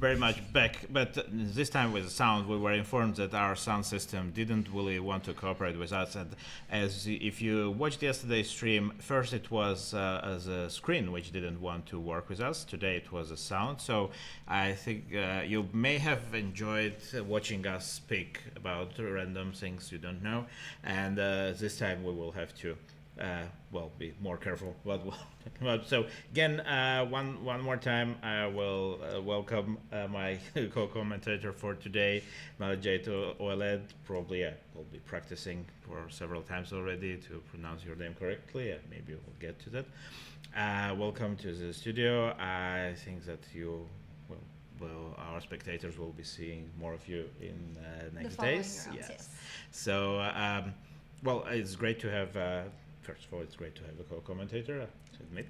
very much back, but this time with sound, we were informed that our sound system didn't really want to cooperate with us. And as if you watched yesterday's stream, first it was as a screen which didn't want to work with us. Today it was a sound. So I think you may have enjoyed watching us speak about random things you don't know. And this time we will have to be more careful what we'll talk about. So again, one more time, I will welcome my co-commentator for today, Malajito Oeled. Probably we'll be practicing for several times already to pronounce your name correctly. Maybe we'll get to that. Welcome to the studio. I think that you our spectators will be seeing more of you in next days. Yes. So, it's great to have. First of all, it's great to have a co-commentator, to admit.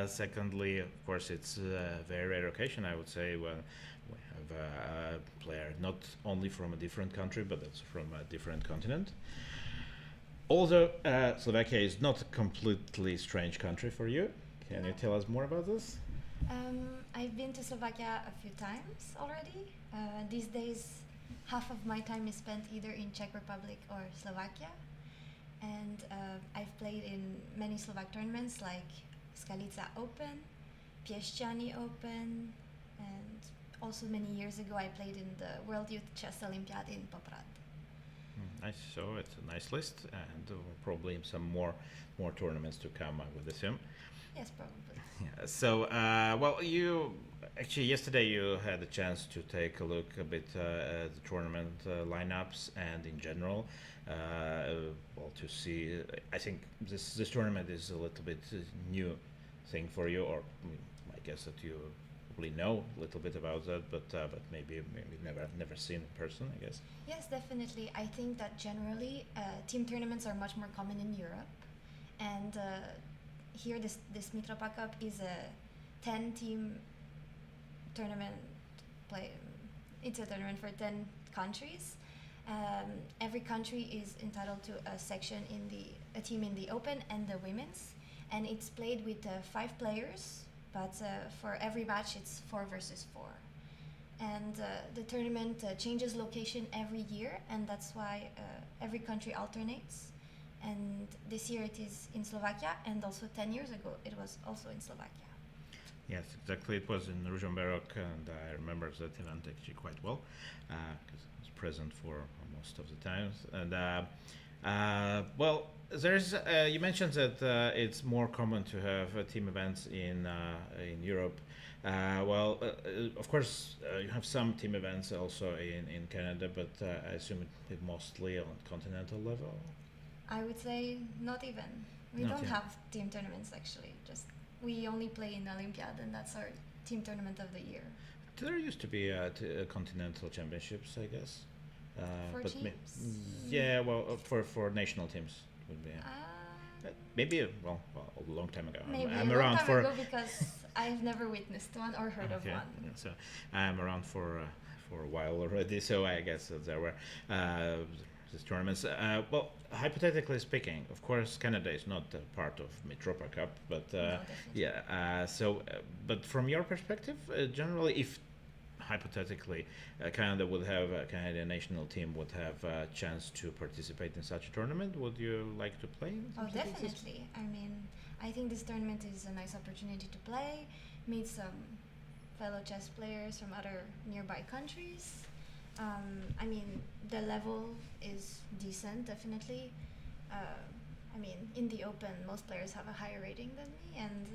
Secondly, of course, it's a very rare occasion, I would say, when we have a player not only from a different country, but also from a different continent. Although Slovakia is not a completely strange country for you. Can you tell us more about this? I've been to Slovakia a few times already. These days, half of my time is spent either in Czech Republic or Slovakia. And I've played in many Slovak tournaments like Skalica Open, Piešťany Open, and also many years ago I played in the World Youth Chess Olympiad in Poprad. Nice. So it's a nice list, and probably some more tournaments to come, I would assume. Yes, probably. Yeah. So, you actually yesterday you had a chance to take a look a bit at the tournament lineups and in general. To see, I think this tournament is a little bit new thing for you, or I guess that you probably know a little bit about that, but maybe never seen in person, I guess. Yes, definitely. I think that generally team tournaments are much more common in Europe, and here this Mitropa Cup is a 10-team tournament. It's a tournament for 10 countries. Every country is entitled to a team in the open and the women's, and it's played with 5 players, but for every match it's 4 versus 4. And the tournament changes location every year, and that's why every country alternates. And this year it is in Slovakia, and also 10 years ago it was also in Slovakia. Yes, exactly. It was in Ružomberok, and I remember that event actually quite well, because I was present for most of the times. And there's you mentioned that it's more common to have team events in Europe. Of course, you have some team events also in Canada, but I assume it mostly on continental level. I would say not even. We Not don't yet. have team tournaments actually. We only play in Olympiad, and that's our team tournament of the year. There used to be continental championships, I guess. For but teams? For national teams would be. Maybe a long time ago. Maybe I'm a around long time for ago because I've never witnessed one or heard of one. Yeah, so I'm around for a while already, so I guess that there were these tournaments. Hypothetically speaking, of course, Canada is not a part of Mitropa Cup, but but from your perspective, generally, if hypothetically Canada would have a Canadian national team would have a chance to participate in such a tournament, would you like to play? Oh, definitely. I mean, I think this tournament is a nice opportunity to play, meet some fellow chess players from other nearby countries. I mean, the level is decent, definitely. In the open, most players have a higher rating than me, and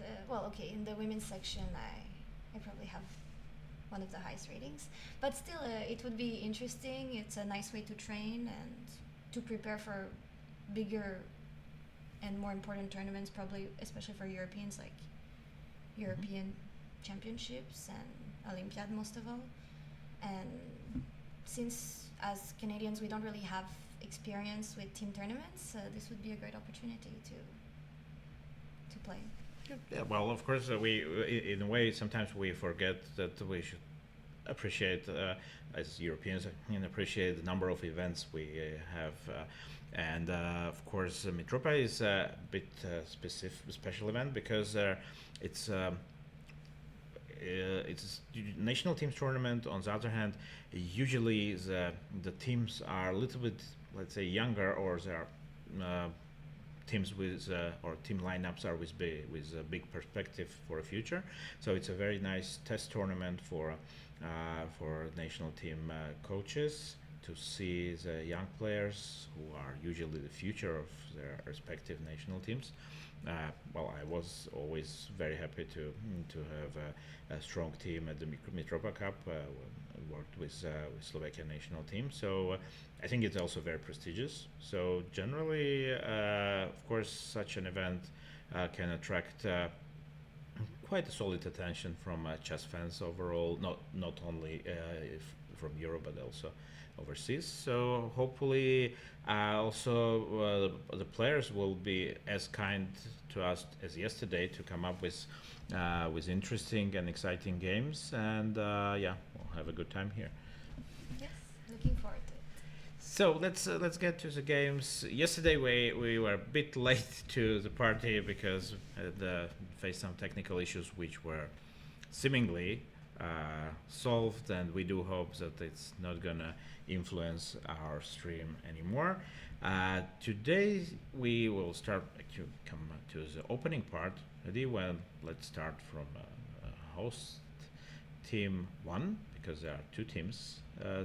in the women's section, I probably have one of the highest ratings. But still, it would be interesting. It's a nice way to train and to prepare for bigger and more important tournaments, probably especially for Europeans, like European Championships and Olympiad most of all. And since as Canadians we don't really have experience with team tournaments, this would be a great opportunity to play. Yeah, well, of course, in a way, sometimes we forget that we should appreciate, as Europeans, appreciate the number of events we have. And of course, Mitropa is a bit special event because it's it's a national teams tournament. On the other hand, usually the teams are a little bit, let's say, younger, or they are teams with or team lineups are with a big perspective for a future. So it's a very nice test tournament for national team coaches to see the young players who are usually the future of their respective national teams. Well, I was always very happy to have a strong team at the Mitropa Cup. Worked with Slovakian national team, so I think it's also very prestigious. So generally, of course, such an event can attract quite a solid attention from chess fans overall, not only from Europe but also overseas. So hopefully, also the players will be as kind to us as yesterday to come up with interesting and exciting games, and yeah, we'll have a good time here. Yes, looking forward to it. So let's get to the games. Yesterday we were a bit late to the party because faced some technical issues which were seemingly solved, and we do hope that it's not gonna influence our stream anymore. Today we will start to come to the opening part. Ready? Well, let's start from host team 1, because there are two teams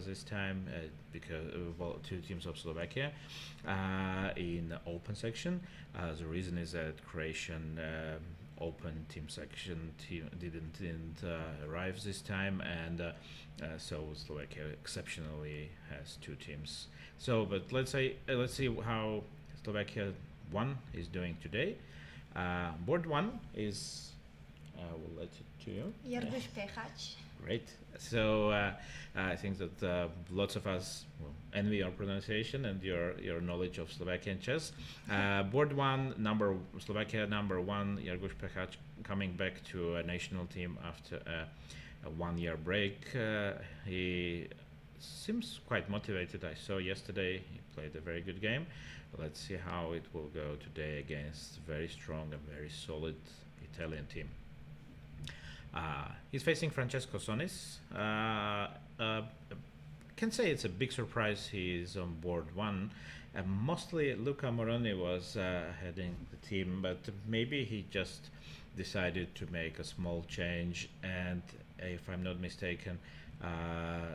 this time, because well, two teams of Slovakia in open section. The reason is that Croatian open team section didn't arrive this time, and so Slovakia exceptionally has two teams. So, but let's see how Slovakia 1 is doing today. Board 1 is we'll let it to you. Jarduš Pechač. Great. So I think that lots of us envy your pronunciation and your knowledge of Slovakian chess. Board 1, Slovakia number 1, Jarduš Pechač, coming back to a national team after a 1-year break. He seems quite motivated. I saw yesterday he played a very good game. Let's see how it will go today against very strong and very solid Italian team. He's facing Francesco Sonis. Can say it's a big surprise he's on board 1. Mostly Luca Moroni was heading the team, but maybe he just decided to make a small change, and if I'm not mistaken,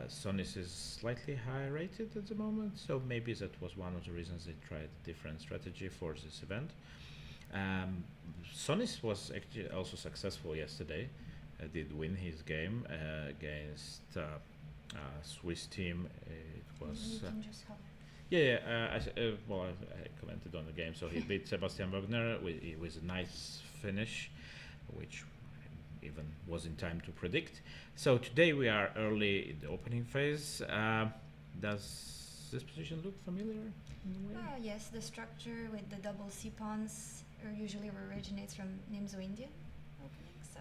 Sonis is slightly higher rated at the moment, so maybe that was one of the reasons they tried a different strategy for this event. Sonis was actually also successful yesterday. Did win his game against Swiss team. It was I commented on the game. So he beat Sebastian Wagner with a nice finish, which even was in time to predict. So today we are early in the opening phase. Does this position look familiar in a way? Yes, the structure with the double C pawns usually originates from Nimzo Indian opening. So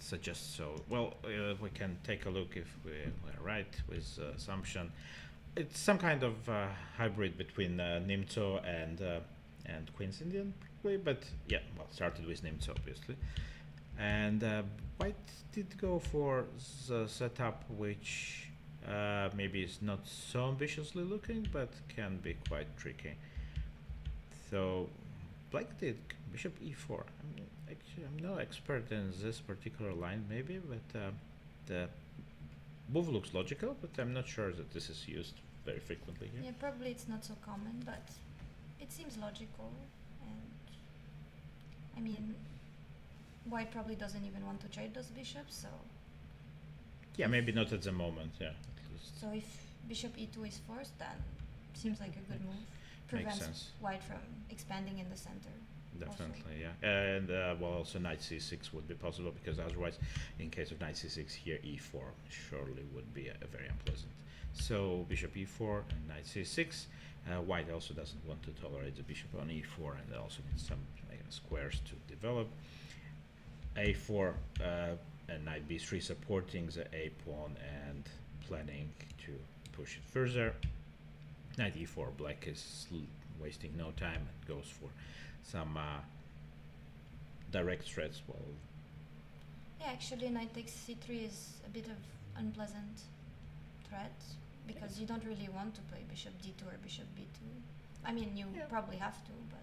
Suggests so. Well, we can take a look if we're right with assumption. It's some kind of hybrid between Nimzo and Queen's Indian, probably, but yeah, well, started with Nimzo obviously. And White did go for the setup, which maybe is not so ambitiously looking, but can be quite tricky. So Black did Bishop e4. I'm no expert in this particular line, maybe, but the move looks logical, but I'm not sure that this is used very frequently here. yeah, probably it's not so common, but it seems logical, and I mean, White probably doesn't even want to trade those bishops, so Yeah, maybe not at the moment, yeah. At least. so if Bishop e2 is forced, then seems like a good move. Prevents sense. White from expanding in the center. Definitely, yeah. And well, also knight c6 would be possible, because otherwise, in case of knight c6 here, e4 surely would be a very unpleasant. So bishop e4 and knight c6. White also doesn't want to tolerate the bishop on e4, and also needs some squares to develop. a4 and knight b3 supporting the a pawn and planning to push it further. Knight e4, black is wasting no time and goes for some direct threats. Well, Yeah, actually, knight takes c3 is a bit of unpleasant threat because you don't really want to play bishop d2 or bishop b2. I mean, you Yeah. probably have to, but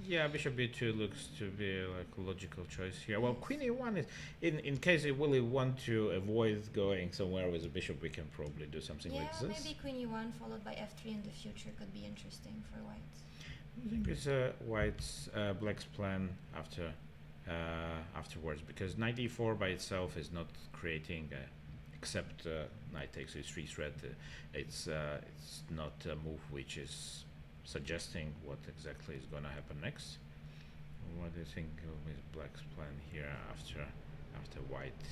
Yeah, bishop b2 looks to be like a logical choice here. Well, yes. queen a1 is in case you really want to avoid going somewhere with a bishop, we can probably do something Yeah, like this. maybe queen e1 followed by f3 in the future could be interesting for white. I think it's white's black's plan afterwards, because knight e4 by itself is not creating except knight takes h3 threat. It's not a move which is suggesting what exactly is going to happen next. What do you think with black's plan here after white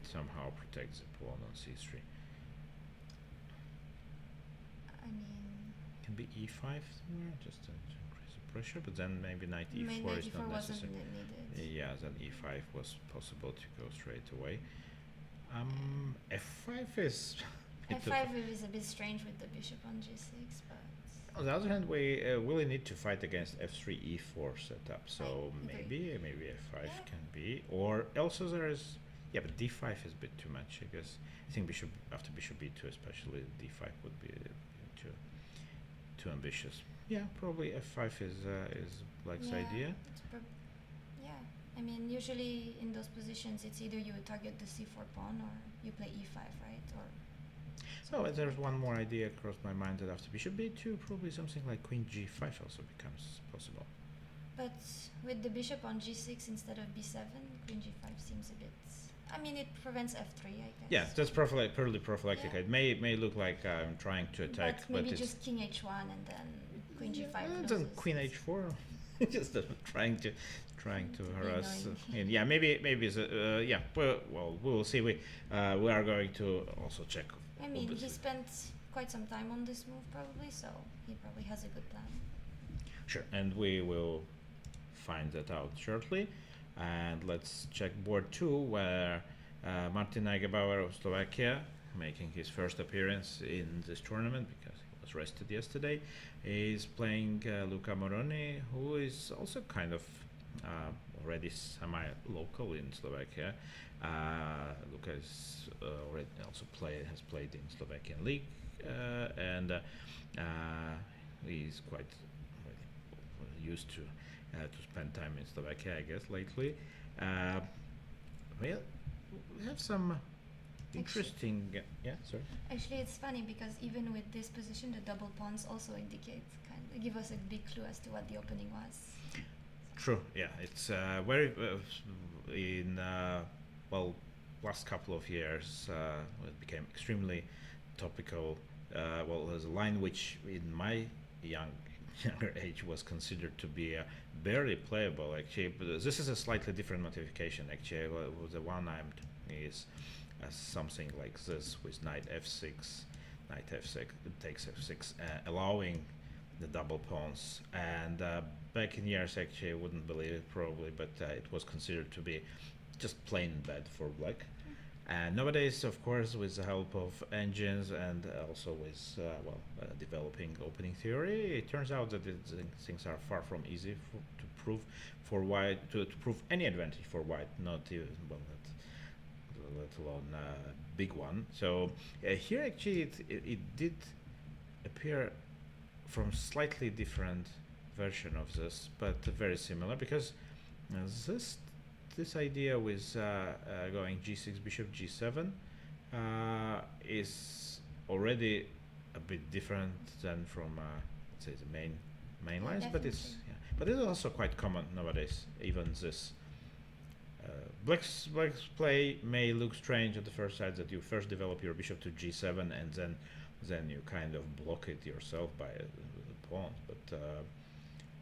somehow protects the pawn on c3? I mean, Can be e5 somewhere just to increase the pressure, but then maybe knight e4 knight is e4 not wasn't necessary. needed. Yeah, then e5 was possible to go straight away. f5 is f5 is a bit strange with the bishop on g6, but on the other hand, we really need to fight against f3 e4 setup, so I agree. maybe f5 Yeah. can be, or also there is, yeah, but d5 is a bit too much, I guess. I think bishop after bishop b2 especially, d5 would be too ambitious. Yeah, probably f5 is black's yeah, idea. yeah, I mean, usually in those positions, it's either you target the c4 pawn or you play e5, right? Or So there's one more idea across my mind, that after bishop b2, probably something like queen g5 also becomes possible. but with the bishop on g6 instead of b7, queen g5 seems a bit. I mean, it prevents f3, I guess. Yeah, that's purely prophylactic. Yeah. It may look like I'm trying to attack, But maybe it's just king h1 and then queen g5 loses. then queen h4, just trying to Be harass. annoying. And yeah, maybe it's yeah. Well, we will see. We are going to also check. I mean, he obviously. spent quite some time on this move probably, so he probably has a good plan. Sure, and we will find that out shortly. And let's check board 2, where Martin Neugebauer of Slovakia, making his first appearance in this tournament because he was rested yesterday, is playing Luca Moroni, who is also kind of already semi-local in Slovakia. Luca is already also has played in Slovakian league, and he's quite used to spend time in Slovakia, I guess, lately. Well, we have some interesting. Yeah, sorry. Actually, it's funny because even with this position, the double pawns also indicate give us a big clue as to what the opening was. True. Yeah, it's very in well, last couple of years it became extremely topical. Well, there's a line which in my younger age was considered to be barely playable. Actually, but this is a slightly different modification. Actually, the one I'm is something like this with knight f6, knight f6 takes f6, allowing the double pawns. And back in years, actually, I wouldn't believe it probably, but it was considered to be just plain bad for black. And nowadays, of course, with the help of engines and also with developing opening theory, it turns out that things are far from easy to prove for white, to prove any advantage for white, not even let alone big one. So here actually it did appear from slightly different version of this, but very similar, because this idea with going g6 bishop g7 is already a bit different than from let's say the main lines, but it's also quite common nowadays. Even this black's play may look strange at the first sight, that you first develop your bishop to g7 and then you kind of block it yourself by the pawn, but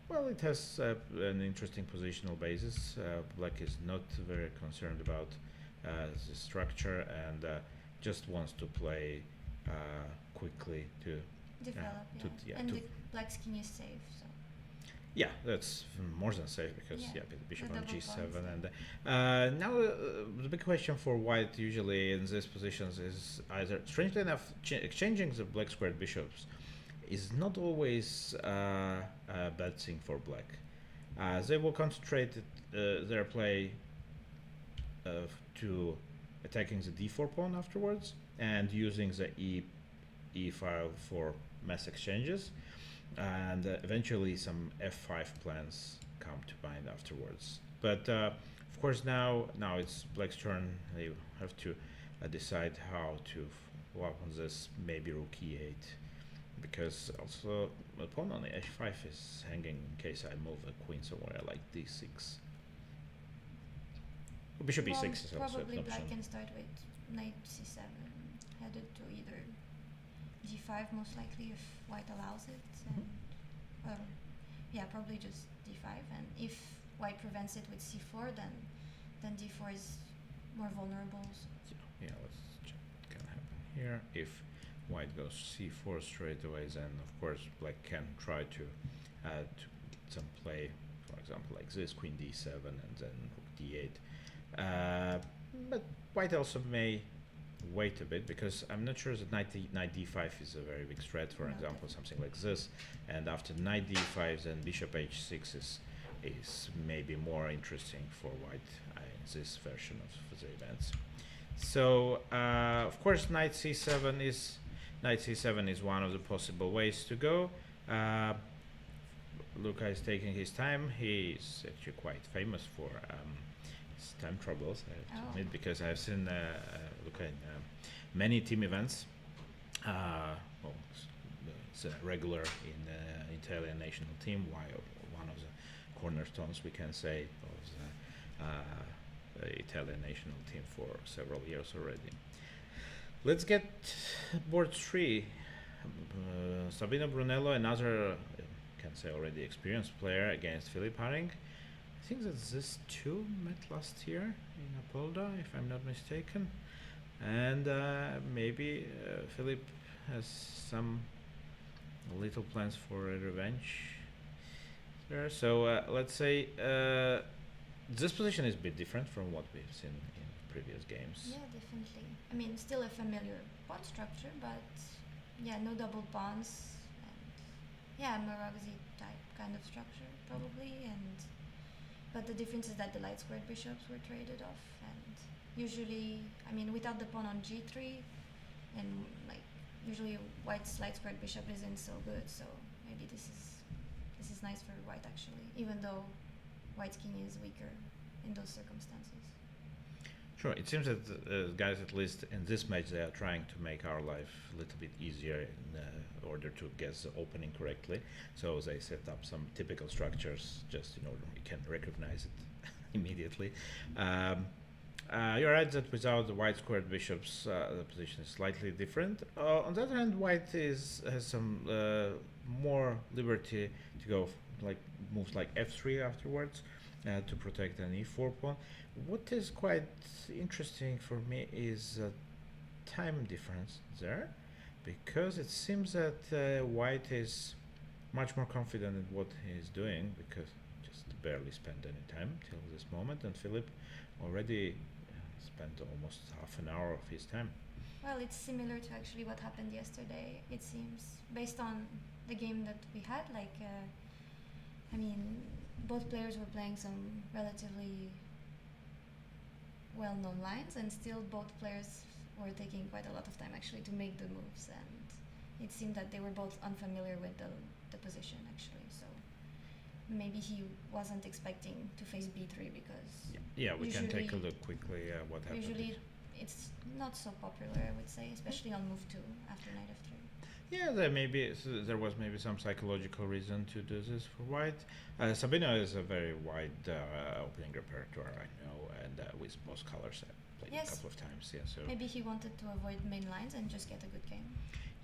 well, it has an interesting positional basis. Black is not very concerned about the structure and just wants to play quickly to Develop, to the black's king is safe, so. yeah, that's more than safe, because Yeah, bishop the on double g7 pawns, and now the big question for white usually in these positions is either, strangely enough, exchanging the black squared bishops is not always a bad thing for black. They will concentrate their play to attacking the d4 pawn afterwards and using the e file for mass exchanges, and eventually some f5 plans come to mind afterwards. But of course now it's black's turn. They have to decide how to walk on this, maybe rook e8, because also the pawn on the h5 is hanging in case I move a queen somewhere like d6. Bishop e6 is also probably an black option. can start with knight c7, headed to either g5 most likely if white allows it, and yeah, probably just d5, and if white prevents it with c4, then d4 is more vulnerable. So. Yeah, let's check what can happen here. If white goes c4 straight away, then of course black can try to get some play, for example like this, queen d7 and then rook d8. But white also may wait a bit, because I'm not sure that knight d5 is a very big threat, for example something like this, and after knight d5 then bishop h6 is maybe more interesting for white in this version of the events. So of course knight c7 is one of the possible ways to go. Luka is taking his time. He is actually quite famous for his time troubles, I have to admit, because I've seen Luka in many team events. Well, it's a regular in the Italian national team, one of the cornerstones, we can say, of the Italian national team for several years already. Let's get board 3. Sabino Brunello, another, can say already experienced player, against Philip Haring. I think that these two met last year in Apolda, if I'm not mistaken. And maybe Philip has some little plans for a revenge there. So let's say this position is a bit different from what we've seen in previous games. Yeah, definitely. I mean, still a familiar pawn structure, but yeah, no double pawns, and yeah, Maragzi type kind of structure probably. And but the difference is that the light squared bishops were traded off, and usually, I mean, without the pawn on g3, and like usually white's light squared bishop isn't so good. So maybe this is nice for white actually, even though white's king is weaker in those circumstances. Sure, it seems that guys, at least in this match, they are trying to make our life a little bit easier in order to guess the opening correctly. So they set up some typical structures just in order we can recognize it immediately. You're right that without the white squared bishops, the position is slightly different. On the other hand, white has some more liberty to go like moves like f3 afterwards to protect an e4 pawn. What is quite interesting for me is time difference there, because it seems that white is much more confident in what he's doing, because just barely spent any time till this moment, and Philip already spent almost half an hour of his time. Well, it's similar to actually what happened yesterday, it seems, based on the game that we had. Like, I mean, both players were playing some relatively well-known lines, and still both players were taking quite a lot of time actually to make the moves, and it seemed that they were both unfamiliar with the position actually. So maybe he wasn't expecting to face b3, because yeah, we can take a look quickly what happened. Usually it's not so popular, I would say, especially on move 2 after knight f3. Yeah, there was maybe some psychological reason to do this for white. Sabino is a very wide opening repertoire, I know, and with both colors I played a couple of times. Yeah, so maybe he wanted to avoid main lines and just get a good game.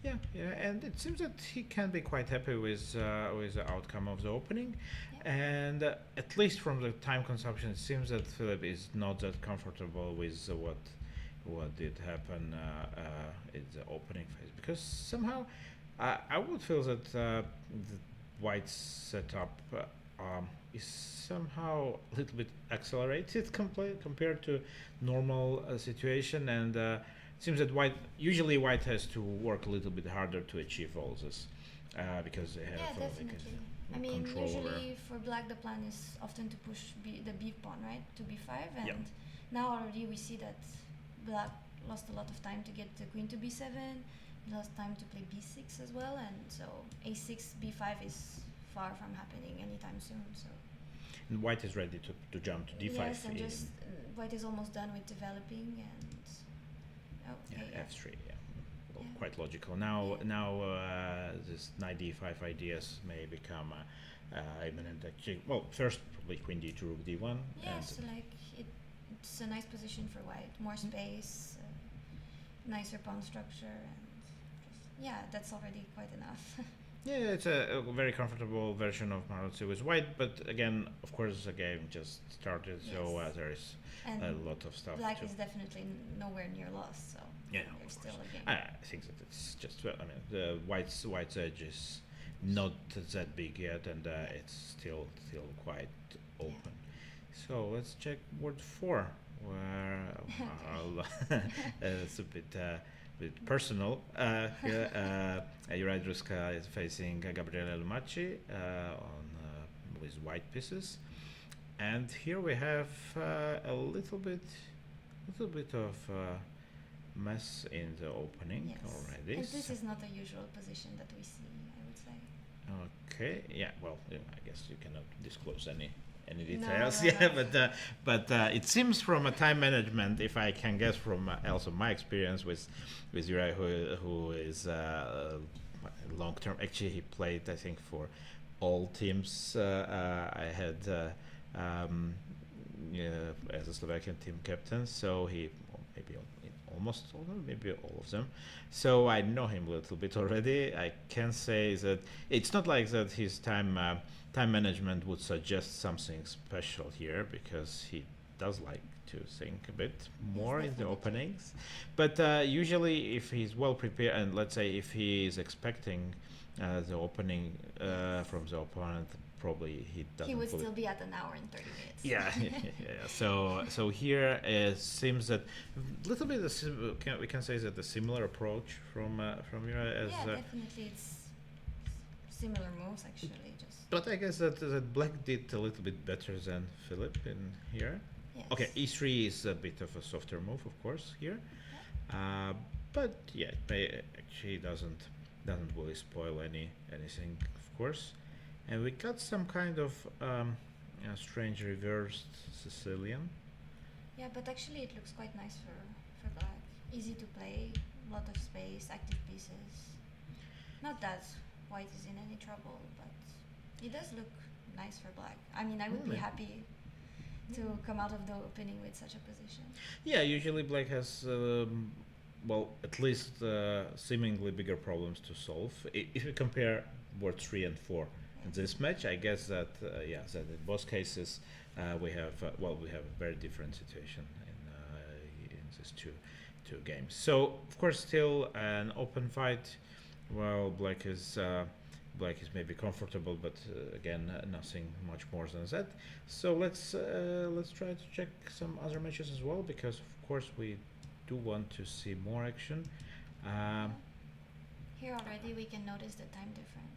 Yeah, and it seems that he can be quite happy with the outcome of the opening, and at least from the time consumption, it seems that Philip is not that comfortable with what did happen in the opening phase, because somehow I would feel that the white setup is somehow a little bit accelerated compared to normal situation, and it seems that usually white has to work a little bit harder to achieve all this because they have definitely. I mean, usually for black the plan is often to push the b pawn, right, to b5, and now already we see that black lost a lot of time to get the queen to b7, lost time to play b6 as well, and so a6, b5 is far from happening anytime soon. So And white is ready to jump to d5. yes, and just white is almost done with developing, and f3. Yeah. Well, Yeah. quite logical. Now, this knight d5 ideas may become imminent. Actually, well, first probably queen d2, rook d1. yes, like it's a nice position for white, more space, nicer pawn structure, and yeah, that's already quite enough. Yeah, it's a very comfortable version of Marozzi with white, but again, of course, the game just started, so Yes. there is And a lot of stuff. black to is definitely nowhere near lost, so Yeah, of there's still course. a game. I think that it's just well. I mean, the white's edge is not that big yet, and it's still quite open. So let's check board 4, where it's a bit personal. Here, Juraj Druska is facing Gabriele Lumacci with white pieces, and here we have a little bit of mess in the opening Yes. already. And this is not a usual position that we see, I would say. Okay, yeah. Well, I guess you cannot disclose any No, details. no, Yeah, no. but it seems from a time management, if I can guess from also my experience with Juraj, who is long term. Actually, he played, I think, for all teams. I had as a Slovakian team captain, so he maybe almost all of them, maybe all of them. So I know him a little bit already. I can say that it's not like that his time management would suggest something special here, because he does like to think a bit more in the definitely. openings. But usually, if he's well prepared, and let's say if he is expecting the opening from the opponent, probably he doesn't. He would fully- still be at an hour and 30 minutes. yeah, yeah. So here it seems that a little bit we can say that the similar approach from Juraj as. Yeah, definitely it's similar moves actually, just But I guess that Black did a little bit better than Philip in here. yes. Okay, e3 is a bit of a softer move, of course, here. But yeah, it actually doesn't really spoil anything, of course. And we got some kind of strange reversed Sicilian. Yeah, but actually it looks quite nice for black. Easy to play, lot of space, active pieces. Not that white is in any trouble, but it does look nice for black. I mean, I would be Really? happy to come out of the opening with such a position. Yeah, usually Black has, well, at least seemingly bigger problems to solve. If you compare board 3 and 4 in this match, I guess that, that in both cases we have a very different situation in these two games. So, of course, still an open fight. Well, Black is maybe comfortable, but again, nothing much more than that. So let's try to check some other matches as well, because of course we do want to see more action. Here already we can notice the time difference.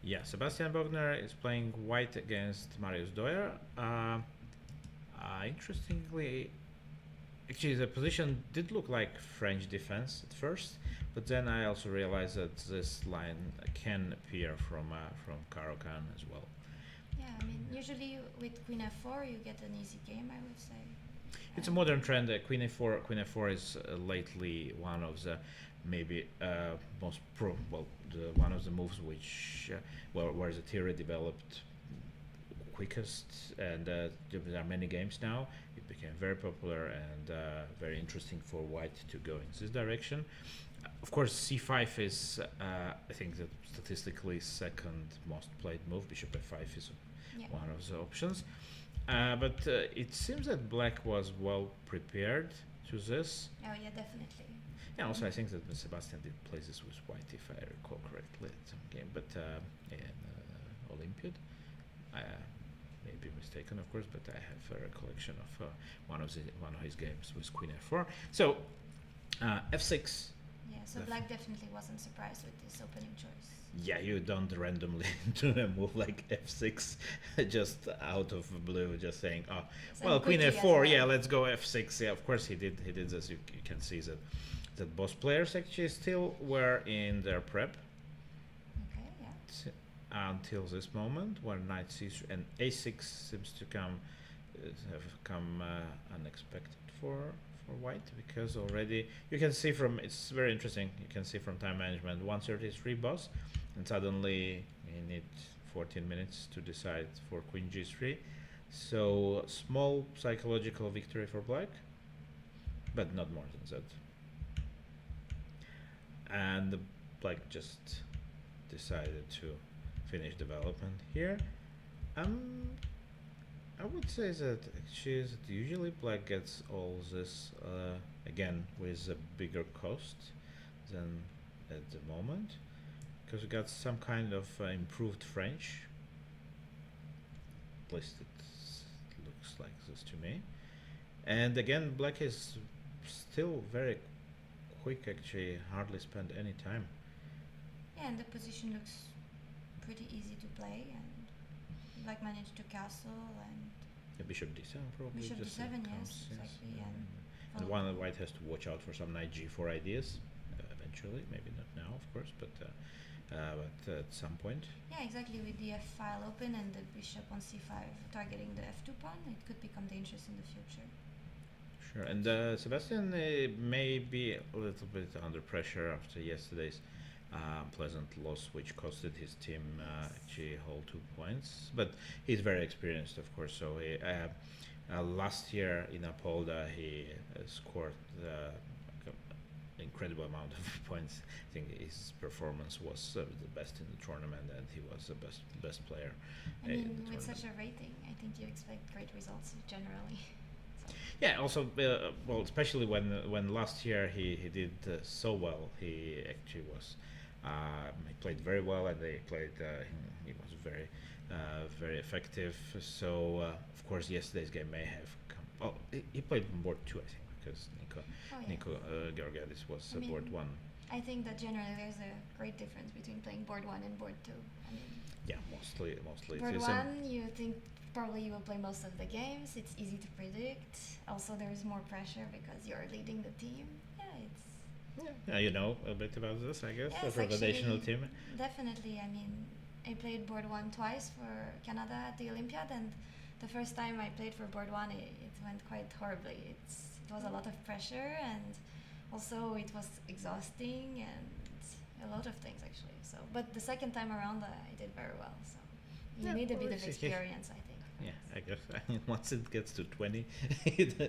Yeah, Sebastian Bogner is playing white against Marius Doyer. Interestingly, actually, the position did look like French defense at first, but then I also realized that this line can appear from Caro-Kann as well. Yeah, I mean, usually with Queen F4 you get an easy game, I would say. It's a modern trend. Queen F4 is lately one of the maybe most one of the moves which where the theory developed quickest, and there are many games now. It became very popular and very interesting for white to go in this direction. Of course, c5 is I think the statistically second most played move. Bishop f5 is Yeah. one of the options. But it seems that Black was well prepared to this. Oh yeah, definitely. Yeah, also I think that Sebastian did play this with white, if I recall correctly, at some game. But in Olympiad, I may be mistaken, of course, but I have a recollection of one of his games with Queen F4. So f6. Yeah, so Def- black definitely wasn't surprised with this opening choice. Yeah, you don't randomly do a move like f6 just out of the blue, just saying, oh, So well, queen quickly as f4, well. yeah, let's go f6. Yeah, of course he did. He did this. You can see that both players actually still were in their prep Okay, yeah. until this moment, where knight c3 and a6 seems to have come unexpected for white, because already you can see from, it's very interesting, you can see from time management 133 boss, and suddenly you need 14 minutes to decide for queen g3. So small psychological victory for black, but not more than that. And the black just decided to finish development here. I would say that actually that usually black gets all this again with a bigger cost than at the moment, because we got some kind of improved French. At least it looks like this to me. And again, black is still very quick, actually hardly spend any time. Yeah, and the position looks pretty easy to play, and black managed to castle and The bishop d7 probably. bishop just d7, comes, yes, exactly, and one white has to watch out for some knight g4 ideas eventually, maybe not now, of course, but at some point. yeah, exactly. With the f file open and the bishop on c5 targeting the f2 pawn, it could become dangerous in the future. Sure, and Sebastian may be a little bit under pressure after yesterday's pleasant loss, which costed his team actually a whole 2 points. But he's very experienced, of course. So he, last year in Apolda, he scored an incredible amount of points. I think his performance was the best in the tournament, and he was the best player. I mean, with such a rating, I think you expect great results generally. Yeah, also, well, especially when last year he did so well. He actually was, he played very well, and they played. He was very effective. So of course, yesterday's game may have come. Oh, he played on board 2, I think, because Nico Georgiadis was board 1. I think that generally there's a great difference between playing board 1 and board 2. I mean, yeah, mostly. Board 1, you think probably you will play most of the games. It's easy to predict. Also, there is more pressure because you're leading the team. Yeah, it's. Yeah, you know a bit about this, I guess, Yes, for the national team. Definitely. I mean, I played board 1 twice for Canada at the Olympiad, and the first time I played for board 1, it went quite horribly. It was a lot of pressure, and also it was exhausting, and a lot of things actually. So, but the second time around, I did very well. So you need a bit of experience, I think. Yeah, I guess. I mean, once it gets to 20,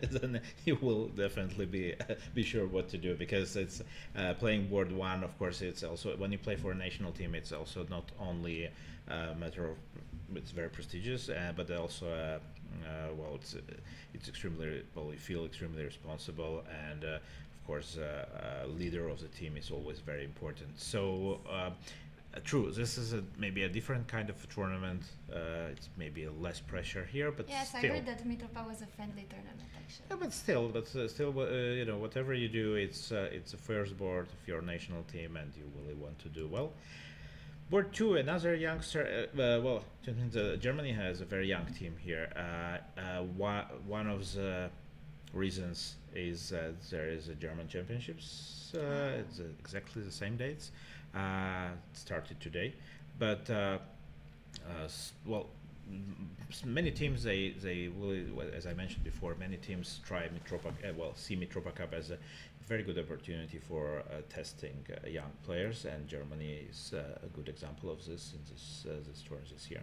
then you will definitely be sure what to do, because it's playing board 1. Of course, it's also, when you play for a national team, it's also not only a matter of, it's very prestigious, but also well, it's extremely, well, you feel extremely responsible, and of course, leader of the team is always very important. So. True, this is maybe a different kind of tournament. It's maybe less pressure here, but yes, still. I heard that Mitropa was a friendly tournament actually. Yeah, but still, you know, whatever you do, it's a first board of your national team, and you really want to do well. Board 2, another youngster. Well, Germany has a very young team here. One of the reasons is that there is a German championships. It's exactly the same dates. Started today, but well, many teams they will, well, as I mentioned before, many teams try Mitropa, see Mitropa Cup as a very good opportunity for testing young players, and Germany is a good example of this in this tour this year.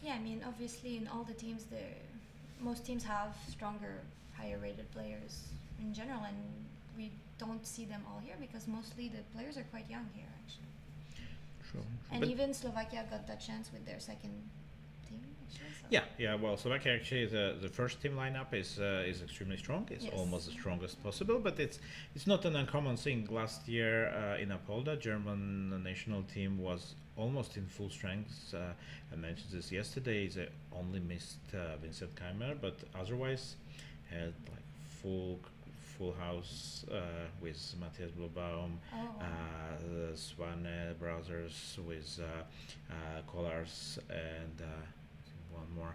Yeah, I mean, obviously in all the teams, most teams have stronger, higher rated players in general, and we don't see them all here because mostly the players are quite young here actually. True. And But even Slovakia got that chance with their second team actually. So. yeah. Well, Slovakia actually, the first team lineup is extremely strong. It's Yes. almost the strongest possible, but it's not an uncommon thing. Last year in Apolda, German national team was almost in full strength. I mentioned this yesterday. They only missed Vincent Keimer, but otherwise had like full house with Matthias Blumbaum, Oh, wow. the Swan brothers with Kollars and one more,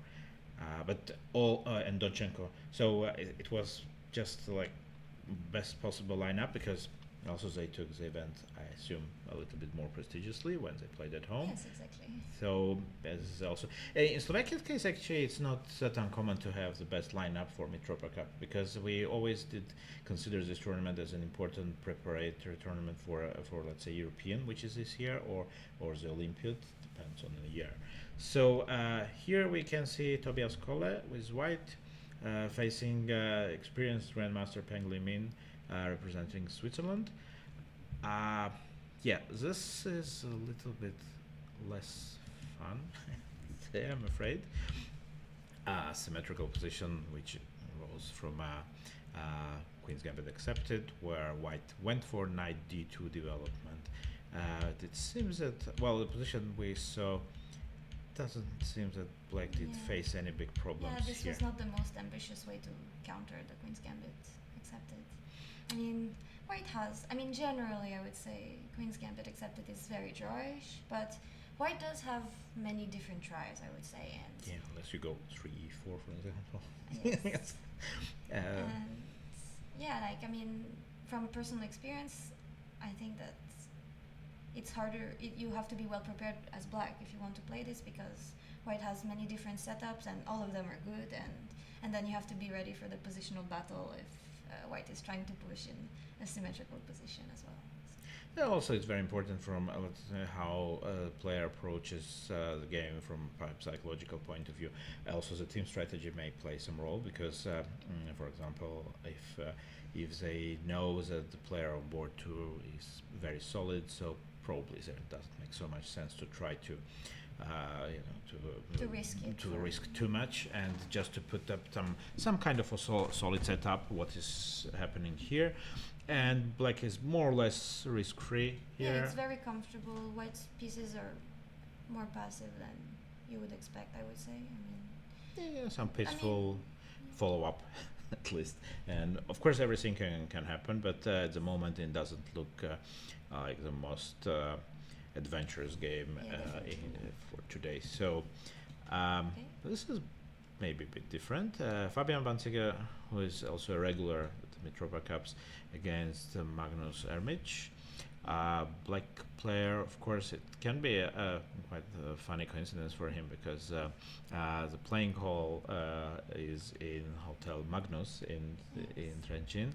but all and Donchenko. So it was just like best possible lineup because also they took the event, I assume, a little bit more prestigiously when they played at home. Yes, exactly. So as also in Slovakia's case, actually, it's not that uncommon to have the best lineup for Mitropa Cup because we always did consider this tournament as an important preparatory tournament for let's say European, which is this year, or the Olympiad, depends on the year. So here we can see Tobias Kolle with white facing experienced Grandmaster Peng Limin representing Switzerland. Yeah, this is a little bit less fun, I'm afraid. Symmetrical position, which arose from Queen's Gambit accepted, where white went for knight d2 development. It seems that, well, the position we saw doesn't seem that black did face any big problems Yeah, this here. was not the most ambitious way to counter the Queen's Gambit accepted. I mean, white has, I mean, generally I would say Queen's Gambit accepted is very drawish, but white does have many different tries, I would say, and Yeah, unless you go 3-4, for example. yes. And yeah, like, I mean, from personal experience, I think that it's harder, you have to be well prepared as black if you want to play this because white has many different setups and all of them are good, and then you have to be ready for the positional battle if white is trying to push in a symmetrical position as well. Yeah, also, it's very important from how a player approaches the game from a psychological point of view. Also, the team strategy may play some role because, for example, if they know that the player on board two is very solid, so probably there doesn't make so much sense to try to To risk it. to risk too much and just to put up some kind of a solid setup. What is happening here, and black is more or less risk free here. Yeah, it's very comfortable. White's pieces are more passive than you would expect, I would say. I mean, Yeah, some peaceful follow up at least, and of course everything can happen, but at the moment it doesn't look like the most adventurous game for today. So this is maybe a bit different. Fabian Banziger, who is also a regular at the Mitropa Cups, against Magnus Ermich. Black player, of course, it can be quite a funny coincidence for him because the playing hall is in Hotel Magnus in Trenčín,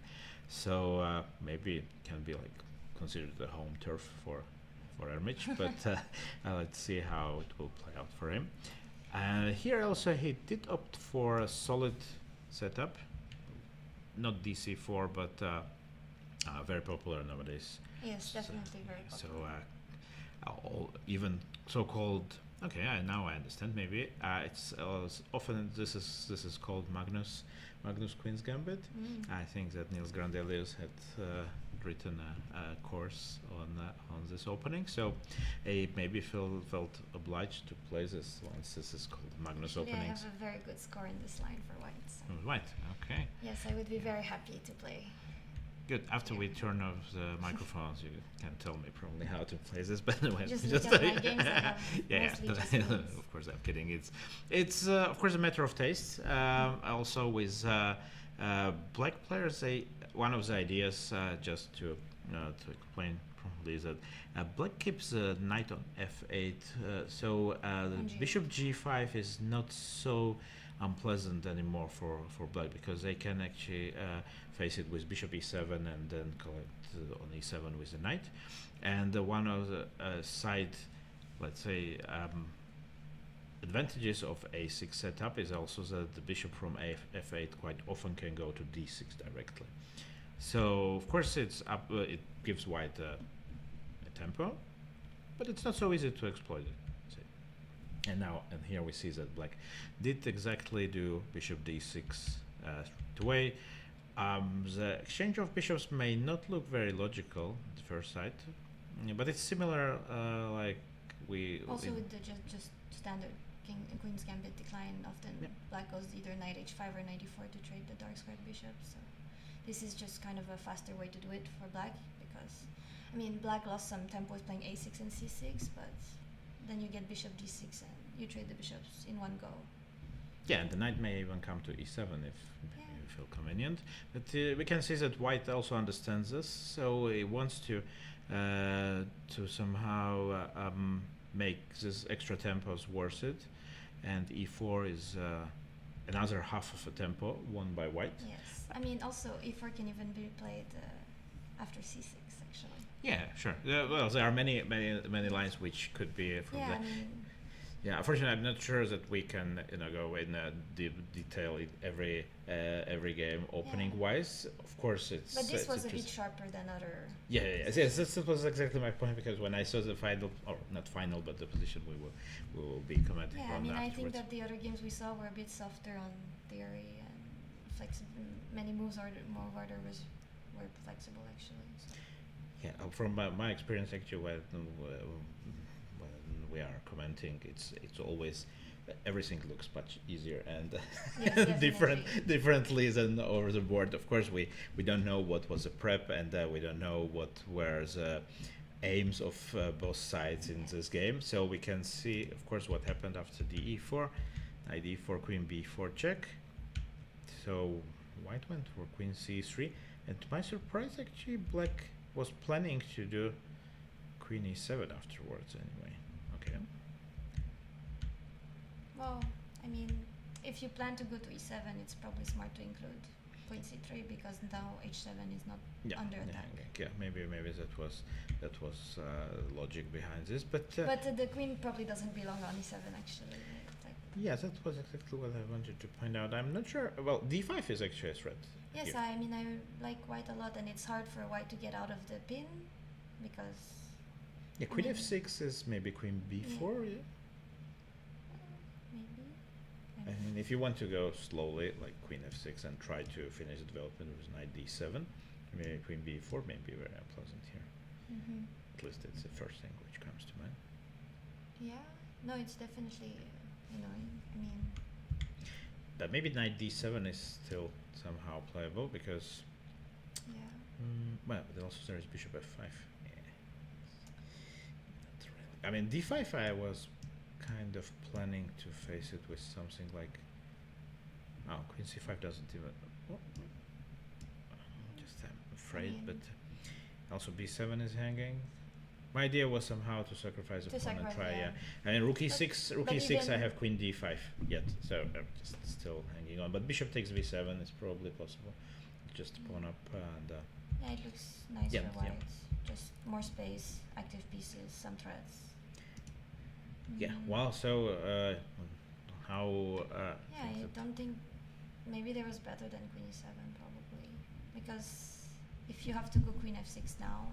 so maybe it can be like considered the home turf for Ermich, but let's see how it will play out for him. Here also he did opt for a solid setup, not DC4, but very popular nowadays. yes, definitely very popular. So even so-called, okay, now I understand. Maybe it's often this is called Magnus Queen's Gambit. I think that Niels Grandelius had written a course on this opening, so he maybe felt obliged to play this once this is called Magnus Actually, openings. I have a very good score in this line for white. So. Right. Okay. Yes, I would be very happy to play. Good. After we turn off the microphones, you can tell me probably how to play this. But anyway, Just look at my games. I have yeah. mostly just games. Of course, I'm kidding. It's of course a matter of taste. Also, with black players, one of the ideas just to explain probably is that black keeps the knight on f8, so the bishop g5 is not so unpleasant anymore for black because they can actually face it with bishop e7 and then collect on e7 with the knight. And one of the side, let's say, advantages of a6 setup is also that the bishop from f8 quite often can go to d6 directly. So of course it gives white a tempo, but it's not so easy to exploit it. And here we see that black did exactly do bishop d6 straight away. The exchange of bishops may not look very logical at first sight, but it's similar like we also with the just standard Queen's Gambit decline. Often black goes either knight h5 or knight e4 to trade the dark squared bishop. So this is just kind of a faster way to do it for black, because I mean black lost some tempos playing a6 and c6, but then you get bishop d6 and you trade the bishops in one go. Yeah, and the knight may even come to e7 if Yeah. you feel convenient. But we can see that white also understands this, so he wants to somehow make this extra tempos worth it. And e4 is another half of a tempo won by white. Yes, I mean also e4 can even be played after c6 actually. Yeah, sure. Well, there are many lines which could be from Yeah, the. I mean, Yeah, unfortunately, I'm not sure that we can, go in deep detail in every game opening wise. Of course, it's. but this it's was a bit interest- sharper than other. Yes, this was exactly my point, because when I saw the final, or not final, but the position we will be commenting Yeah, I on mean, I afterwards. think that the other games we saw were a bit softer on theory and flexible. Many moves were flexible actually. So. Yeah, from my experience, actually, when we are commenting, it's always everything looks much easier and Yes, differently than over the board. Of course, we don't know what was the prep, and we don't know what were the aims of both sides in this game. So we can see, of course, what happened after the e4, knight e4, queen b4 check. So white went for queen c3, and to my surprise, actually, black was planning to do queen e7 afterwards anyway. Okay. Well, I mean, if you plan to go to e7, it's probably smart to include queen c3 because now h7 is not under attack. Yeah, maybe that was logic behind this, but the queen probably doesn't belong on e7 actually. Like, yeah, that was exactly what I wanted to point out. I'm not sure. Well, d5 is actually a threat. yes, here. I mean, I like white a lot, and it's hard for white to get out of the pin because. Yeah, queen mean- f6 is maybe queen b4. Yeah. Maybe. I mean, if you want to go slowly, like queen f6, and try to finish the development with knight d7, maybe queen b4 may be very unpleasant here. Mm-hmm. At least it's the first thing which comes to mind. Yeah. No, it's definitely annoying. I mean. But maybe knight d7 is still somehow playable because, Yeah. well, also there is bishop f5. Yeah. Not really. I mean, d5 I was kind of planning to face it with something like, oh, queen c5 doesn't even, oh, just I'm afraid, mean- but also b7 is hanging. My idea was somehow to sacrifice the To pawn and sacrifice, try, yeah. I mean, rook But- e6, but rook e6 I even- have queen d5 yet, so I'm just still hanging on. But bishop takes b7 is probably possible. Just pawn up and Yeah, it looks nice Yeah, for yeah. white. Just more space, active pieces, some threats. yeah. Mm. Well, so how? Yeah, I don't think maybe there was better than queen e7 probably, because if you have to go queen f6 now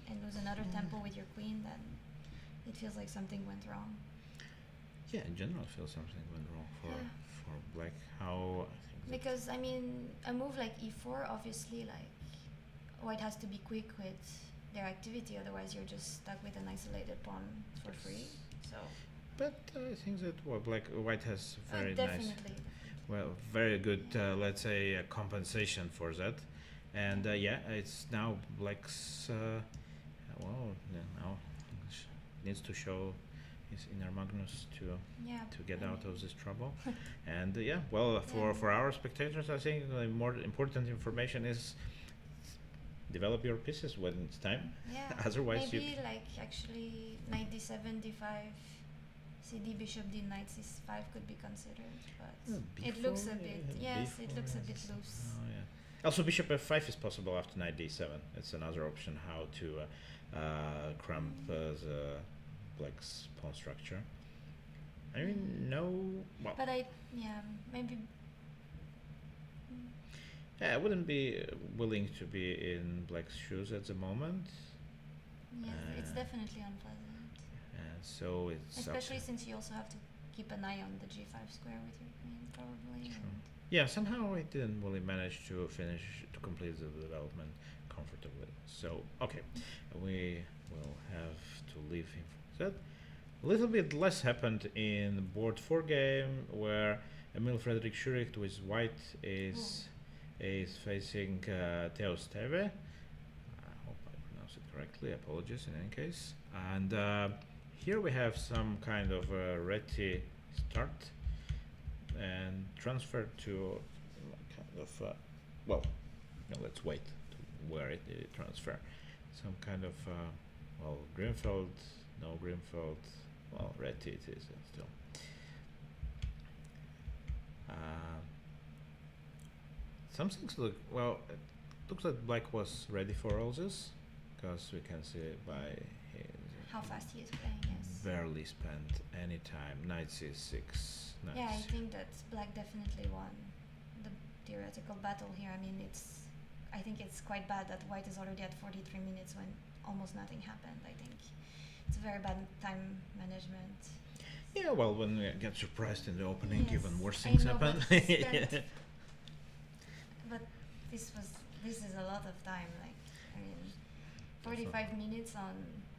and lose another tempo with your queen, then it feels like something went wrong. Yeah, in general, I feel something went wrong Yeah. for black. How? I think that- Because I mean, a move like e4, obviously, like white has to be quick with their activity, otherwise you're just stuck with an isolated pawn for free. So But I think that white has very nice. definitely. Well, very good, let's say, compensation for that. And yeah, it's now black's, now needs to show his inner Magnus Yeah. to get I out mean- of this trouble. And yeah, well, for our spectators, I think the more important information is develop your pieces when it's time. Yeah. Otherwise you maybe like actually knight d7, d5, cd, bishop, d, knight c5 could be considered, but it looks a bit. Yes, it looks a bit loose. Oh, yeah. Also, bishop f5 is possible after knight d7. It's another option how to cramp the black's pawn structure. I mean, no. Well, But maybe. yeah, I wouldn't be willing to be in black's shoes at the moment. Yes, it's Uh, definitely unpleasant. So it's up Especially to- since you also have to keep an eye on the g5 square with your queen, probably. True. and- Yeah, somehow I didn't really manage to complete the development comfortably. So, okay, we will have to leave him for that. A little bit less happened in board 4 game, where Emil Frederick Schuricht with white is is facing Teo Steve. I hope I pronounced it correctly. Apologies in any case. And here we have some kind of ready start and transfer to kind of well, no, let's wait to where it did it transfer. Some kind of well, Greenfield, no Greenfield, well, ready it is still. Some things look well. It looks like Black was ready for all this, because we can see it by his How fast he is playing, yes. barely spent any time. Knight c6. Yeah, I think that Black definitely won the theoretical battle here. I mean, I think it's quite bad that White is already at 43 minutes when almost nothing happened. I think it's very bad time management. Yeah, well, when we get surprised in the opening, Yes, even worse I things know, happen. but he spent- But this is a lot of time. Like, I mean, 45 minutes on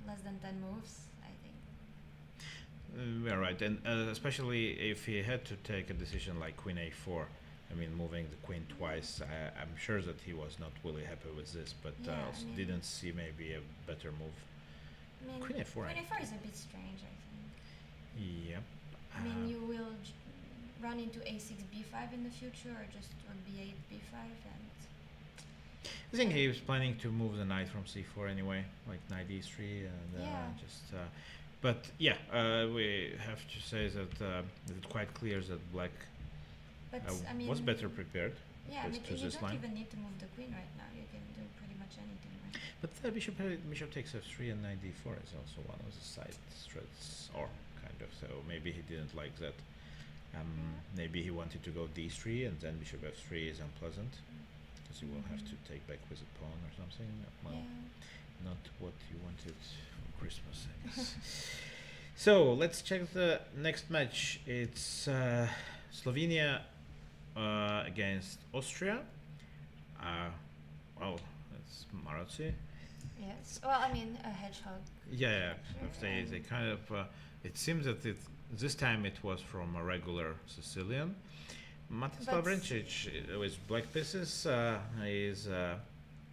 less than 10 moves. I think. Yeah, right, and especially if he had to take a decision like Queen A4. I mean, moving the queen twice. I'm sure that he was not really happy with this, but Yeah, I also mean- didn't see maybe a better move. I mean, Queen A4, Queen A4 is a bit strange. I think. Yep. I mean, you will run into A6 B5 in the future, or just or B8 B5, and I think he was planning to move the knight from c4 anyway, like knight e3, and Yeah. just. But yeah, we have to say that it's quite clear that Black but I mean, was better prepared. Yeah, I to mean, you this don't line. even need to move the queen right now. You can do pretty much anything, right? But bishop takes f3 and knight d4 is also one of the side threats, or kind of. So maybe he didn't like that. Maybe he wanted to go d3 and then bishop f3 is unpleasant, because you will have to take back with a pawn or something. Well, Yeah. not what you wanted for Christmas, I guess. So let's check the next match. It's Slovenia against Austria. Well, it's Maroczy. Yes. Well, I mean, a hedgehog. Yeah, Sure. they kind of. It seems that this time it was from a regular Sicilian. Matis But- Lavrencic with black pieces is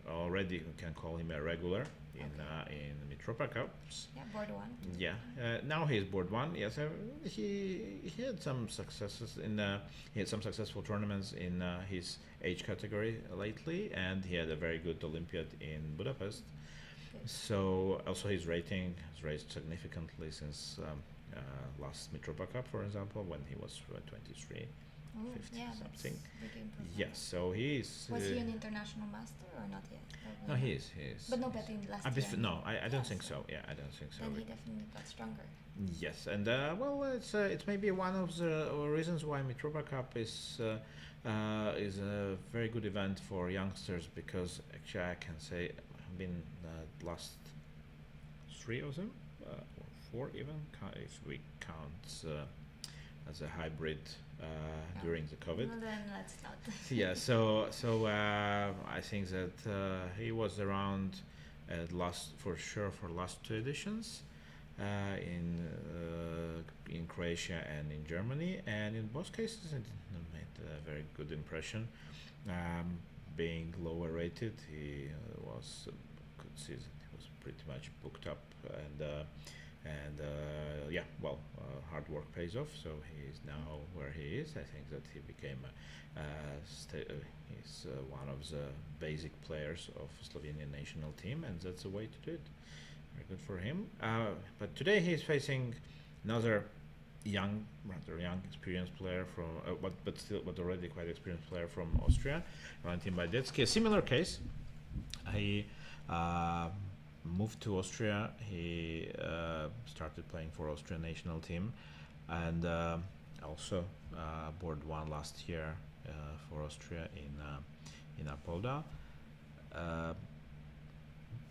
already, you can call him a regular in Mitropa Cups. Yeah, board one. Yeah, now he's board one. Yes, he had some successes he had some successful tournaments in his age category lately, and he had a very good Olympiad in Budapest. Good. So also his rating has raised significantly since last Mitropa Cup, for example, when he was 23. Oh, 50 yeah, something. that's big improvement. Yes, so he's. Was he an international master or not yet? No, he is. He is. But no betting last year. No, I don't Yes. think so. Yeah, I don't think so. Then he definitely got stronger. Yes, and well, it's maybe one of the reasons why Mitropa Cup is a very good event for youngsters, because actually I can say I've been last 3 of them, or 4 even, if we count as a hybrid during the COVID. Well, then let's not. Yeah, so I think that he was around at last for sure for last 2 editions in Croatia and in Germany, and in both cases it made a very good impression. Being lower rated, he was could see that he was pretty much booked up, and yeah, well, hard work pays off. So he is now where he is. I think that he became he's one of the basic players of Slovenian national team, and that's the way to do it. Very good for him. But today he's facing another rather young, experienced player from, but already quite experienced player from Austria, Valentin Bajdetsky. A similar case. He moved to Austria. He started playing for Austrian national team, and also board 1 last year for Austria in Apolda.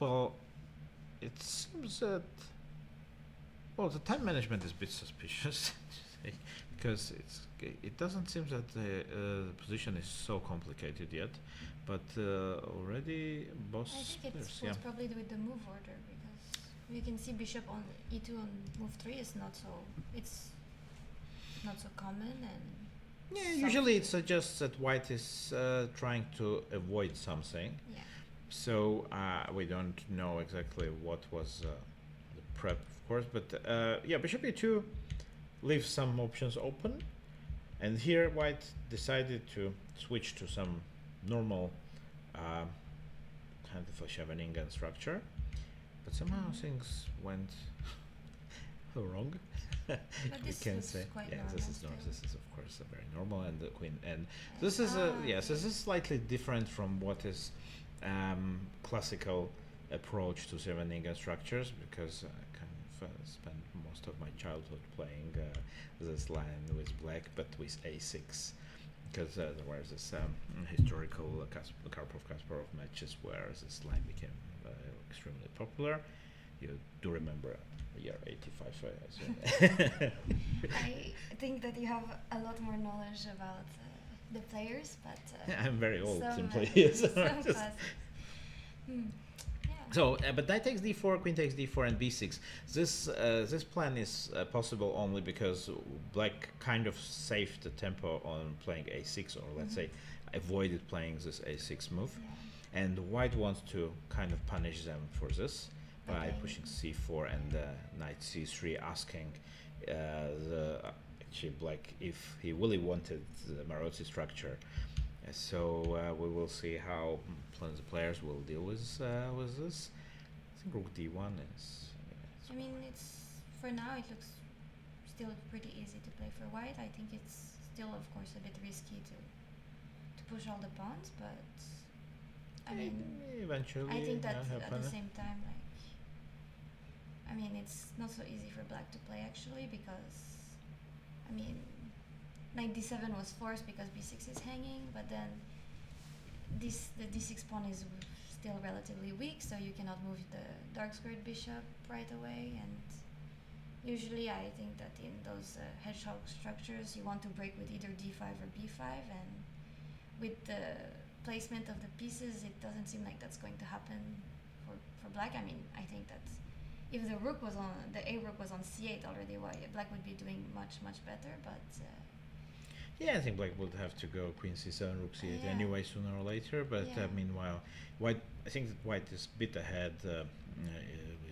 Well, it seems that the time management is a bit suspicious because it doesn't seem that the position is so complicated yet, but already both I think players, it's probably with the move order, because you can see bishop on e2 on move 3 is not so, it's not so common, and Yeah, something. usually it suggests that white is trying to avoid something. Yeah. So we don't know exactly what was the prep, of course, but yeah, bishop e2 leaves some options open, and here white decided to switch to some normal kind of a Scheveningen structure, but somehow things went wrong. But We this can was say, quite yeah, normal this is still. this is of course a very normal, and the queen, and this is yes, this is slightly different from what is classical approach to Scheveningen structures, because I kind of spent most of my childhood playing this line with black, but with a6, because there was this historical Karpov-Kasparov matches where this line became extremely popular. You do remember year 85, I I think that you have a lot more knowledge about the players, but I'm very old some, simply. So some just- classics. Yeah. So, but knight takes d4, queen takes d4, and b6. This plan is possible only because black kind of saved the tempo on playing a6, or let's say avoided playing this a6 move. Yeah. And white wants to kind of punish them for this by Okay. pushing c4 and knight c3, asking actually black if he really wanted the Maroczy structure. So we will see how the players will deal with this. I think rook d1 is. I mean, it's for now it looks still pretty easy to play for white. I think it's still, of course, a bit risky to push all the pawns, but I mean, eventually. I think that at happen. the same time, like, I mean, it's not so easy for black to play actually, because I mean, knight d7 was forced because b6 is hanging, but then the d6 pawn is still relatively weak, so you cannot move the dark squared bishop right away. And usually, I think that in those hedgehog structures, you want to break with either d5 or b5, and with the placement of the pieces, it doesn't seem like that's going to happen for black. I mean, I think that if the rook was on the a rook was on c8 already, black would be doing much better, but. Yeah, I think black would have to go queen c7, rook c8 Yeah. anyway, sooner or later. But Yeah. meanwhile, white. I think that white is a bit ahead with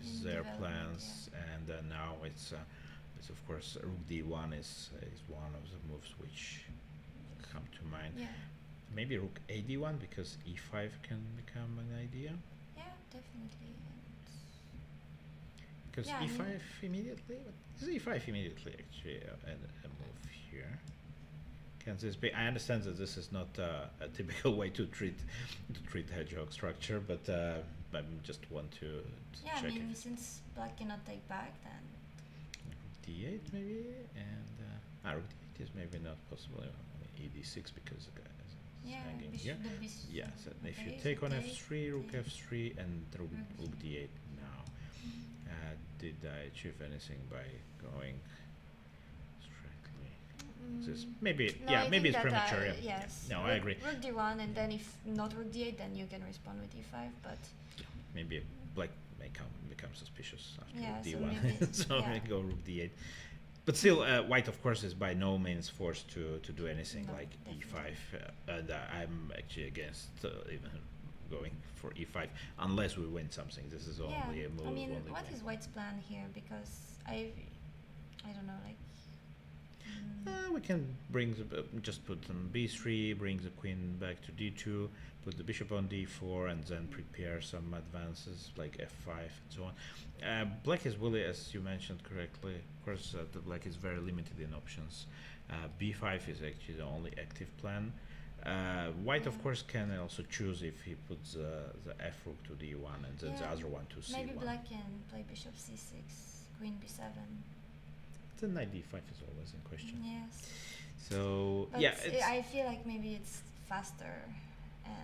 In their development, plans, and now it's of course rook d1 is one of the moves which come to mind. Yeah, Maybe rook a d1 because e5 can become an idea. yeah, definitely. Because Yeah, I e5 mean- immediately. Is e5 immediately actually a move here? Can this be? I understand that this is not a typical way to treat hedgehog structure, but I just want to Yeah, I check mean, if since black cannot take back, then rook d8 maybe, and rook d8 is maybe not possible. E d6 because the guy is yeah, hanging here. the bishop. Yes, and if you okay, take on okay, f3, rook okay. f3, and rook Rook d8 now. Did I achieve anything by going straightly? This maybe No, yeah, I maybe think it's that, premature. Yeah. yes. No, rook, I agree. Rook d1, and then if not rook d8, then you can respond with e5. But Maybe black may become suspicious after Yeah, rook so d1, maybe- so yeah. I go rook d8. But still, white of course is by no means forced to do anything No, like definitely. e5, and I'm actually against even going for e5 unless we win something. This is yeah, only a move. I mean, only what game. is white's plan here? Because I don't know, like. We can bring just put some b3, bring the queen back to d2, put the bishop on d4, and then prepare some advances like f5 and so on. Black is really, as you mentioned correctly, of course, the black is very limited in options. b5 is actually the only active plan. White, of Yeah. course, can also choose if he puts the f rook to d1 and then the Yeah, other one to c1. Maybe black can play bishop c6, queen b7. The knight d5 is always in question. Yes. So But yeah, it's, I feel like maybe it's faster, and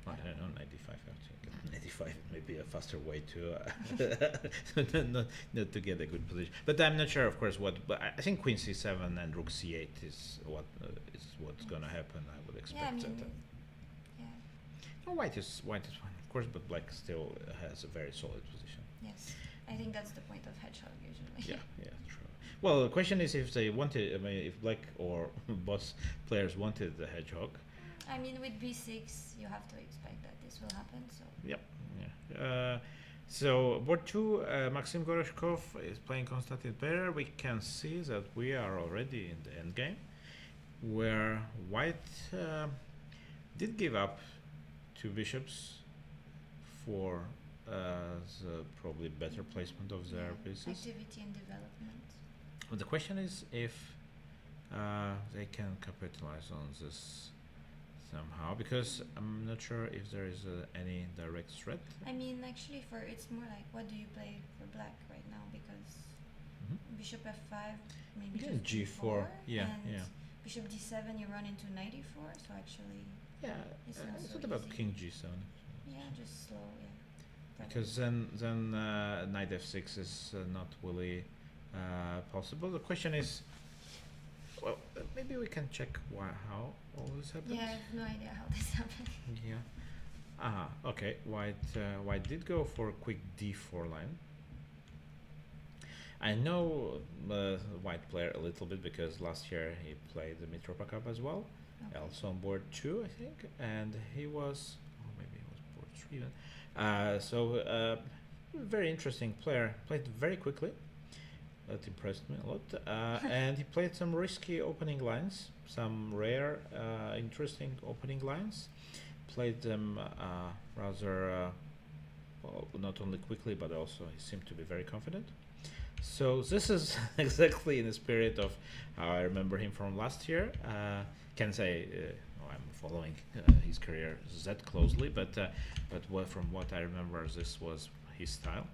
I don't know, 95 actually. 95 may be a faster way to not to get a good position. But I'm not sure, of course, what. But I think queen c7 and rook c8 is what's gonna happen. I would expect yeah, I mean, that. yeah, Oh, white is fine, of course, but black still has a very solid position. yes. I think that's the point of hedgehog usually. Yeah, true. Well, the question is if they wanted. I mean, if black or boss players wanted the hedgehog. I mean, with b6, you have to expect that this will happen. So Yep. Yeah. So board two, Maxim Goroshkov is playing Konstantin Perer. We can see that we are already in the end game, where white did give up two bishops for the probably better placement of their pieces. activity and development. But the question is if they can capitalize on this somehow, because I'm not sure if there is any direct threat. I mean, actually, for it's more like what do you play for black right now? Because bishop f5, maybe Again, just G4, yeah, and yeah. bishop d7, you run into knight e4. So actually, Yeah, It's not it's so not about easy. king g7. yeah, just slow, yeah. Probably. Because then knight f6 is not really possible. The question is, well, maybe we can check how all this happens. Yeah, I have no idea how this happened. Yeah. Okay. White did go for a quick d4 line. I know white player a little bit because last year he played the Mitropa Cup as well, Okay. also on board 2, I think, and he was, or maybe it was board 3 even. Very interesting player. Played very quickly. That impressed me a lot. And he played some risky opening lines, some rare, interesting opening lines. Played them rather, well, not only quickly, but also he seemed to be very confident. So this is exactly in the spirit of how I remember him from last year. Can say I'm following his career that closely, but from what I remember, this was his style,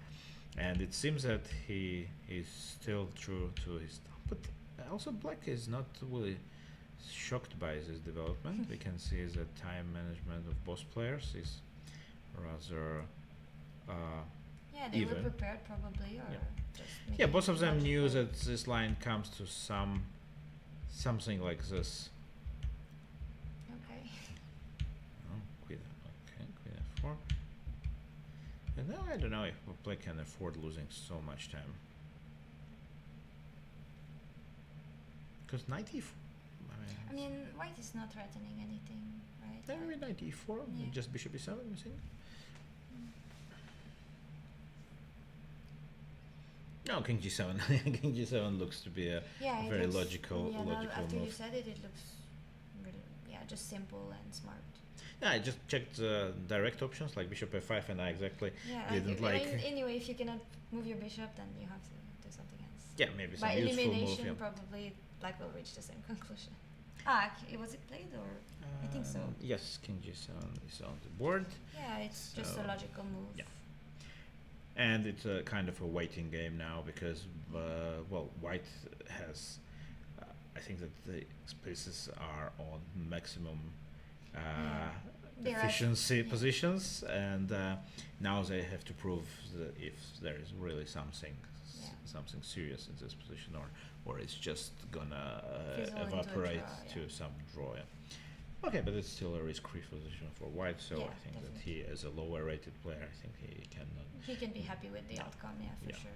and it seems that he is still true to his style. But also, black is not really shocked by this development. We can see the time management of both players is rather. Yeah, they Even. were prepared probably, or Yeah. just Yeah, making both of them knew logical- that this line comes to something like this. Okay. Oh, queen f4. And now I don't know if black can afford losing so much time. Because knight e4. I mean, white is not threatening anything, right? Maybe knight e4, Yeah. just bishop e7, you think? No, king g7. King g7 looks to be a Yeah, it very looks- logical yeah, now after you move. said it, it looks really, yeah, just simple and smart. Yeah, I just checked the direct options like bishop f5, and I exactly Yeah, didn't like. anyway, if you cannot move your bishop, then you have to do something else. Yeah, maybe some By useful move. elimination, Yeah. probably black will reach the same conclusion. Was it played or? I think so. Yes, king g7 is on the board, Yeah, it's just a So, logical move. yeah. and it's a kind of a waiting game now because, well, white has. I think that the spaces are on maximum They're at- efficiency yeah. positions, and now they have to prove that if there is really something Yeah. something serious in this position, or it's just gonna Fizzle into a evaporate draw, to yeah. some draw. Yeah. Okay, but it's still a risk-free position for white, so Yeah, I think that definitely. he, as a lower-rated player, I think he cannot. He can be happy with the outcome, yeah, for Yeah. sure.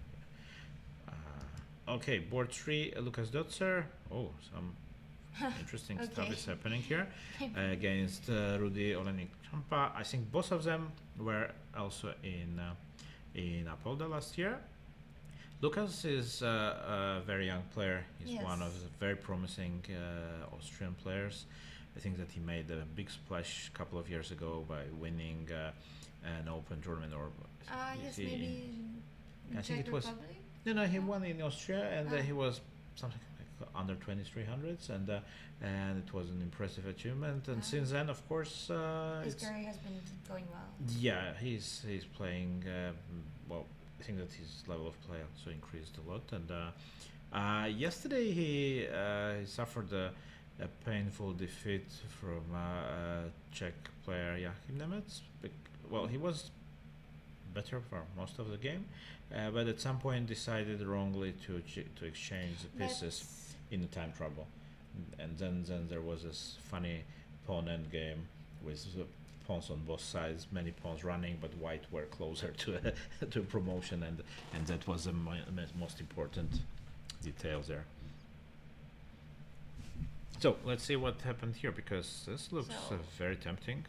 Okay, board 3, Lucas Dotzer. Oh, some interesting stuff Okay. is happening here against Rudy Olenik Champa. I think both of them were also in Apolda last year. Lucas is a very young player. He's one of Yes. the very promising Austrian players. I think that he made a big splash a couple of years ago by winning an open tournament. Or Yes, he- maybe I in think Czech it was- Republic? No, he won in Austria, and Ah. he was something like under 2300s, and it was an impressive achievement. And Ah. since then, of course, His it's career has been going well. yeah, he's playing well. I think that his level of play also increased a lot. And yesterday he suffered a painful defeat from Czech player Joachim Nemec. Well, he was better for most of the game, but at some point decided wrongly to exchange the pieces That's- in the time trouble, and then there was this funny pawn end game with the pawns on both sides, many pawns running, but white were closer to to promotion, and that was the most important details there. So let's see what happened here, because this looks So- very tempting.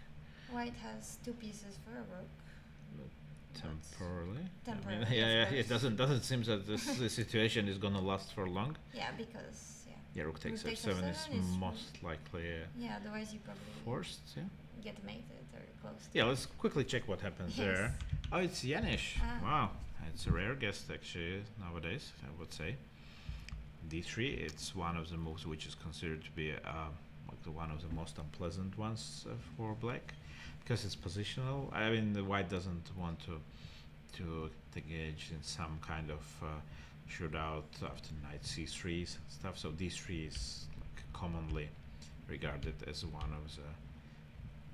White has 2 pieces for a rook. Temporarily. Temporarily, I mean, yeah, of yeah. It course. doesn't seem that this situation is gonna last for long. Yeah, because Yeah, rook takes Rook takes f7 is f7 is most likely yeah. Otherwise, you probably forced. Yeah. get mated or close. to Yeah. it. Let's quickly check what happens Yes. there. Oh, it's Yanish. Ah. Wow, it's a rare guest actually nowadays, I would say. D3. It's one of the moves which is considered to be like one of the most unpleasant ones for black, because it's positional. I mean, the white doesn't want to engage in some kind of shootout after knight c3 stuff. So d3 is like commonly regarded as one of the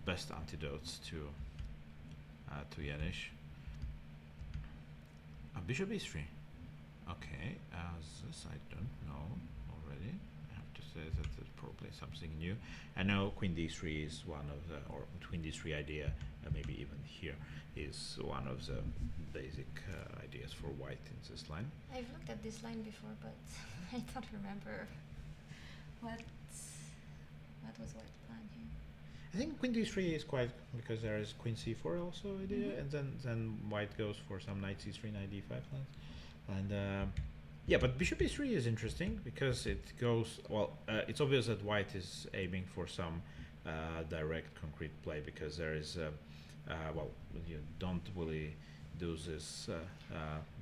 best antidotes to Yanish. Bishop e3. Okay, this I don't know already. I have to say that it's probably something new. I know queen d3 is one of the, or queen d3 idea, maybe even here, is one of the basic ideas for white in this line. I've looked at this line before, but I don't remember what was white plan here. I think queen d3 is quite, because there is queen c4 also idea, Mhm. and then white goes for some knight c3, knight d5 lines, and yeah, but bishop e3 is interesting because it goes well. It's obvious that white is aiming for some direct, concrete play, because there is well, you don't really do this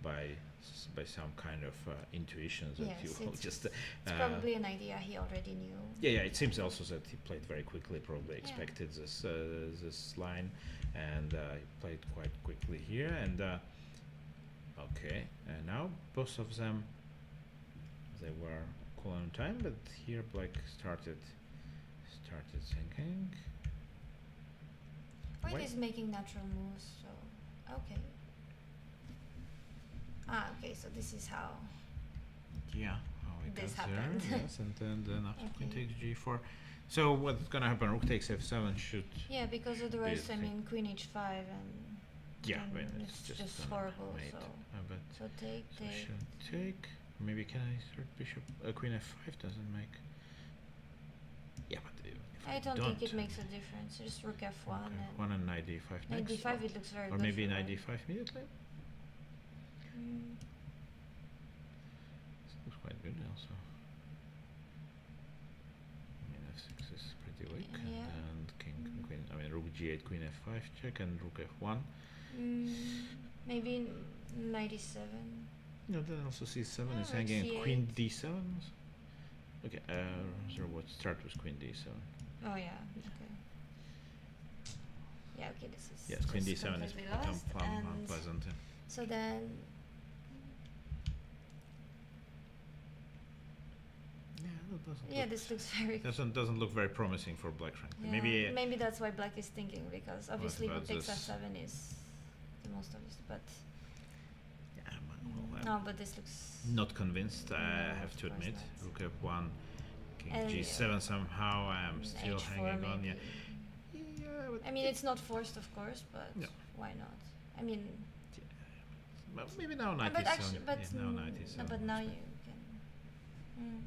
by some kind of intuition that Yes, you will just. It's probably an idea he already knew. Yeah, it seems also that he played very quickly, probably Yeah. expected this line, and he played quite quickly here, and okay, and now both of them, they were cool on time, but here black started thinking. White White- is making natural moves, so okay. Okay, so this is how. Yeah, how it This got there, happened. yes, and then after queen Okay. takes g4. So what's gonna happen? Rook takes f7 should. Yeah, because otherwise, I thing. mean, queen h5 and. Yeah, then I mean, it's just gonna horrible. mate. So But so take so take. should take. Maybe can I start bishop? Queen f5 doesn't make. Yeah, but if I don't think it makes a difference. Just rook f1 okay, and one and knight d5 knight next, d5. It looks very or good. maybe for knight white. d5 immediately. Mm, This looks quite good also. I mean, f6 is pretty weak, Yeah. and king, Mm. queen. I mean, rook g8, queen f5 check, and rook f1. maybe knight e7. No, then also c7 Yeah, is rook hanging, c8. queen d7. Okay, so what start with queen d7? Oh yeah. Okay. Yeah. Okay. This is. Yes, queen just d7 is completely lost, and unpleasant. so then. Yeah, that doesn't Yeah, look, this looks very. doesn't look very promising for black, frankly. Yeah, Maybe maybe that's why black is thinking, because obviously about rook takes this? f7 is the most obvious, but yeah, well, no, but this looks. not convinced. No, I have of to course admit. not. Rook f1, king And, g7 somehow. I am still h4 hanging on. Yeah, maybe. yeah. But I mean, it's not forced, of course, but No. why not? I mean, well, maybe now knight but is actually, but yeah, now knight is no, but now you can. Mm.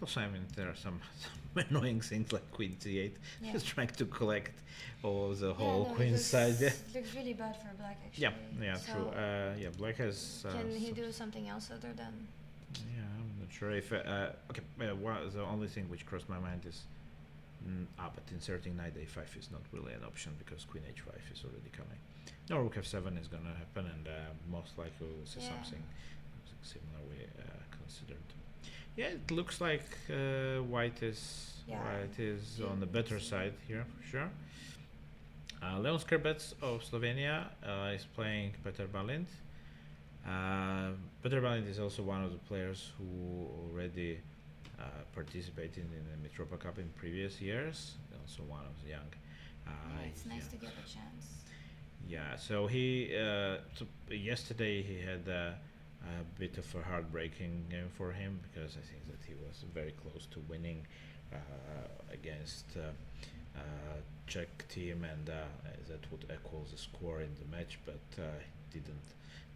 Also, I mean, there are some annoying things like queen c8. Yeah. Just trying to collect all the Yeah, whole no, it queen looks, side. Yeah, it looks really bad for black, actually. yeah, true. So Yeah, black has. can he some- do something else other than? Yeah, I'm not sure if. Okay, the only thing which crossed my mind is. But inserting knight a5 is not really an option, because queen h5 is already coming. No, rook f7 is gonna happen, and most likely we'll see Yeah. something similar we considered. Yeah, it looks like white is Yeah. on the better side here for sure. Leon Skerbets of Slovenia is playing Peter Balint. Peter Balint is also one of the players who already participated in the Mitropa Cup in previous years. Also one of the young. Yeah, it's nice yeah. to get a chance. Yeah, so he yesterday he had a bit of a heartbreaking game for him, because I think that he was very close to winning against Czech team, and that would equal the score in the match, but didn't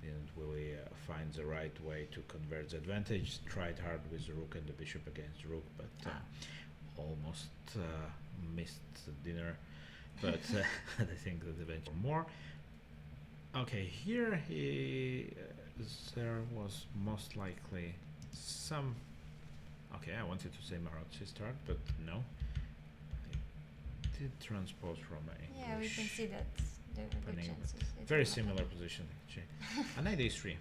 didn't really find the right way to convert the advantage. Tried hard with the rook and the bishop against the rook, but almost missed the dinner. But I think that eventually more. Okay, here there was most likely some. Okay, I wanted to say Maroczy start, but no. I did transpose from English. Yeah, we can see that there are good chances. Very similar position, actually. A knight a3.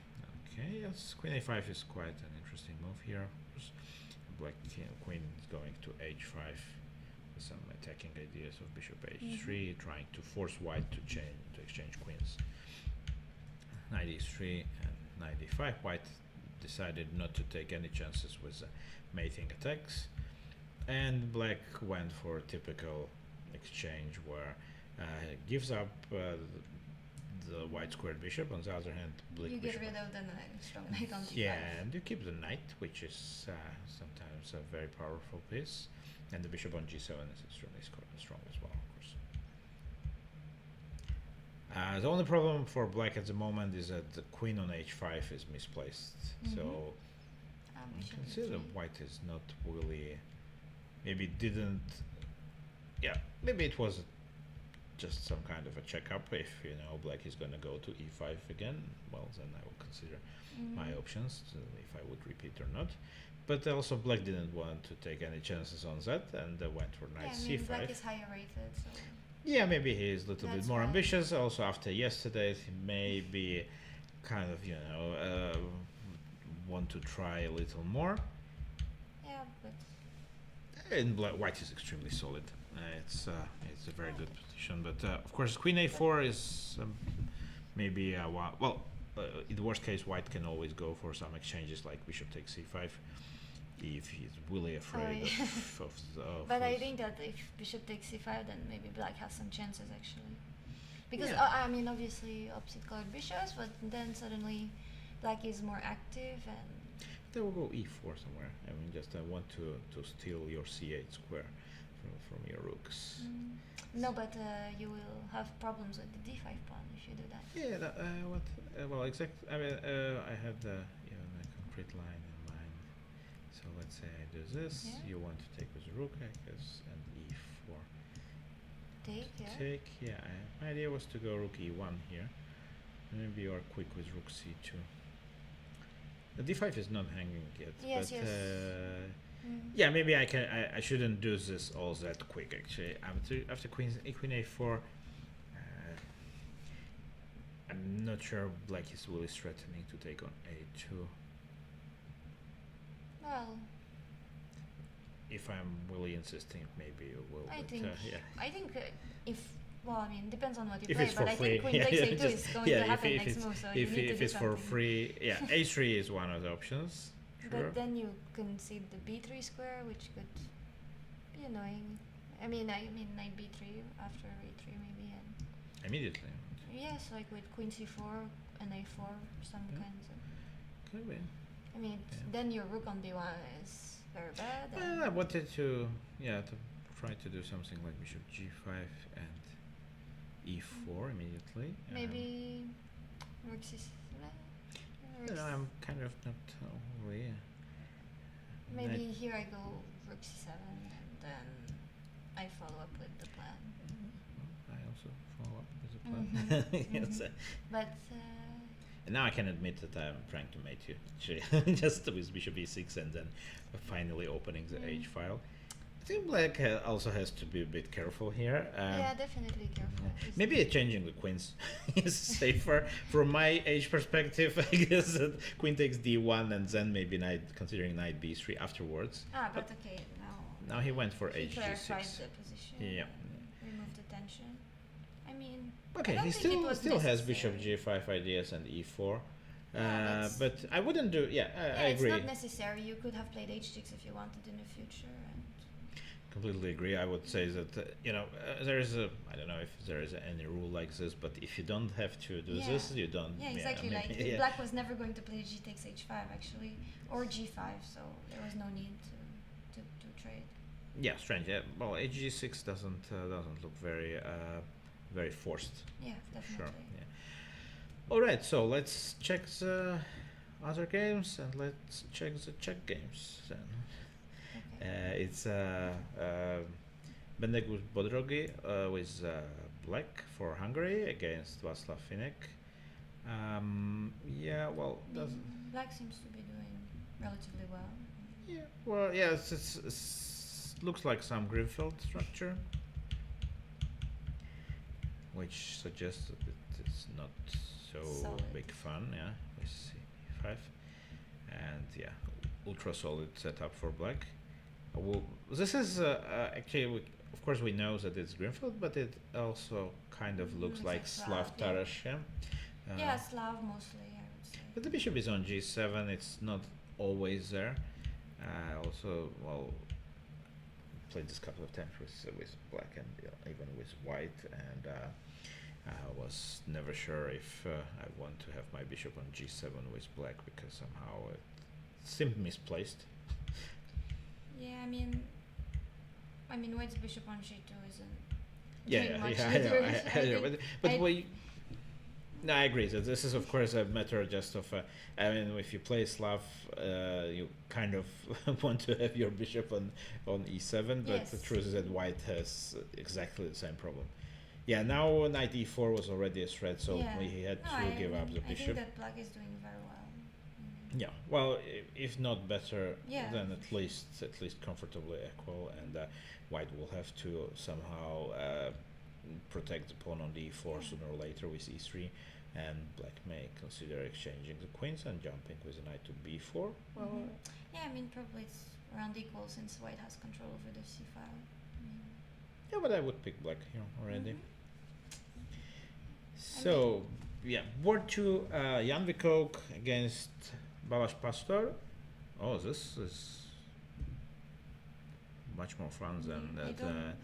Okay, yes, queen a5 is quite an interesting move here. Of course, black queen is going to h5 with some attacking ideas of bishop h3, trying to force white to exchange queens. Knight e3 and knight e5. White decided not to take any chances with mating attacks, and black went for a typical exchange where gives up the white squared bishop. On the other hand, black you bishop get rid of the strong knight on d5. yeah, and you keep the knight, which is sometimes a very powerful piece, and the bishop on g7 is extremely strong as well, of course. The only problem for black at the moment is that the queen on h5 is misplaced, so you can see that white is not really, maybe didn't, yeah, maybe it was just some kind of a checkup. If black is going to go to e5 again, well, then I will consider my options if I would repeat or not. But also black didn't want to take any chances on that, and went for knight c5. Black is higher rated, so yeah, maybe he is a little bit more ambitious. Also, after yesterday, he may be kind of want to try a little more. yeah, but And white is extremely solid. It's a very good position, but of course queen a4 is maybe well, in the worst case, white can always go for some exchanges like bishop takes c5 if he's really afraid of but I think that if bishop takes c5, then maybe black has some chances actually, because I mean obviously opposite colored bishops, but then suddenly black is more active and they will go e4 somewhere. I mean, just I want to steal your c8 square from your rooks. No, but you will have problems with the d5 pawn if you do that. Yeah, well, exactly. I mean, I had a concrete line in mind. So let's say I do this. Yeah. You want to take with rook, I guess, and e4. Take, yeah. Take, yeah. My idea was to go rook e1 here. Maybe you are quick with rook c2. The d5 is not hanging yet. Yes, but, yes. yeah, maybe I shouldn't do this all that quick actually. After queen a4, I'm not sure black is really threatening to take on a2. Well, If I'm really insisting, maybe you will. I but, think yeah. I think if I mean depends on what you If play, it's but for I free, think queen takes a2 is going to happen if next it's, move, so you need to if do it's for something. free, yeah, a3 is one of the options. Sure. But then you concede the b3 square, which could be annoying. I mean knight b3 after a3 maybe, and Immediately. yes, like with queen c4 and a4, some kinds of. Could be. I mean, then your rook on d1 is very bad. Well, I wanted to try to do something like bishop g5 and e4 immediately. Maybe rook c7. I'm kind of not really. Maybe here I go rook c7 and then I follow up with the plan. I also follow up with the plan. Yes. But And now I can admit that I'm trying to mate you, actually, just with bishop e6 and then finally opening the h file. I think black also has to be a bit careful here. yeah, definitely careful. Maybe changing the queens is safer from my age perspective. I guess that queen takes d1 and then maybe considering knight b3 afterwards. But okay, Now he went for he hg6. clarified the position. Yeah. Removed the tension. I mean, Okay, he still has bishop g5 ideas and e4. But I wouldn't do. Yeah, I agree. It's not necessary. You could have played h6 if you wanted in the future. And Completely agree. I would say that there is a. I don't know if there is any rule like this, but if you don't have to do this, you don't. Yeah, exactly. Like black was never going to play g takes h5 actually, or g5, so there was no need to trade. Yeah, strange. Yeah, well, hg6 doesn't look very very forced. Yeah, definitely. Sure. Yeah. All right, so let's check the other games and let's check the Czech games then. Okay. It's Bendegus Bodrogi with black for Hungary against Václav Finek. Yeah, well, I mean, black seems to be doing relatively well. yeah, well, yeah, looks like some Greenfield structure, which suggests that it's not so Solid. big fun. Yeah, with C5, and yeah, ultra solid setup for black. Well, this is actually, of course, we know that it's Greenfield, but it also kind of looks Looks like like Slav Slav, yeah. Tarash. Yeah. Yeah, Slav mostly, I would say. But the bishop is on g7. It's not always there. Also, well, played this couple of times with black and even with white, and I was never sure if I want to have my bishop on g7 with black because somehow it seemed misplaced. Yeah, I mean, white's bishop on g2 isn't Yeah, doing yeah, much yeah, either. I know, but I- we. No, I agree. So this is, of course, a matter just of. I mean, if you play Slav, you kind of want to have your bishop on e7, but the Yes. truth is that white has exactly the same problem. Yeah, now knight e4 was already a threat, so yeah. he had No, to give up the I bishop. think that black is doing very well. Yeah, well, if not better, Yeah. then at least comfortably equal, and white will have to somehow protect the pawn on the e4 Yeah. sooner or later with e3, and black may consider exchanging the queens and jumping with a knight to b4. Well, Mhm. Yeah, I mean, probably it's around equal since white has control over the c file. yeah, but I would pick black here already. Mhm. So, yeah, board 2, Jan Vikouk against Balázs Pastor. Oh, this is much more fun than I that. don't-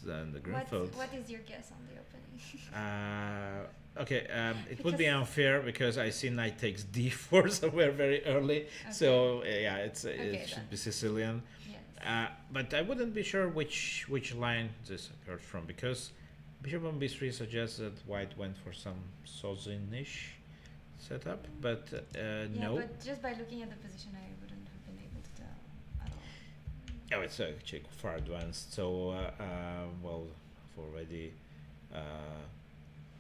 Than the Greenfield. What is your guess on the opening? Okay, it would be Because- unfair because I see knight takes d4 somewhere very early. So yeah, it Okay, should then. be Sicilian. Yes. But I wouldn't be sure which line this occurred from because bishop on b3 suggests that white went for some Sozin-ish setup, but Yeah, no. but just by looking at the position, I wouldn't have been able to tell at all. Oh, it's actually far advanced. So well, I've already.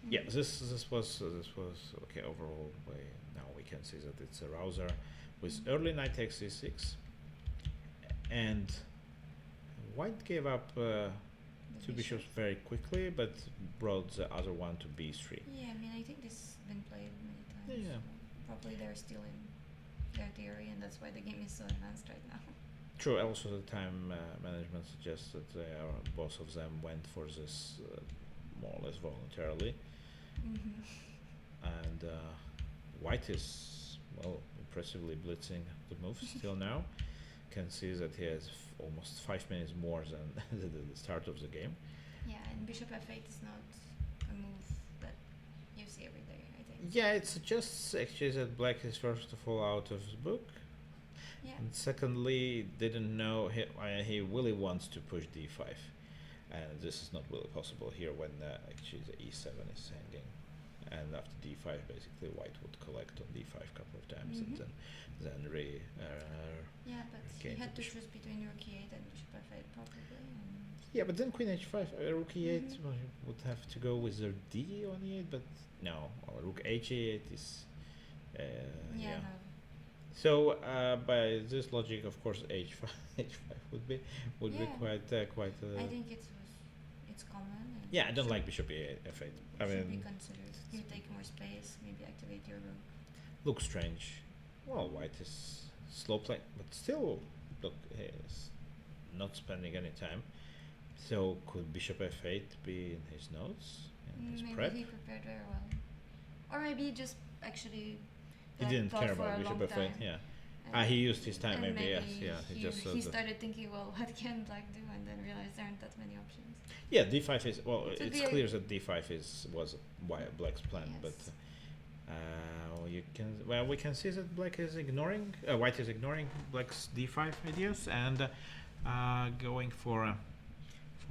Yeah, this was okay overall. Now we can see that it's a rouser with early knight takes e6, and white gave up The two bishops very quickly, but brought the other one to b3. Yeah, I mean, I think this has been played many times. Yeah. So probably they're still in their theory, and that's why the game is so advanced right now. True. Also, the time management suggests that they are, both of them went for this more or less voluntarily. And white is well impressively blitzing the moves still now. Can see that he has almost 5 minutes more than the start of the game. Yeah, and bishop f8 is not a move that you see every day, I think. Yeah, it suggests actually that black is first of all out of the book, Yeah. and secondly didn't know he really wants to push d5, and this is not really possible here when actually the e7 is hanging. And after d5, basically white would collect on d5 a couple of times, and then Yeah, but Okay, he had to bishop. choose between rook e8 and bishop f8 probably. yeah. But then queen h5, rook e8 Mhm. well, you would have to go with the d on e8, but no, well, rook h8 is yeah. No. So by this logic, of course, h5 h5 would be Yeah. quite. I think it's common. And Yeah, I don't should- like bishop e8 f8. I should be mean, considered. You take more space, maybe activate your rook. looks strange. Well, white is slow playing, but still, look, he's not spending any time. So could bishop f8 be in his notes, in his Maybe prep? he prepared very well, or maybe he just actually. He like, didn't thought care for about a bishop long f8. time, Yeah. and- He used his time, and maybe. Yes. Yeah. He just he started thinking, well, what can black do, and then realized there aren't that many options. yeah. D5 is well. It would It's be a- clear that D5 was why black's plan, Yes. but we can see that black is ignoring white is ignoring black's d5 ideas and going for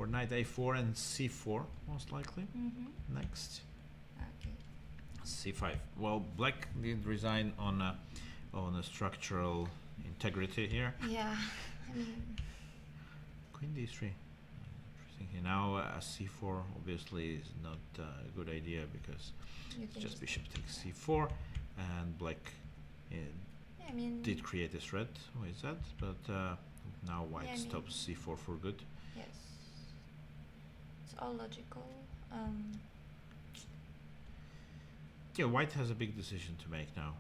knight a4 and c4 most likely Mm-hmm. next. Okay. c5. Well, black did resign on a structural integrity here. Yeah, I mean, Queen d3. Interesting. Here now, c4 obviously is not a good idea because you it's can just bishop takes c4, and black yeah, I mean, did create a threat with that, but now white Yeah, I mean- stops c4 for good. yes, it's all logical. Yeah, white has a big decision to make now.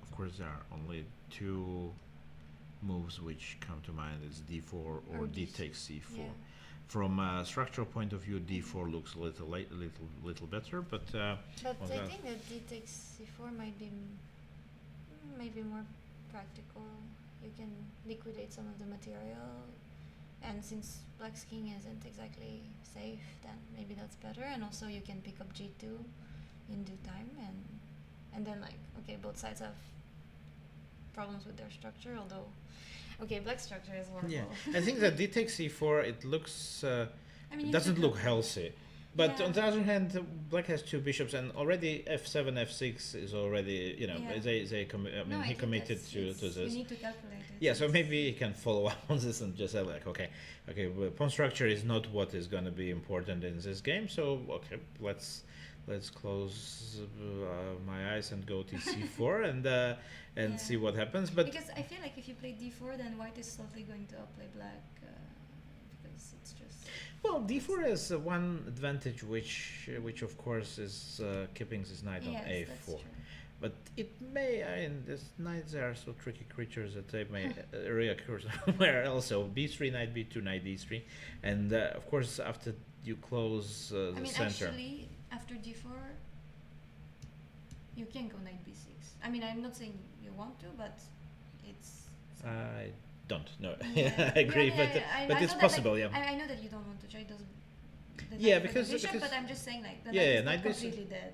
Of course, there are only two moves which come to mind: it's d4 or d D6. takes c4. Yeah. From a structural point of view, d4 looks a little better, but But well, I that- think that d takes c4 might be maybe more practical. You can liquidate some of the material, and since black's king isn't exactly safe, then maybe that's better. And also you can pick up g2 in due time, and then like okay, both sides have problems with their structure. Although, okay, black structure is horrible. yeah, I think that d takes c4. It looks I mean, you doesn't should look have- healthy. But Yeah. on the other hand, black has two bishops, and already f7, f6 is already, you know, Yeah. I mean, No, I he think committed that's- to it's- this. You need to calculate it. Yeah, so It's- maybe he can follow up on this and just say like, okay, well, pawn structure is not what is going to be important in this game. So okay, let's close my eyes and go to c4 and Yeah. see what happens. But because I feel like if you play d4, then white is slowly going to outplay black because it's just well, d4 has one advantage, which of course is keeping this knight on yes, a4. that's true. But it may, I mean, these knights are so tricky creatures that they may reoccur somewhere else. So b3, knight b2, knight d3. And of course, after you close the I mean, center. actually, after d4, you can go knight b6. I mean, I'm not saying you want to, but it's. I don't know. Yeah. I agree, Yeah, but yeah, I but know it's that, possible, like, yeah. I know that you don't want to try those. The Yeah, knight and the because- bishop, because- but I'm just saying like the Yeah, knight yeah, is knight not bishop- completely dead.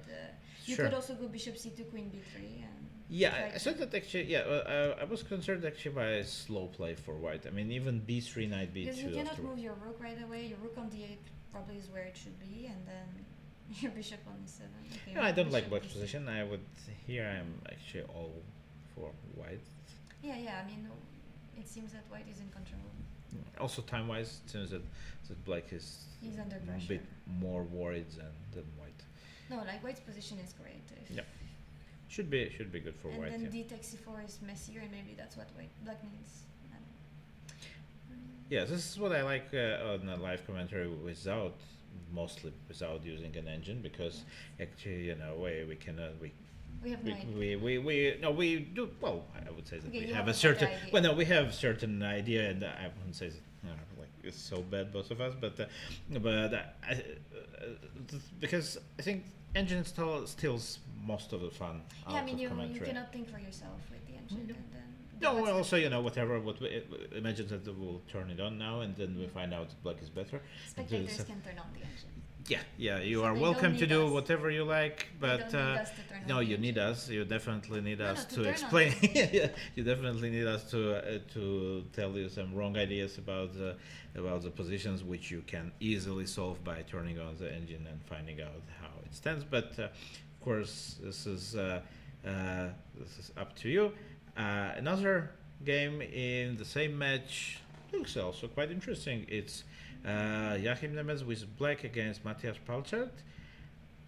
You Sure. could also go bishop c2, queen b3, and. Yeah, try I to- thought that actually, yeah, I was concerned actually by slow play for white. I mean, even b3, knight Because you b2 cannot after. move your rook right away. Your rook on d8 probably is where it should be, and then your bishop on e7. Okay, No, I don't like bishop black's e6. position. I would here I'm actually all for white. Yeah, yeah. I mean, it seems that white is in control. Also, time-wise, it seems that black is He's under a pressure. bit more worried than white. No, like white's position is great. If Yeah. Should be good for and white. then Yeah. d takes c4 is messier, and maybe that's what black needs. I don't know. Yeah, this is what I like on a live commentary mostly without using an engine, because actually, you know, we cannot We have no idea. we do well. I would say that Okay, we you have have a a certain better idea. well, no, we have certain idea, and I wouldn't say that, you know, like it's so bad both of us, but because I think engine steals most of the fun out Yeah, I mean, of you commentary. cannot think for yourself with the engine, Mhm. and then. No, what's well, the- also, you know, whatever. What we imagine that we'll turn it on now, and then we find out that black is better. Spectators this- can turn on the engine. Yeah, you So are they welcome don't to need do us. whatever you like, but don't need us to turn on no, the you need engine. us. You definitely need No, us no, to to turn on explain. the Yeah, you definitely need us to tell you some wrong ideas about the positions, which you can easily solve by turning on the engine and finding out how it stands. But of course, this is up to you. Another game in the same match looks also quite interesting. It's Joachim Nemeth with black against Matthias Palchert.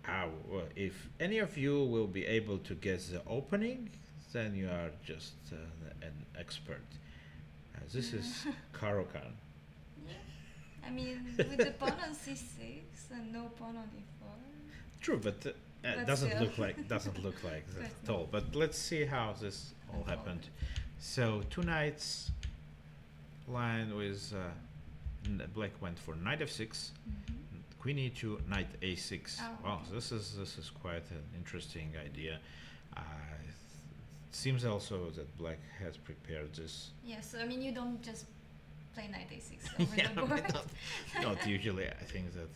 Well, if any of you will be able to guess the opening, then you are just an expert. This is Caro-Kann. Yeah. I mean, with the pawn on c6 and no pawn on e4. True, but But doesn't still. look like that But at all. But let's see how this all Unfold. happened. So two knights line with black went for knight f6. Queen e2, knight a6. Oh, Wow, okay. this is quite an interesting idea. It seems also that black has prepared this. Yeah, so I mean, you don't just play knight a6 over Yeah, the board. but not usually. I think that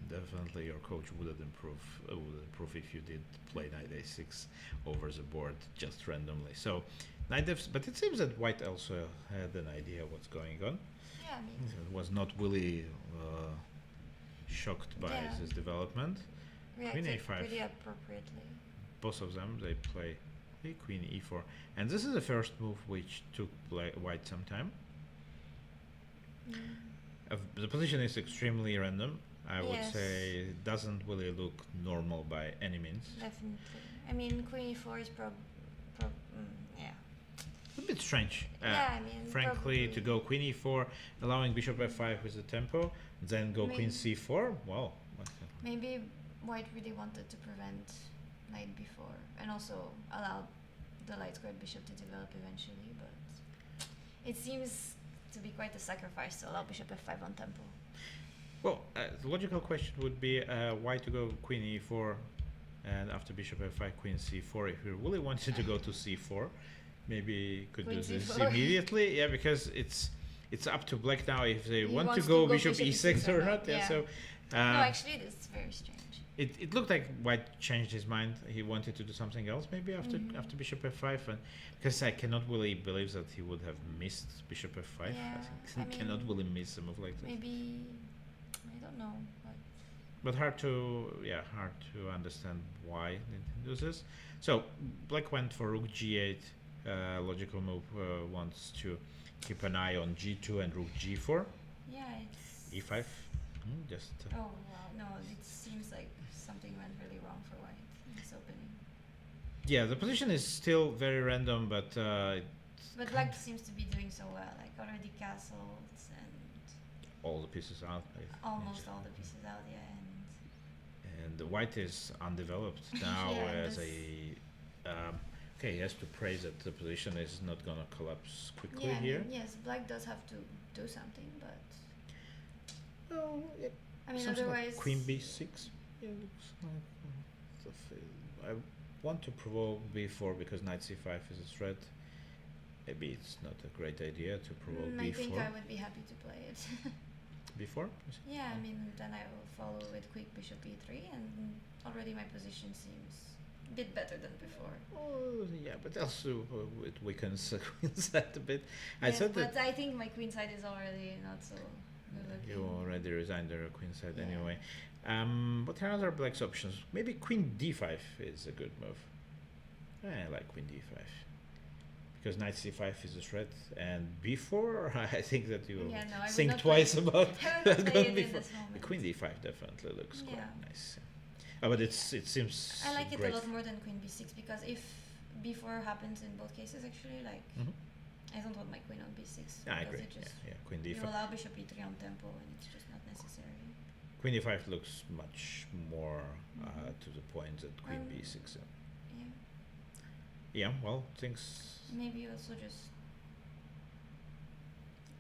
definitely your coach wouldn't improve if you did play knight a6 over the board just randomly. So knight f, but it seems that white also had an idea what's going on. Yeah, I mean, Was not really shocked by Yeah. this development. reacted a5. pretty appropriately. both of them. They play queen e4, and this is the first move which took white some time. The position is extremely random. I would say it doesn't really look normal by any means. Definitely. I mean, queen e4 is yeah. A bit strange. Yeah, I mean, frankly, to go queen e4, allowing bishop f5 with the tempo, then go queen c4. Well, maybe white really wanted to prevent knight b4 and also allow the light squared bishop to develop eventually, but it seems to be quite a sacrifice to allow bishop f5 on tempo. Well, the logical question would be why to go queen e4 and after bishop f5 queen c4 if you really wanted to go to c4. Maybe could do this immediately. Yeah, because it's up to black now if they want to go bishop e6 or not. Yeah. So no, actually, it's very strange. It looked like white changed his mind. He wanted to do something else maybe after bishop f5, and because I cannot really believe that he would have missed bishop f5. Yeah, I cannot really miss a move like this. Maybe I don't know. But hard to understand why they do this. So black went for rook g8. Logical move wants to keep an eye on g2 and rook g4. Yeah, it's e5. Just. Oh wow! No, it seems like something went really wrong for white in this opening. Yeah, the position is still very random, but. But black seems to be doing so well, like already castles and. All the pieces out. Almost all the pieces out, yeah. And the white is undeveloped now as a. Okay, he has to pray that the position is not going to collapse quickly here. Yes, black does have to do something, but. No, I mean, otherwise. Like queen b6. Yeah, looks like. I want to provoke b4 because knight c5 is a threat. Maybe it's not a great idea to provoke b4. I think I would be happy to play it. b4? Yeah, I mean, then I will follow with quick bishop e3, and already my position seems a bit better than before. Oh, yeah, but also it weakens the queen side a bit. Yes, but I think my queen side is already not so good looking. You already resigned the queen side anyway. What are other black's options? Maybe queen d5 is a good move. I like queen d5. Because knight c5 is a threat, and b4, I think that you think twice about that going before. The queen d5 definitely looks quite nice. But it seems I like it a lot more than queen b6 because if b4 happens in both cases, actually, like I don't want my queen on b6. I agree. Queen d5. You allow bishop e3 on tempo, and it's just not necessary. Queen d5 looks much more to the point than queen b6. Yeah, well, things. Maybe also just.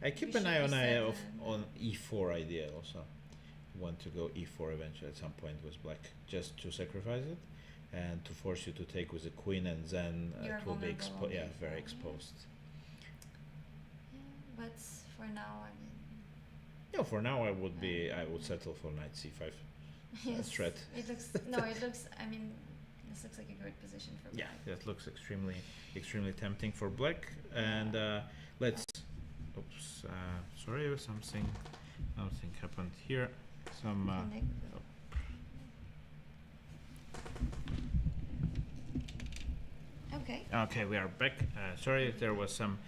I keep an eye on e4 idea also. Want to go e4 eventually at some point with black, just to sacrifice it, and to force you to take with the queen, and then it will be very exposed. Yeah, but for now, I mean. Yeah, for now I would settle for knight c5. Yes, threat. It looks. I mean. This looks like a great position for black. Yeah, that looks extremely tempting for black. And let's. Oops, sorry, something happened here. Okay. Okay, we are back. Sorry if there was some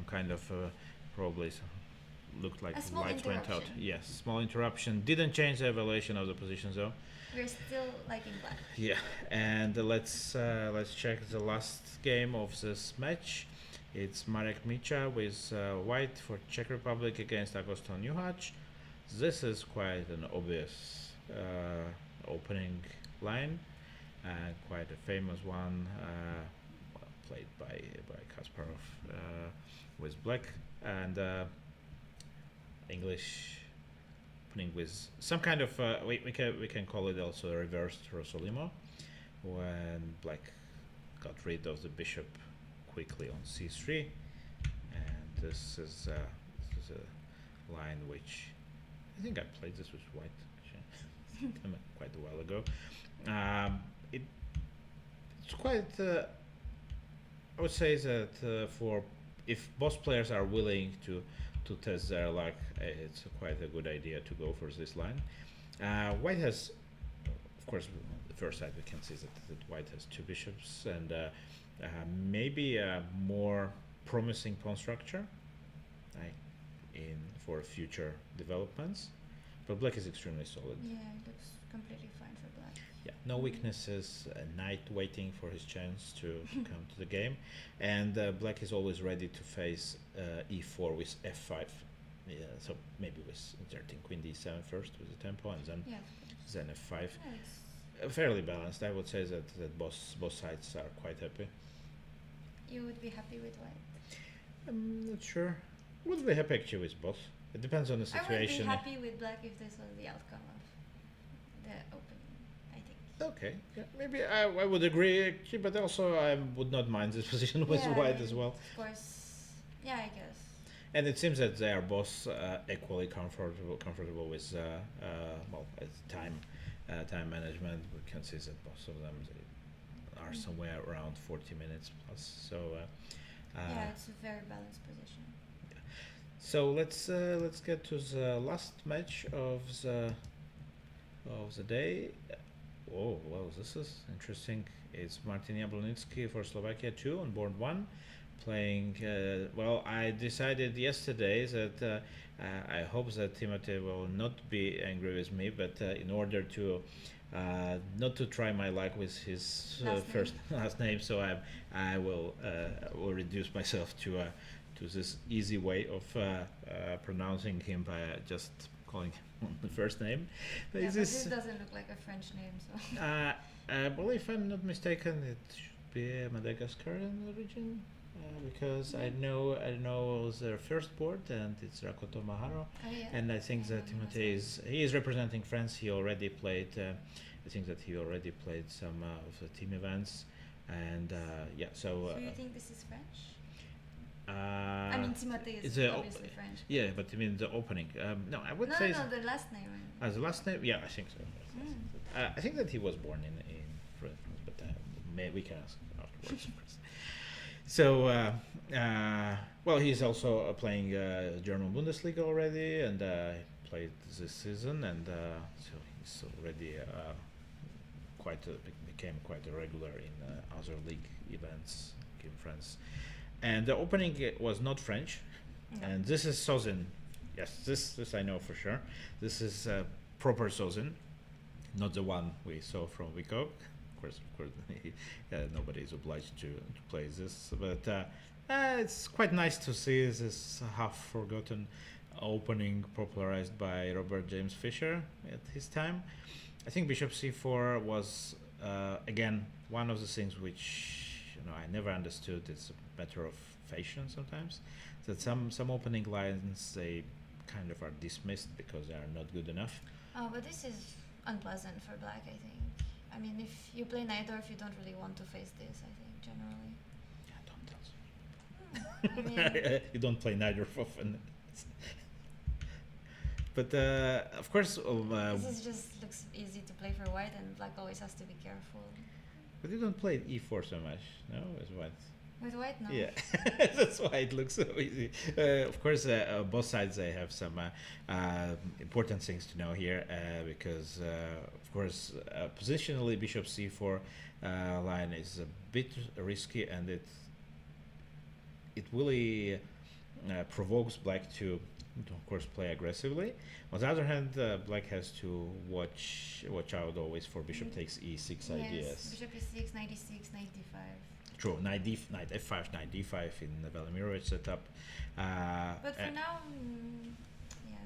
kind of probably looked like lights went out. Yes, small interruption. Didn't change the evaluation of the position though. We're still liking black. Yeah, and let's check the last game of this match. It's Marek Micha with white for Czech Republic against Augusto Newhatch. This is quite an obvious opening line, quite a famous one, played by Kasparov with black, and English opening with some kind of we can call it also a reversed Rossolimo, when black got rid of the bishop quickly on c3, and this is a line which I think I played this with white actually quite a while ago. It's quite I would say that for if both players are willing to test their luck, it's quite a good idea to go for this line. White has, of course, the first sight we can see that white has two bishops and maybe a more promising pawn structure in for future developments, but black is extremely solid. Yeah, it looks completely fine for black. Yeah, no weaknesses, a knight waiting for his chance to come to the game, and black is always ready to face e4 with f5. Yeah, so maybe with inserting queen d7 first with the tempo, and then then f5. Yeah, it's Fairly balanced. I would say that both sides are quite happy. you would be happy with white. I'm not sure. Would be happy actually with both. It depends on the situation. I would be happy with black if this was the outcome of the opening, I think. Okay, yeah, maybe I would agree actually, but also I would not mind this position with Yeah, I white mean, as well. Of course, yeah, I guess. And it seems that they are both equally comfortable with well, time management. We can see that both of them they are somewhere around 40 minutes plus. So Yeah, it's a very balanced position. so let's get to the last match of the day. Oh well, this is interesting. It's Martin Jablonitsky for Slovakia 2 on board 1. Playing well, I decided yesterday that I hope that Timothy will not be angry with me, but in order to not to try my luck with his last name, so I will reduce myself to this easy way of pronouncing him by just calling him the first name. Yeah, but this doesn't look like a French name, so. I believe, if I'm not mistaken, it should be Madagascarian origin. Because I know their first board, and it's Rakoto Maharo, and I think that Timothy is representing France. He already played. I think that he already played some of the team events, and yeah. So. So you think this is French? I mean, Timothy is obviously French. Yeah, but I mean the opening. No, I would say. No, the last name. As the last name, yeah, I think so. I think that he was born in France, but we can ask afterwards. So, well, he's also playing German Bundesliga already, and played this season, and so he's already became quite a regular in other league events in France. And the opening was not French, and this is Sozin. Yes, this I know for sure. This is proper Sozin, not the one we saw from Wikok. Of course, nobody is obliged to play this, but it's quite nice to see this half-forgotten opening popularized by Robert James Fisher at his time. I think Bishop c4 was again one of the things which I never understood. It's a matter of fashion sometimes. That some opening lines they kind of are dismissed because they are not good enough. Oh, but this is unpleasant for black, I think. I mean, if you play Najdorf, you don't really want to face this, I think, generally. Yeah, don't tell me. I mean, you don't play Najdorf often. But, of course... this just looks easy to play for white, and black always has to be careful. But you don't play e4 so much, no? As white. With white, no. Yeah, that's why it looks so easy. Of course, both sides they have some important things to know here, because of course, positionally Bishop c4 line is a bit risky, and it really provokes black to of course play aggressively. On the other hand, black has to watch out always for bishop takes e6 ideas. Bishop e6, knight e6, knight d5. True, knight f5, knight d5 in the Velimirovich setup. But for now, yeah,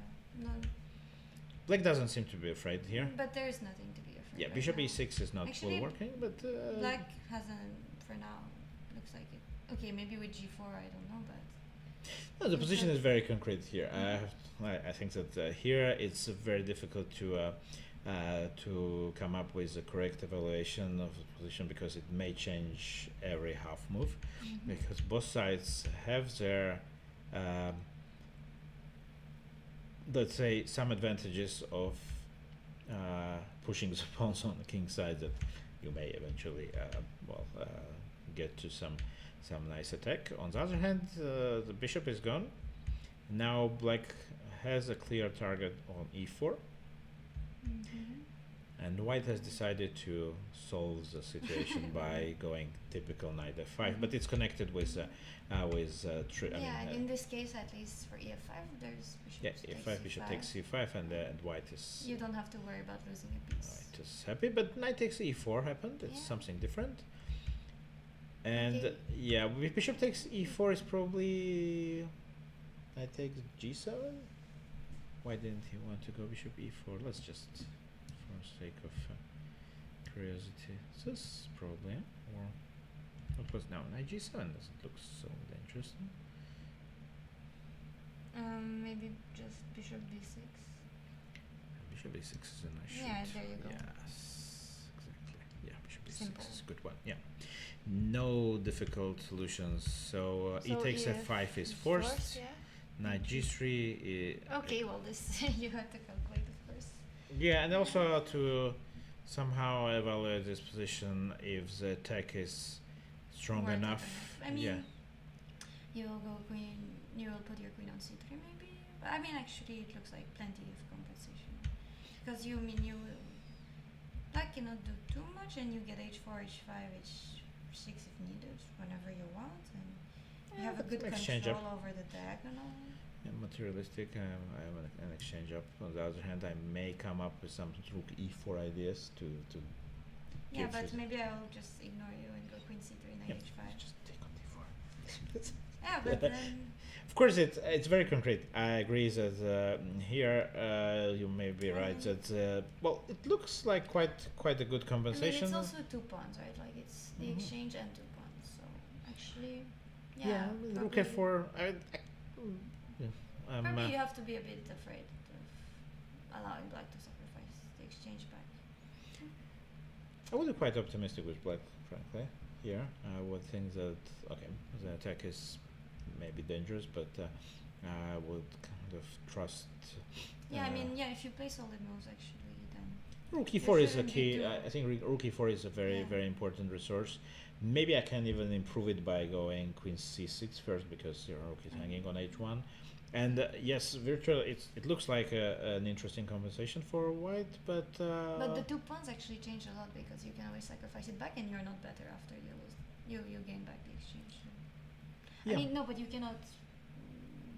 no. Black doesn't seem to be afraid here. But there is nothing to be afraid. Yeah, right bishop now. e6 is not Actually, fully working, but black hasn't for now. Looks like it. Okay, maybe with g4, I don't know, but. No, the position is very concrete here. I think that here it's very difficult to come up with the correct evaluation of the position, because it may change every half move, because both sides have their let's say some advantages of pushing the pawns on the king side that you may eventually get to some nice attack. On the other hand, the bishop is gone. Now black has a clear target on e4. And white has decided to solve the situation by going typical knight f5, but it's connected with Yeah, in this case, at least for e5, there's bishop takes e5, bishop takes c5, and white is You don't have to worry about losing a piece. white is happy. But knight takes e4 happened. It's Yeah. something different. And Okay. yeah, with bishop takes e4 is probably knight takes g7. Why didn't he want to go bishop e4? Let's just, for the sake of curiosity, this probably, or what was now knight g7 doesn't look so interesting. Maybe just bishop b6. Bishop b6 is a nice shoot. Yeah, there you go. Yes, exactly. Yeah, bishop b6 Simple. is a good one. Yeah, no difficult solutions. So, e takes f5 is forced. Yeah. Knight g3. Okay, well, this you have to calculate, of course. Yeah, and also to somehow evaluate this position if the attack is strong Worth it enough. I mean, yeah. you will go queen. You will put your queen on c3, maybe. But I mean, actually, it looks like plenty of compensation because you will. Black cannot do too much, and you get h4, h5, h6 if needed, whenever you want, and you have a good exchange control up. over the diagonal. Yeah, materialistic. I have an exchange up. On the other hand, I may come up with some rook e4 ideas to. Yeah, give but you- maybe I'll just ignore you and go queen c3, knight Yeah, h5. just take on d4. Yeah, but then Of course, it's very concrete. I agree that here you may be right that well, it looks like quite a good I mean, compensation. it's also 2 pawns, right? Like it's the Mhm. exchange and 2 pawns. So actually, yeah, yeah. rook probably, f4. probably you have to be a bit afraid of allowing black to sacrifice the exchange back. I would be quite optimistic with black, frankly. Here, I would think that okay, the attack is maybe dangerous, but I would kind of trust. Yeah, I mean, yeah. If you play solid moves, actually, then Rook You e4 is a shouldn't be key. too- I think rook e4 is a Yeah. very important resource. Maybe I can even improve it by going queen c6 first because your rook is hanging on h1. And yes, virtually it looks like an interesting compensation for white, but but the 2 pawns actually change a lot because you can always sacrifice it back, and you're not better after you lose. You gain back the exchange. So. yeah. I mean, no, but you cannot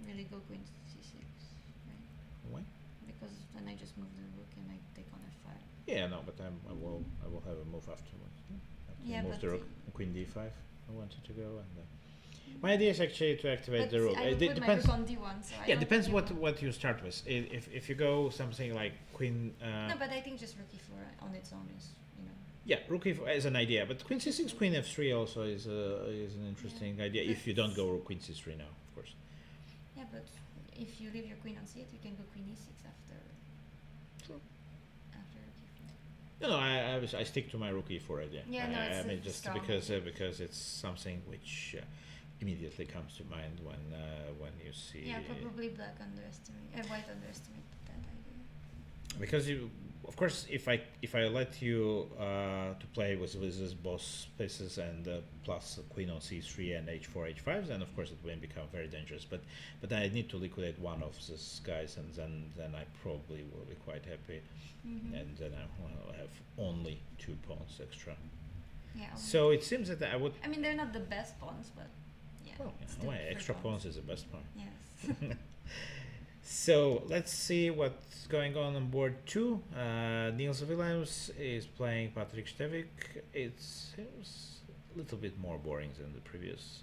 really go queen c6, right? Why? Because then I just move the rook and I take on f5. Yeah, no, but I will have a move afterwards. Yeah, Move but the rook, queen d5. I wanted to go, and my idea is actually to activate But the rook. I will It put my depends. rook on d1, so I Yeah, don't depends think you what you start with. If you go something like queen. No, but I think just rook e4 on its own is, Yeah, rook e4 as an idea, but queen c6, queen f3 also is an interesting idea. If you don't go queen c3 now, of course. Yeah, but if you leave your queen on c8, you can go queen e6 after. Sure. After rook e4. No, I stick to my rook e4 idea. Yeah, no, it's I mean a just strong because it's something which immediately comes to mind when you see. Yeah, probably white underestimated that idea. Because you, of course, if I let you to play with these both spaces and plus queen on c3 and h4 h5, then of course it will become very dangerous. But I need to liquidate one of these guys, and then I probably will be quite happy, and then I will have only 2 pawns extra. Yeah. So it seems that I would. I mean, they're not the best pawns, but yeah. Well, still why, prefer extra pawns is the best part. Yes. So let's see what's going on board 2. Niels Willems is playing Patrick Stevik. It seems a little bit more boring than the previous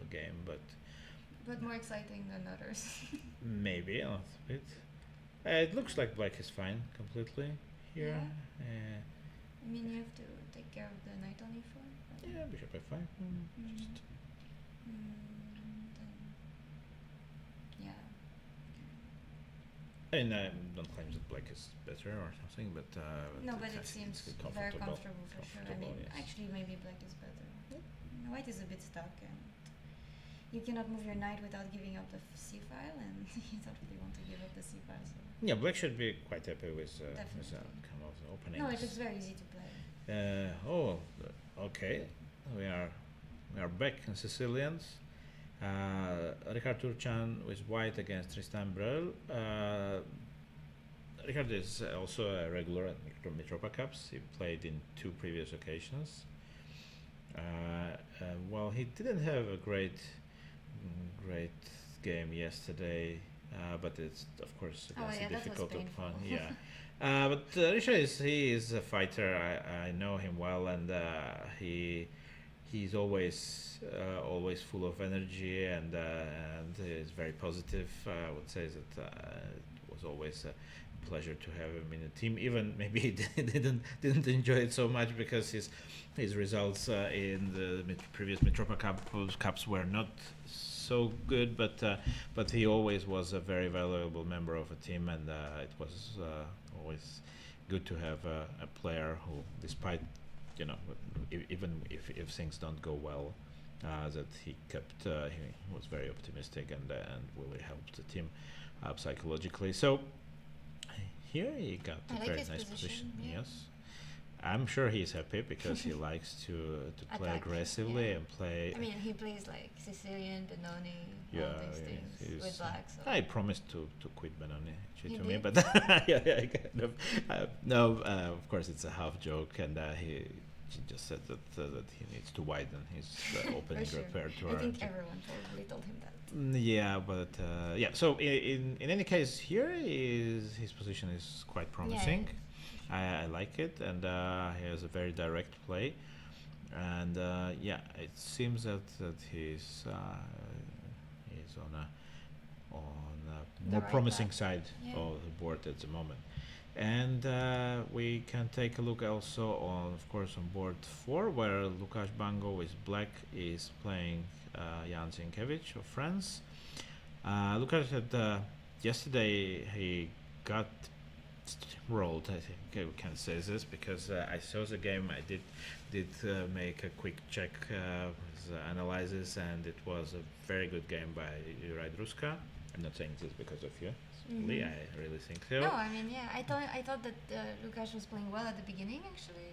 game, but But more exciting than others. maybe a little bit. It looks like black is fine completely here. I mean, you have to take care of the knight on e4. But Yeah, bishop f5. Just then, yeah. and I don't claim that black is better or something, but No, but I it think seems it's very comfortable for sure. I mean, yes. actually, maybe black is better. White is a bit stuck, and you cannot move your knight without giving up the c file, and you don't really want to give up the c file. So. Yeah, black should be quite happy with the Definitely. outcome of the opening. No, it looks very easy to play. Okay. We are back in Sicilians. Richard Turchan with white against Tristan Brel. Richard is also a regular at Mitropa Cups. He played in two previous occasions. Well, he didn't have a great game yesterday, but it's of course Oh against yeah, a that was difficult painful. opponent. Yeah, but Richard he is a fighter. I know him well, and he's always full of energy and is very positive. I would say that it was always a pleasure to have him in the team. Even maybe he didn't enjoy it so much because his results in the previous Mitropa Cups were not so good, but he always was a very valuable member of a team, and it was always good to have a player who, despite even if things don't go well, that he was very optimistic and really helped the team psychologically. So here he got I a like very his nice position, yeah. Yes, I'm sure he's happy because he likes to play Attack, aggressively yeah. and play. I mean, he plays like Sicilian, Benoni, Yeah, all these yeah, things with black. So I promised to quit Benoni He to me, did? but yeah, I kind of no. Of course, it's a half joke, and he just said that he needs to widen his opening for sure. repertoire. I think everyone probably told him that. Yeah, but yeah. So in any case, here his position is quite promising. I like it, and he has a very direct play, and yeah, it seems that he's on a The more right promising path. side Yeah. of the board at the moment. And we can take a look also on, of course, on board 4, where Lukáš Bango with black is playing Jan Zinkiewicz of France. Lukáš had yesterday he got rolled. I think we can say this because I saw the game. I did make a quick check with analysis, and it was a very good game by Juraj Druska. I'm not saying this because of you. Really, Mhm. I really think so. No, I mean, yeah, I thought that Lukáš was playing well at the beginning, actually.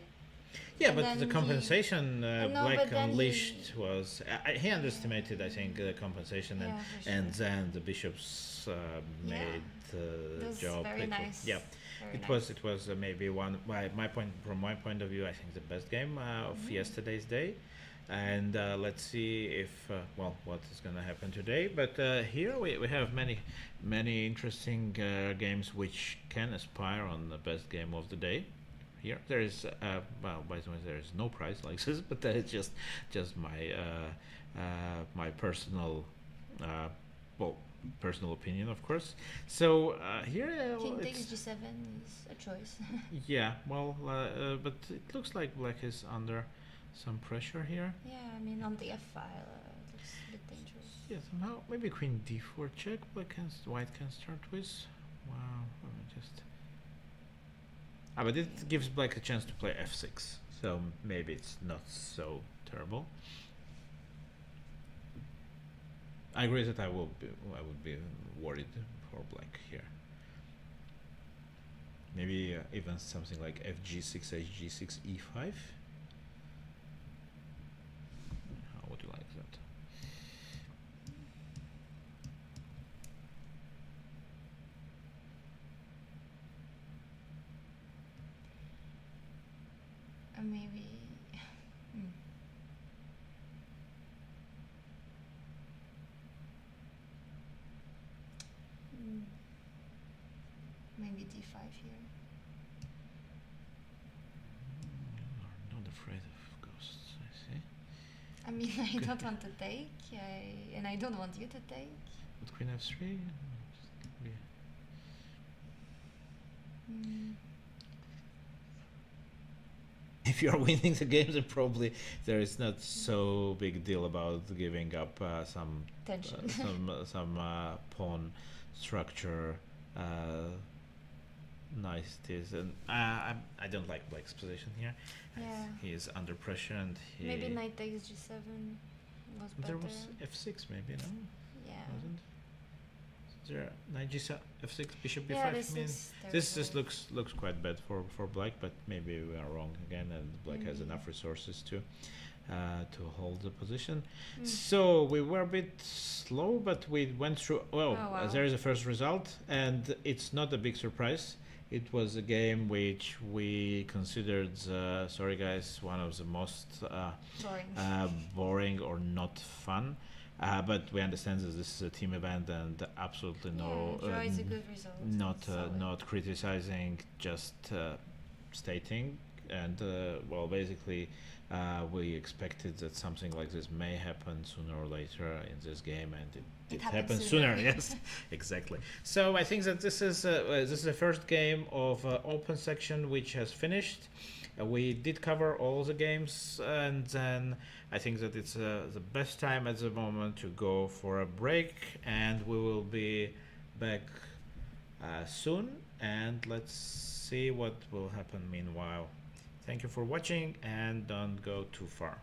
Yeah, And but then the he- compensation No, Black but then Unleashed was. He underestimated, I think, the compensation, Yeah, for sure. and then the bishops made It the was job. very It was- nice. yeah, Very it nice. was. It was maybe from my point of view, I think the best game of Mhm. yesterday's day. And let's see if what is going to happen today. But here we have many interesting games which can aspire on the best game of the day. Here there is by the way, there is no prize like this, but that is just my personal personal opinion, of course. So here King it's- takes G7 is a choice. yeah, well, but it looks like Black is under some pressure here. Yeah, I mean, on the F file, it looks a bit dangerous. Yeah, somehow maybe Queen D4 check. White can start with. Wow, let me just. But it gives Black a chance to play F6, so maybe it's not so terrible. I agree that I would be worried for Black here. Maybe even something like FG6, HG6, E5. How would you like that? Maybe. Hmm. Hmm. Maybe D5 here. You're not afraid of ghosts, I see. I mean, I don't want to take, and I don't want you to take. But Queen F3? Just be- Hmm. If you are winning the game, then probably there is not so big deal about giving up some Tension. some pawn structure niceties, and I don't like Black's position here. Yeah. He is under pressure, and he Maybe knight takes G7 was better. there was F6 maybe, no? Yeah. Wasn't there knight G7 F6 bishop B5? Yeah, this I mean, is this terrible. looks quite bad for Black, but maybe we are wrong again, and Black has Maybe. enough resources to hold the position. Mm. So we were a bit slow, but we went through. Well, Oh, wow. there is a first result, and it's not a big surprise. It was a game which we considered, sorry guys, one of the most Boring. boring or not fun. But we understand that this is a team event and absolutely no, Yeah, draw is a good result. not criticizing, just stating. And well, basically, we expected that something like this may happen sooner or later in this game, and it happened sooner. Yes, exactly. So I think that this is the first game of open section which has finished. We did cover all the games, and then I think that it's the best time at the moment to go for a break, and we will be back soon. And let's see what will happen meanwhile. Thank you for watching, and don't go too far.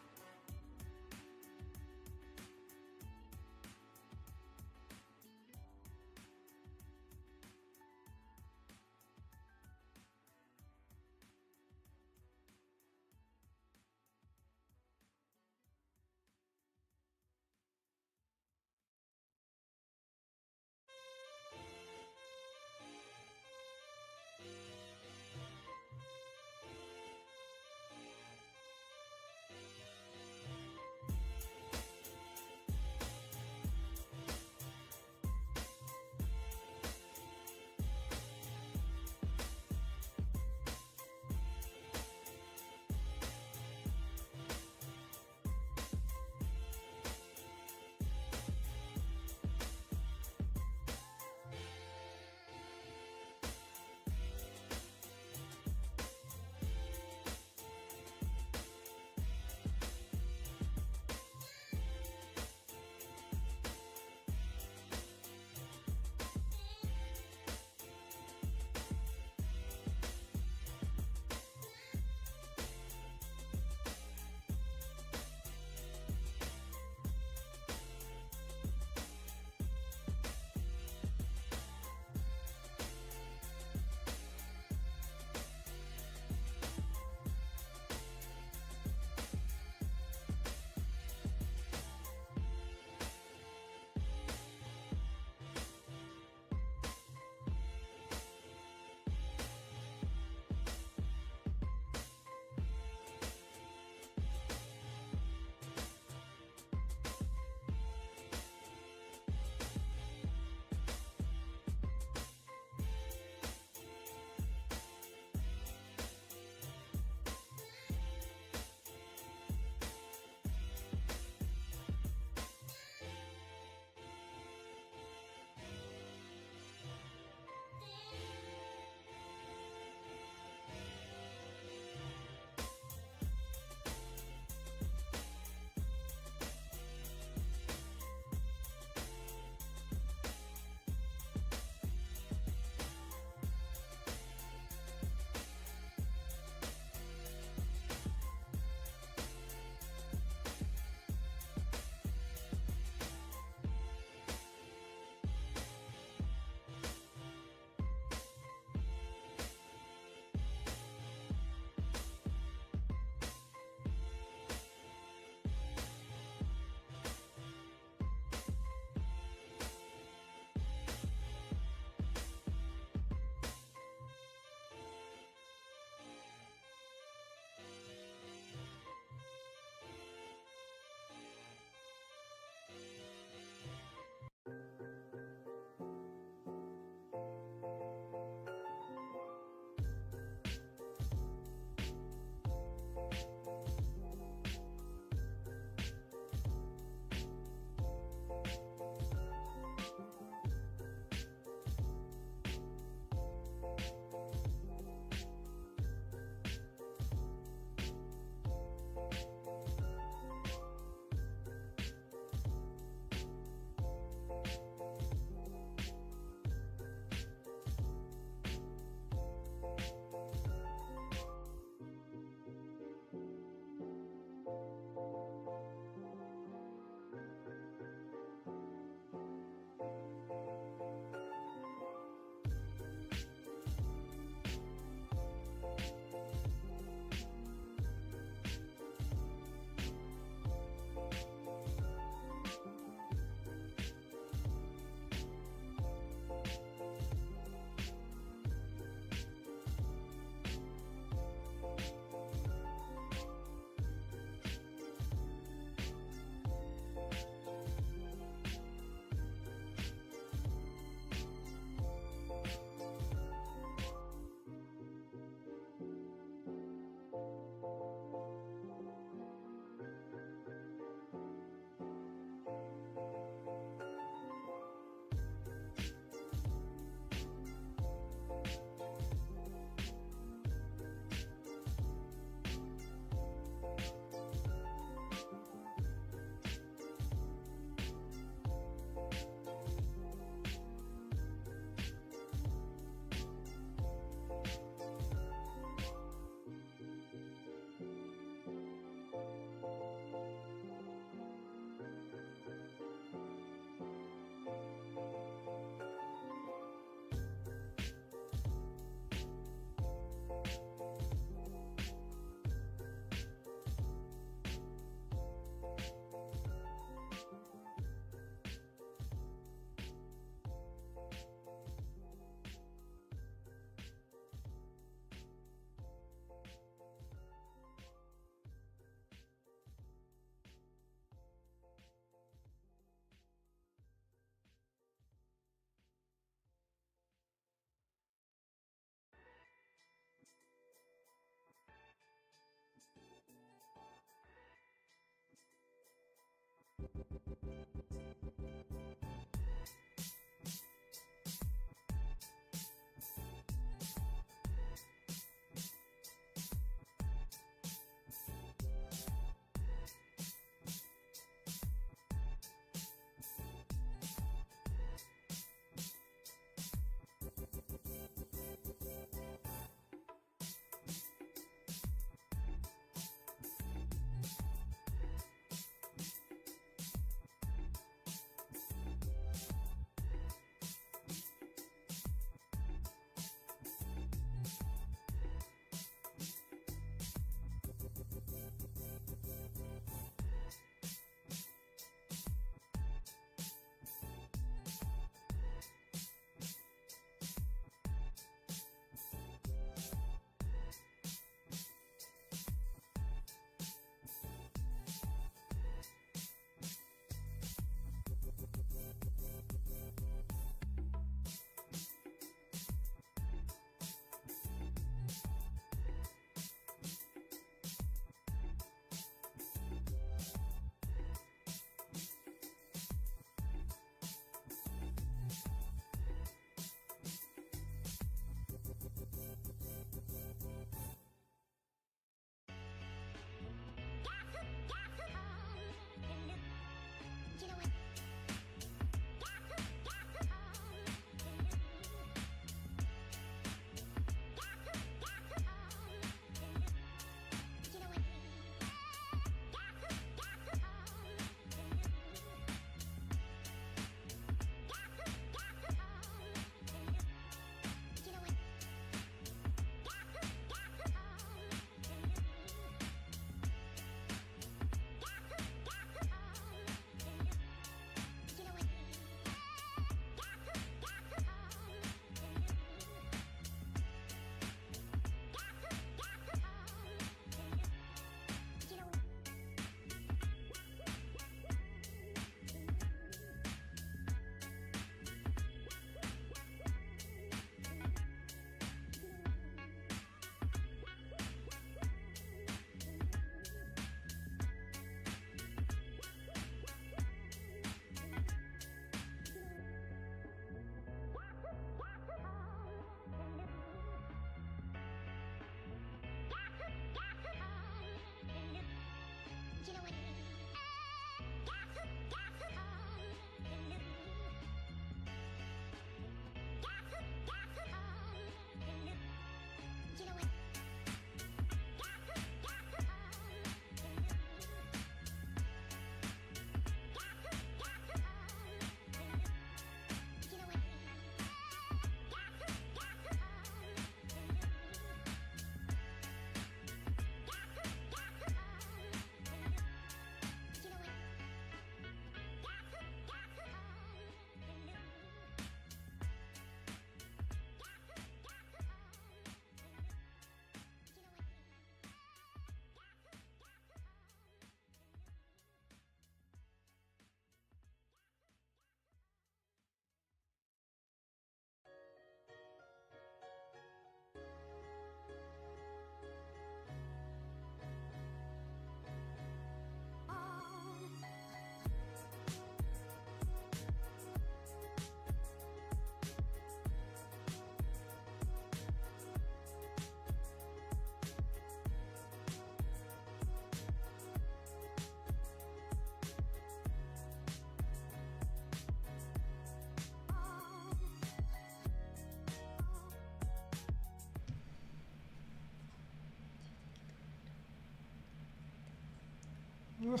I'm not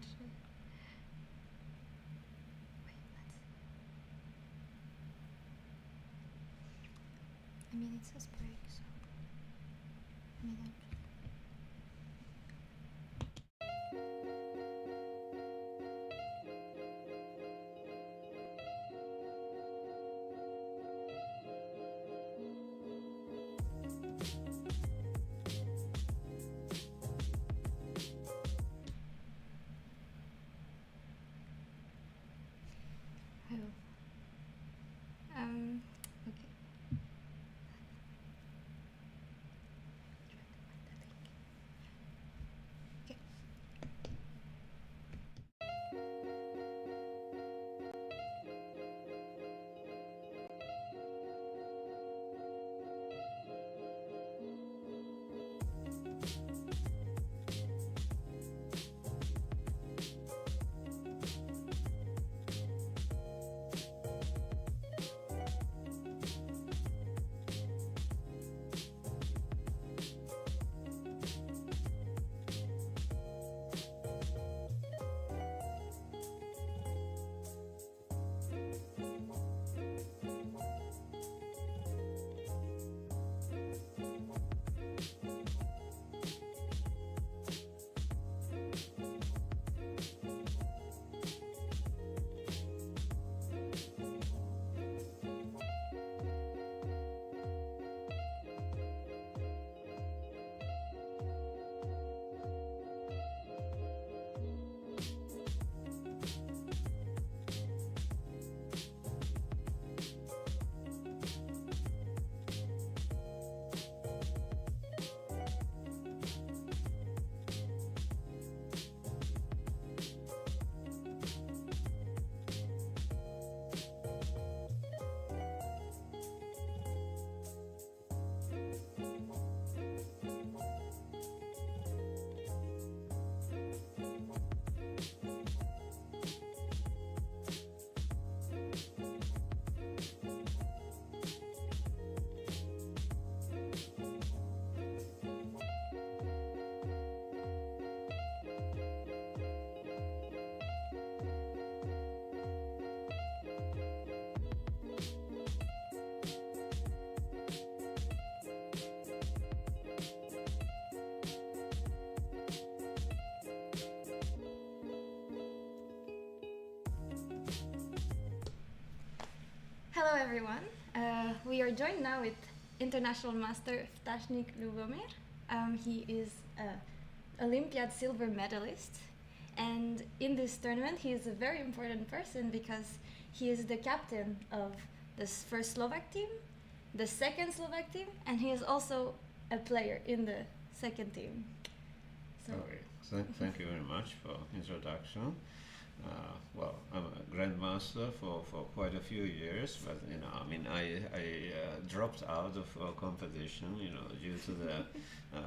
sure. Wait, I mean, it says break, so. I mean, okay. Okay. Hello everyone. We are joined now with International Master Vtašnik Lubomir. He is an Olympiad silver medalist, and in this tournament he is a very important person because he is the captain of the first Slovak team, the second Slovak team, and he is also a player in the second team. So okay. Thank you very much for introduction. Well, I'm a grandmaster for quite a few years, but I dropped out of competition, due to the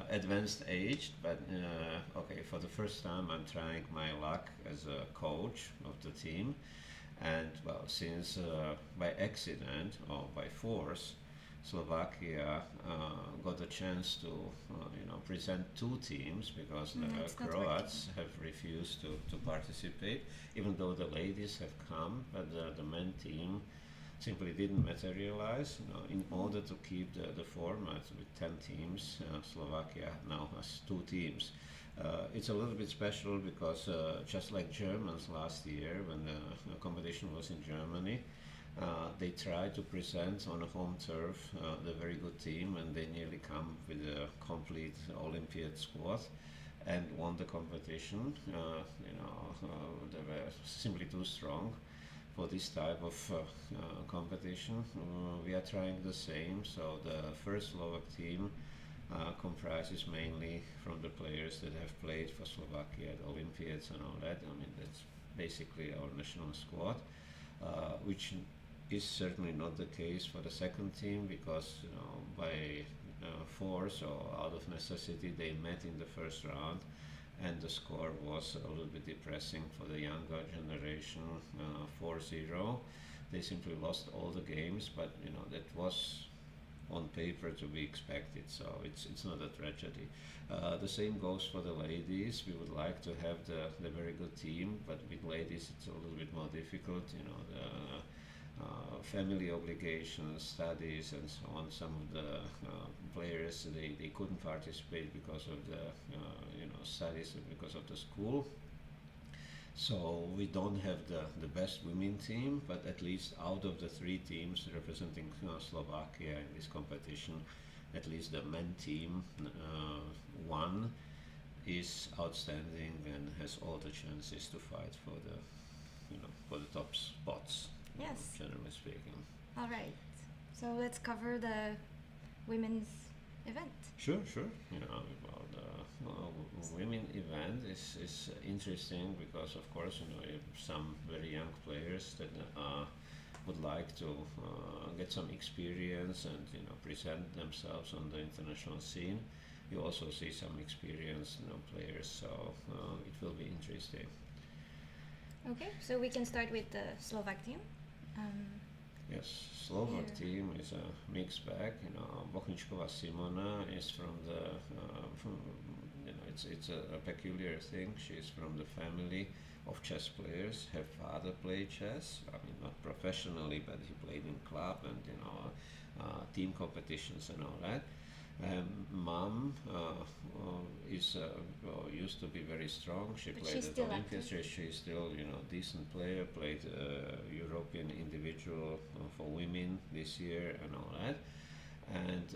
advanced age. But okay, for the first time, I'm trying my luck as a coach of the team, and well, since by accident or by force, Slovakia got a chance to present two teams because the Croats have refused to participate, even though the ladies have come, but the men team simply didn't materialize. In order to keep the format with 10 teams, Slovakia now has two teams. It's a little bit special because just like Germans last year when the competition was in Germany, they tried to present on a home turf the very good team, and they nearly come with a complete Olympiad squad and won the competition. They were simply too strong for this type of competition. We are trying the same, so the first Slovak team comprises mainly from the players that have played for Slovakia at Olympiads and all that. I mean, that's basically our national squad, which is certainly not the case for the second team because by force or out of necessity they met in the first round, and the score was a little bit depressing for the younger generation, 4-0. They simply lost all the games, but that was on paper to be expected, so it's not a tragedy. The same goes for the ladies. We would like to have the very good team, but with ladies it's a little bit more difficult. The family obligations, studies, and so on. Some of the players they couldn't participate because of the studies and because of the school. So we don't have the best women team, but at least out of the three teams representing Slovakia in this competition, at least the men team one is outstanding and has all the chances to fight for the top spots. Yes. Generally speaking. All right. So let's cover the women's event. Sure. Well, the women event is interesting because, of course, you have some very young players that would like to get some experience and present themselves on the international scene. You also see some experienced players, so it will be interesting. Okay, so we can start with the Slovak team. Yes, Slovak Here. team is a mixed bag. Bochničková Simona is from it's a peculiar thing. She's from the family of chess players. Her father played chess. I mean, not professionally, but he played in club and team competitions and all that. Mom used to be very strong. She But played she's at still Olympics. active. She's still decent player. Played European individual for women this year and all that. And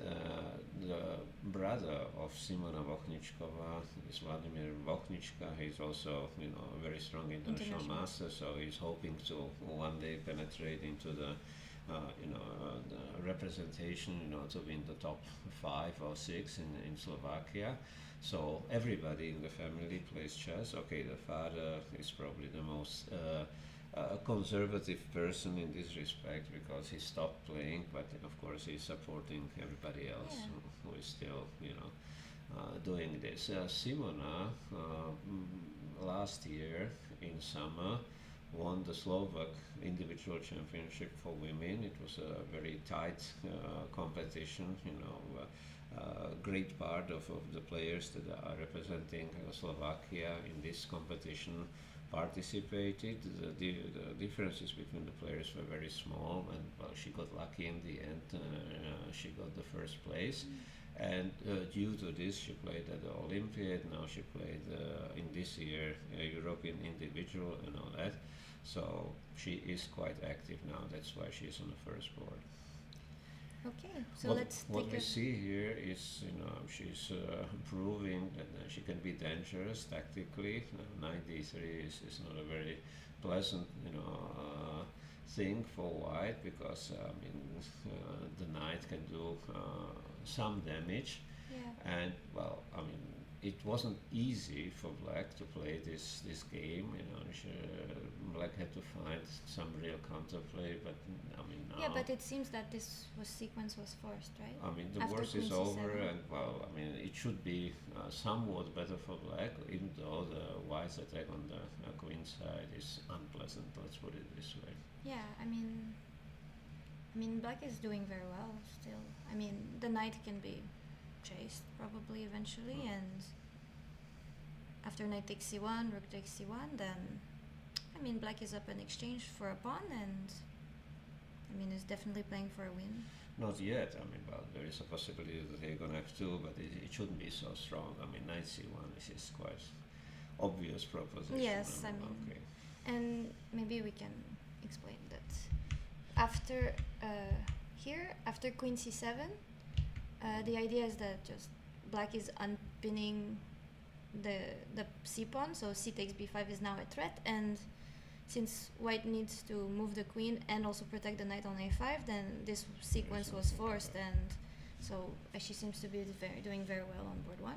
the brother of Simona Bochničková is Vladimir Bochnička. He's also a very strong international master. So he's hoping to one day penetrate into the representation, to be in the top 5 or 6 in Slovakia. So everybody in the family plays chess. Okay, the father is probably the most conservative person in this respect because he stopped playing, but of course he's supporting everybody else who is still, doing this. Simona last year in summer won the Slovak individual championship for women. It was a very tight competition. Great part of the players that are representing Slovakia in this competition participated. The differences between the players were very small, and she got lucky in the end. She got the first place. And due to this, she played at the Olympiad. Now she played in this year European individual and all that. So she is quite active now. That's why she's on the first board. Okay, so what we see here is she's proving that she can be dangerous tactically. 93 is not a very pleasant thing for white because the knight can do some damage. Yeah. And it wasn't easy for black to play this game. Black had to find some real counterplay, but now. Yeah, but it seems that this sequence was forced, right? The After worst is Queen over, C7. and it should be somewhat better for black, even though the white's attack on the queen side is unpleasant. Let's put it this way. Yeah, black is doing very well still. The knight can be chased probably eventually, and after knight takes c1, rook takes c1, then black is up an exchange for a pawn, and is definitely playing for a win. Not yet. There is a possibility that they're gonna have two, but it shouldn't be so strong. Knight c1 is quite obvious proposition. Yes, okay. And maybe we can explain that after after queen c7, the idea is that just black is unpinning the c pawn, so c takes b5 is now a threat, and since white needs to move the queen and also protect the knight on a5, then this sequence was forced, and so she seems to be doing very well on board 1.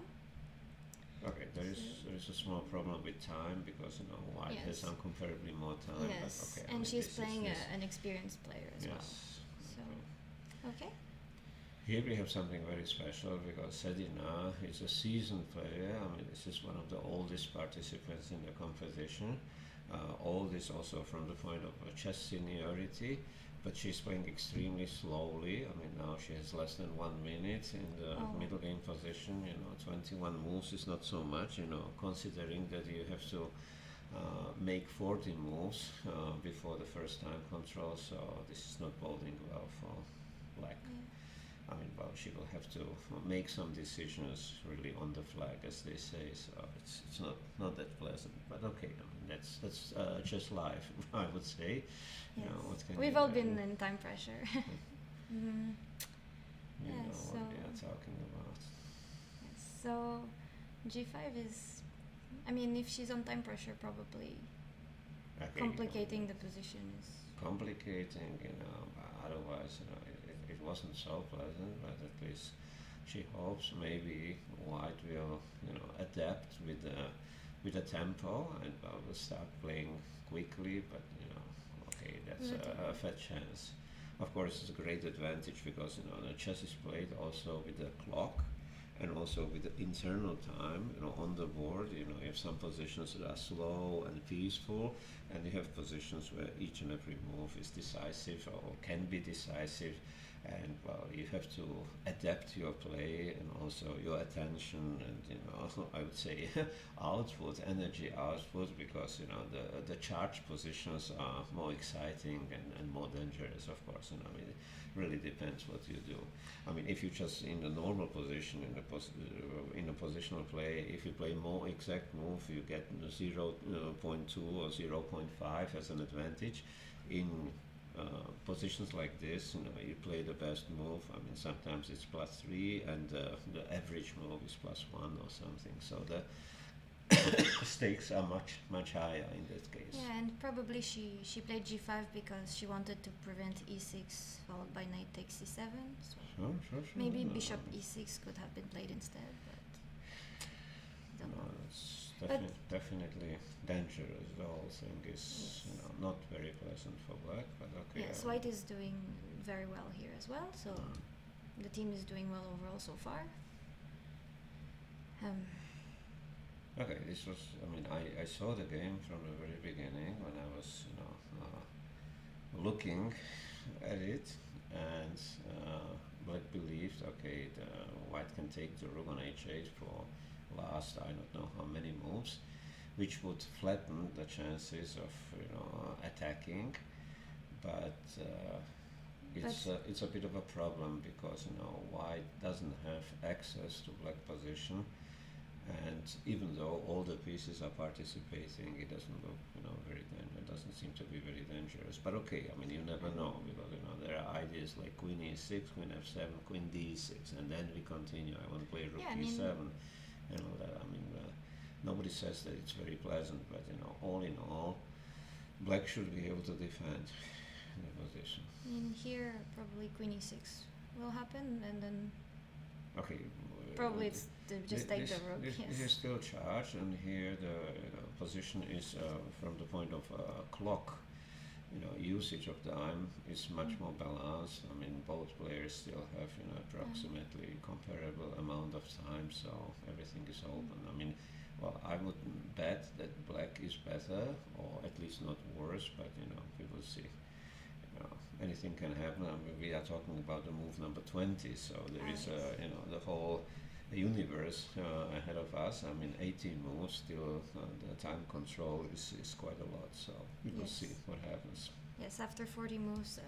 Okay, there is a small problem with time because white has incomparably more time. Yes, but okay, and she's playing an experienced player as well. So, okay. Here we have something very special because Sedina is a seasoned player. This is one of the oldest participants in the competition. All this also from the point of chess seniority, but she's playing extremely slowly. I mean, now she has less than 1 minute in the middle game position. 21 moves is not so much. Considering that you have to make 40 moves before the first time control. So this is not boding well for Black. I mean, well, she will have to make some decisions really on the flag, as they say. So it's not that pleasant. But okay, I mean, that's just life, I would say. Yes. What can We've you all do? been in time pressure. Mm. You Yeah, know so- what we are talking about. Yes, so G5 is, I mean, if she's on time pressure, probably Okay, complicating the position is. complicating, otherwise, it wasn't so pleasant, but at least she hopes maybe White will, adapt with the tempo and will start playing quickly, but, okay, that's a fair chance. Of course, it's a great advantage because, the chess is played also with the clock and also with the internal time, on the board. You have some positions that are slow and peaceful, and you have positions where each and every move is decisive or can be decisive. And well, you have to adapt your play and also your attention and I would say output, energy output, because the charge positions are more exciting and more dangerous. Of course, I mean, it really depends what you do. I mean, if you just in the normal position in a positional play, if you play more exact move, you get 0.2 or 0.5 as an advantage. In positions like this, you play the best move. I mean, sometimes it's +3, and the average move is +1 or something. So the stakes are much higher in that case. Yeah, and probably she played G5 because she wanted to prevent E6 followed by knight takes C7. So Sure. maybe No, bishop E6 could have been played instead, but don't no, know. it's But- definitely dangerous. The whole thing is not very pleasant for Black, but okay. Yes, White is doing very well here as well, so the team is doing well overall so far. Okay, this was, I mean, I saw the game from the very beginning when I was, looking at it, and Black believed, okay, the White can take the rook on h8 for last, I don't know how many moves, which would flatten the chances of, attacking, but it's a bit of a problem because, White doesn't have access to Black position. And even though all the pieces are participating, it doesn't look, very it doesn't seem to be very dangerous. But okay, I mean, you never know because there are ideas like Queen E6, Queen F7, Queen D6, and then we continue. I want to play Rook Yeah, I mean- E7, and all that. I mean, nobody says that it's very pleasant, but all in all, Black should be able to defend the position. In here, probably Queen E6 will happen, and then Okay. probably it's to just take the rook. This Yes. is still charged, and here the position is from the point of clock. Usage of time is much more balanced. I mean, both players still have approximately comparable amount of time, so everything is open. I mean, well, I would bet that Black is better, or at least not worse, but we will see. Anything can happen. I mean, we are talking about the move number 20, so there is the whole universe ahead of us. I mean, 18 moves, still the time control is quite a lot, so we will Yes. see what happens. Yes, after 40 moves,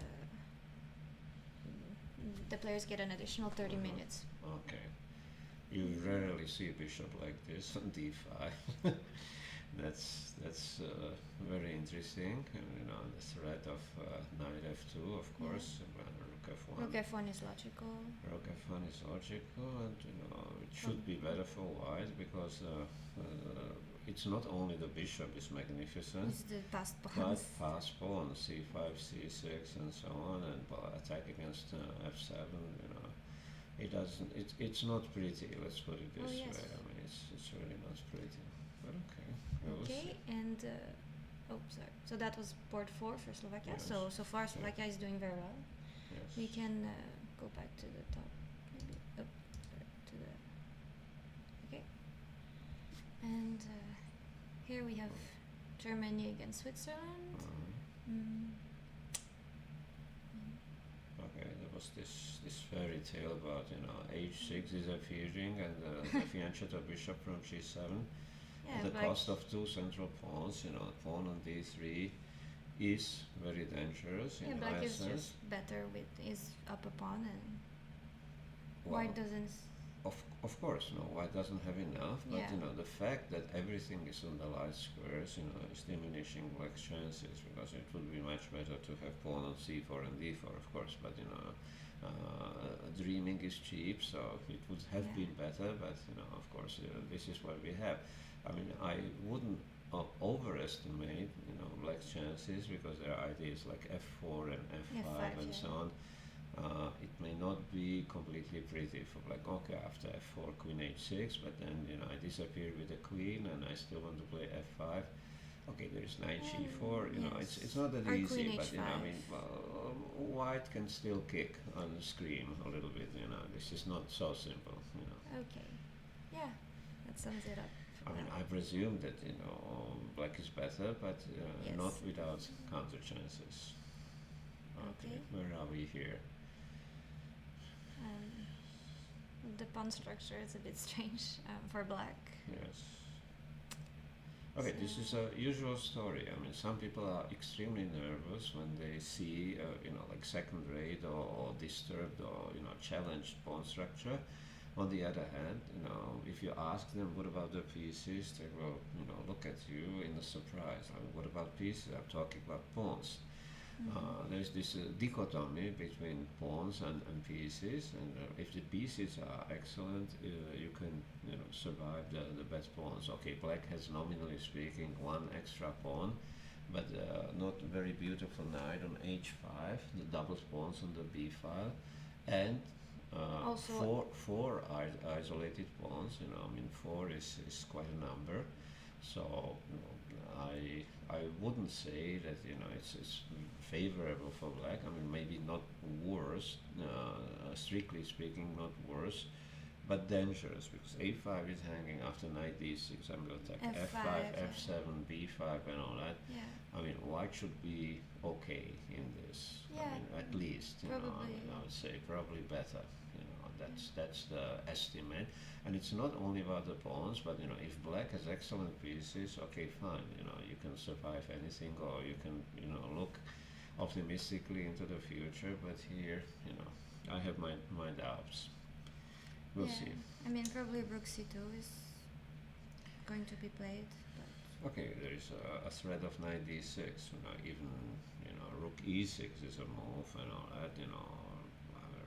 the players get an additional 30 minutes. Okay. You rarely see a bishop like this on d5. That's very interesting. And, the threat of knight f2, of course, rook f1. Rook f1 is logical. Rook f1 is logical, and it should be better for White because it's not only the bishop is magnificent, It's the passed but pawns. pass pawn, c5, c6, and so on, and attack against f7. It doesn't. It's not pretty. Let's put it this yes. way. I mean, it's really not pretty. But okay. we will Okay, see. and sorry. So that was board 4 for Slovakia. Yes. So far Slovakia is doing very well. Yes. We can go back to the top, maybe up to the. Okay. And here we have Germany against Switzerland. Mm. Okay, there was this fairy tale about h6 is a fusion and the fianchetto bishop from g7 Yeah, at the black. cost of two central pawns. Pawn on d3 is very dangerous Yeah, in black high is sense. just better with his upper pawn, and Well, white doesn't. of course, white doesn't have enough, but Yeah. the fact that everything is on the light squares, is diminishing black's chances, because it would be much better to have pawn on c4 and d4, of course, but dreaming is cheap, so it would have Yeah. been better, but of course, this is what we have. I mean, I wouldn't overestimate, black's chances, because there are ideas like f4 and f5 F5, and yeah. so on. It may not be completely pretty for black. Okay, after f4, queen h6, but then I disappear with the queen, and I still want to play f5. Okay, there's knight g4. It's not that Or easy, queen but I h5. mean, well, white can still kick on the screen a little bit. This is not so simple. Okay. Yeah, that sums it up. I mean, I presume that black is better, but Yes. not without counter chances. Okay, Okay. where are we here? The pawn structure is a bit strange for black. Yes. Okay, this is a usual story. I mean, some people are extremely nervous when they see, like second-rate or disturbed or challenged pawn structure. On the other hand, if you ask them what about the pieces, they will, look at you in a surprise. I mean, what about pieces? I'm talking about pawns. There's this dichotomy between pawns and pieces, and if the pieces are excellent, you can survive the bad pawns. Okay, black has nominally speaking one extra pawn, but not very beautiful knight on h5, the double pawns on the b file, and Also- four isolated pawns. I mean, four is quite a number. So I wouldn't say that it's favorable for black. I mean, maybe not worse, strictly speaking, not worse, but dangerous, because a5 is hanging after knight d6. I'm going to attack F5, f5, yeah. f7, b5, and all that. Yeah. I mean, white should be okay in this. I Yeah, mean, at least, I probably. mean, I would say probably better. That's the estimate. And it's not only about the pawns, but if black has excellent pieces, okay, fine. You can survive anything, or you can look optimistically into the future. But here, I have my doubts. We'll Yeah. see. I mean, probably rook c2 is going to be played, but Okay, there is a threat of knight d6. Even rook e6 is a move, and all that.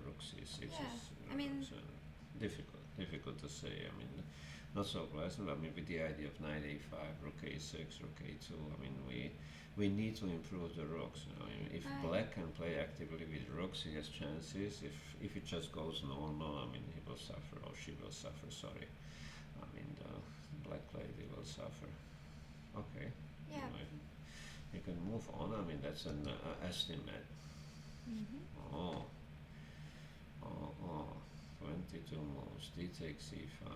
Rook c6 Yeah, is I mean- it's, difficult to say. I mean, not so pleasant. I mean, with the idea of knight a5, rook a6, rook a2. I mean, we need to improve the rooks. If Right. black can play actively with rooks, he has chances. If it just goes normal, I mean, he will suffer, or she will suffer. Sorry. I mean, the black lady will suffer. Okay. yeah. Anyway, you can move on. I mean, that's an estimate. Oh. 22 moves. D takes c5.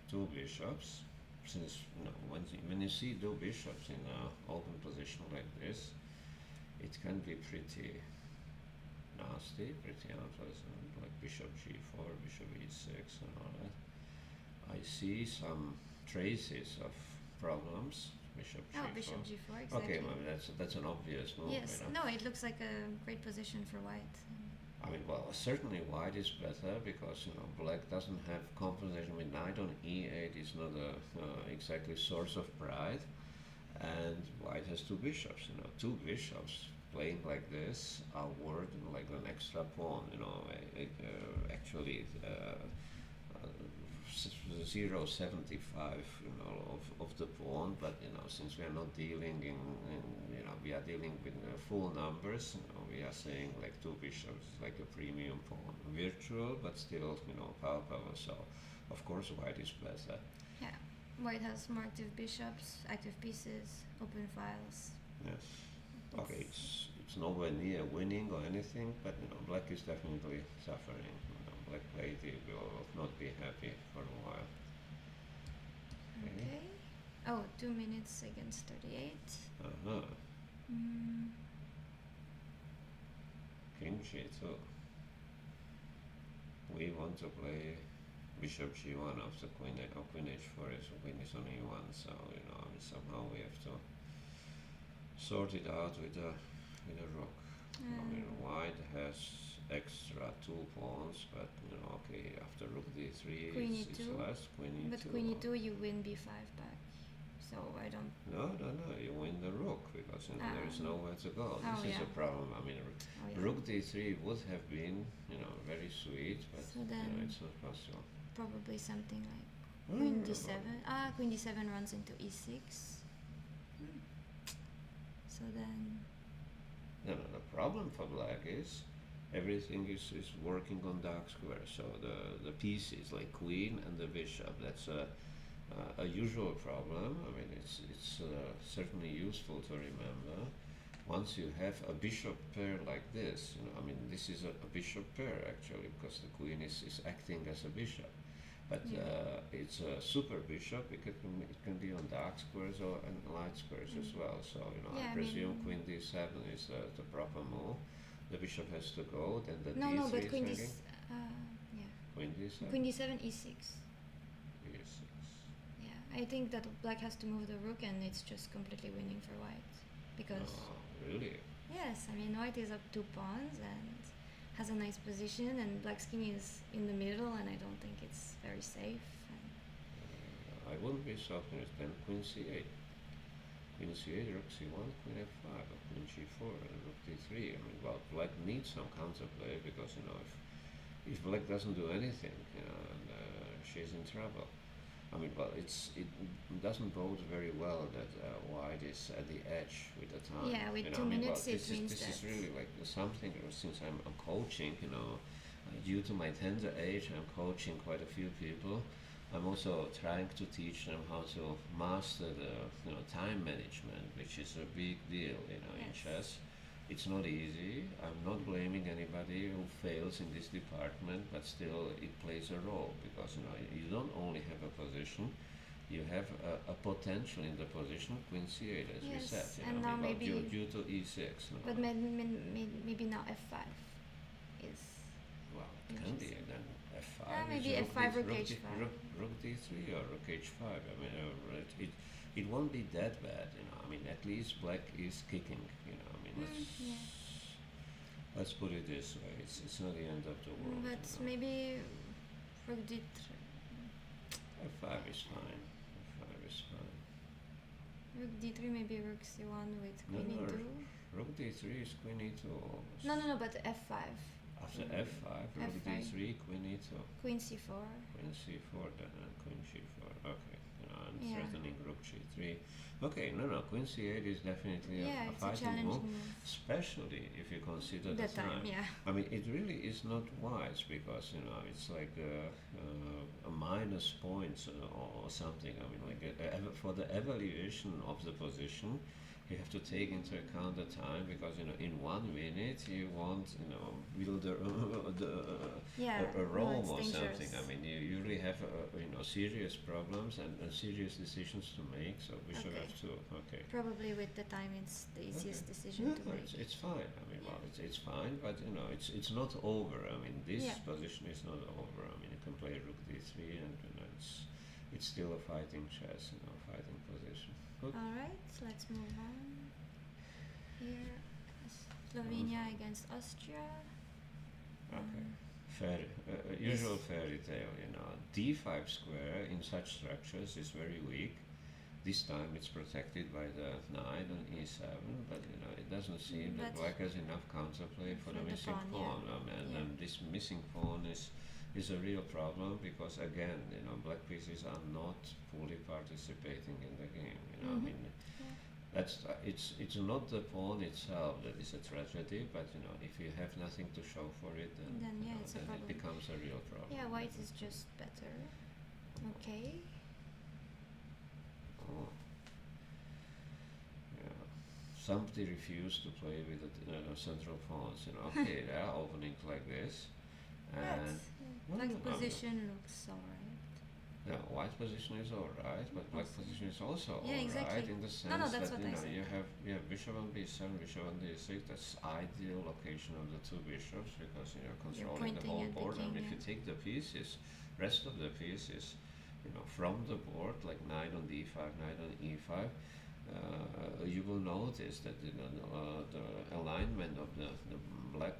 Two bishops. Since when you see two bishops in an open position like this, it can be pretty nasty, pretty unpleasant, like bishop g4, bishop e6, and all that. I see some traces of problems. Bishop Oh, g4. bishop g4, exactly. Okay, well, that's an obvious move. Yes. No, it looks like a great position for white. I mean, well, certainly white is better, because black doesn't have compensation. I mean, knight on e8 is not a exactly source of pride, and white has two bishops. Two bishops playing like this are worth like an extra pawn. Actually. 0.75 of the pawn, but since we are not dealing in we are dealing with full numbers, we are saying like two bishops is like a premium pawn, virtual but still palpable. So of course white is better. Yeah. White has more active bishops, active pieces, open files. Yes. Okay, it's nowhere near winning or anything, but black is definitely suffering. Black lady will not be happy for a while. Okay. Oh, 2 minutes against 38. Uh-huh. Mm, King G2. We want to play Bishop G1 after Queen H4 is Queen is on E1, so somehow we have to sort it out with a rook. White has extra 2 pawns, but okay, after rook d3 Queen it's E2. less. Queen E2. but Queen E2, you win b5 back. So I don't. No, you win the rook because there is nowhere to go. Oh, This is yeah. a problem. Oh, yeah. Rook d3 would have been very sweet, but So then it's not possible. probably something like Queen d7. Queen d7 runs into e6. Hmm. So then. No, the problem for black is everything is working on dark square. So the pieces like queen and the bishop, that's a usual problem. I mean, it's certainly useful to remember. Once you have a bishop pair like this, this is a bishop pair actually because the queen is acting as a bishop. But it's a super bishop. It can be on dark squares or and light squares as well. So I presume Queen d7 is the proper move. The bishop has to go. Then the No, d3 but is Queen d. hanging. Yeah. Queen d7. Queen d7 e6. E6. Yeah, I think that black has to move the rook, and it's just completely winning for white because. Oh, really? Yes, I mean white is up 2 pawns and has a nice position, and black's king is in the middle, and I don't think it's very safe. I wouldn't be surprised then Queen c8. Queen c8, rook c1, Queen f5, or Queen g4, and rook d3. Black needs some counterplay because if black doesn't do anything, she's in trouble. It doesn't bode very well that white is at the edge with the time. Yeah, with 2 minutes it means this that. is really like something. Since I'm coaching, due to my tender age, I'm coaching quite a few people. I'm also trying to teach them how to master the time management, which is a big deal, in chess. It's not easy. I'm not blaming anybody who fails in this department, but still it plays a role because you don't only have a position, you have a potential in the position. Queen c8, as we said. And now maybe due to e6. But maybe now f5 is. Well, it can be then f5. Maybe is f5 rook rook h5. Rook d3 or rook h5. It won't be that bad. At least black is kicking. Let's put it this way. It's not the end of the world. But maybe rook d3. f5 is fine. f5 is fine. Rook d3, maybe rook c1 with queen e2. Rook d3 is queen e2 almost. No, but f5. After f5, rook f5. d3, queen e2. Queen c4. Queen c4, then queen g4. Okay. And threatening rook g3. Okay, queen c8 is definitely a fighting move, especially if you consider the time. It really is not wise because it's like a minus points or something. For the evaluation of the position, you have to take into account the time because in 1 minute you want build a Rome or something. You really have serious problems and serious decisions to make. So we should have to. Okay. Probably with the time, it's the easiest decision to make. It's fine. It's fine, but it's not over. This position is not over. You can play rook d3, and it's still a fighting chess, fighting position. Good. All right, let's move on. Here, Slovenia against Austria. Okay. Usual fairy tale, d5 square in such structures is very weak. This time it's protected by the knight on e7, but it doesn't seem that black has enough counterplay for the missing pawn. And this missing pawn is a real problem because again, black pieces are not fully participating in the game. It's not the pawn itself that is a tragedy, but if you have nothing to show for it, then it becomes a real problem. Yeah, white is just better. Okay. Oh. Yeah. Somebody refused to play with the central pawns. Okay, there are openings like this. And Black's position looks alright. Yeah, white position is alright, but black position is also Yeah, alright exactly. in the sense No, that's that what I said. you have bishop on b7, bishop on d6. That's ideal location of the two bishops because you're controlling the pointing whole at the board. king, And if you yeah. take the pieces, rest of the pieces, from the board, like knight on d5, knight on e5, you will notice that the alignment of the black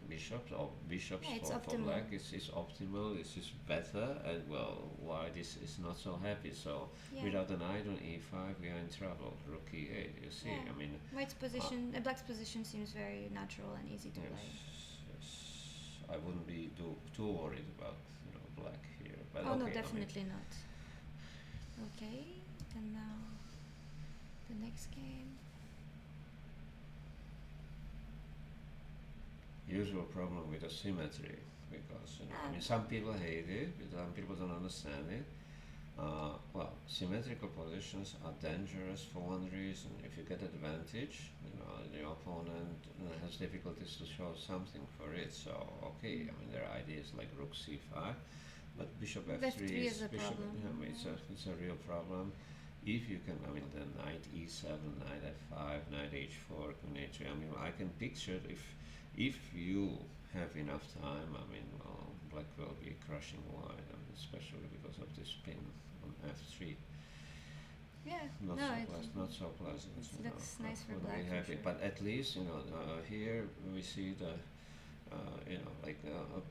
bishops or bishops Yeah, it's for optimal. black is optimal, is better, and well, white is not so happy. So Yeah. without an knight on e5, we are in trouble. Rook e8, you see. Yeah. I mean, White's position, black's position seems very natural and easy to yes, play. yes. I wouldn't be too worried about black here. But Oh okay, no, I mean, definitely not. Okay, and now the next game. usual problem with asymmetry because I mean Ah. some people hate it, but some people don't understand it. Well, symmetrical positions are dangerous for one reason. If you get advantage, the opponent has difficulties to show something for it. So okay, I mean there are ideas like rook c5, but bishop f3 is a bishop. problem. I mean, it's a real problem. If you can, I mean, the knight e7, knight f5, knight h4, queen h3. I mean, I can picture if you have enough time. I mean, well, black will be crushing white. I mean, especially because of this pin on f3. Yeah, Not no, so it pleasant. Not so pleasant. looks nice for Wouldn't black. be For happy. sure. But at least here we see the like a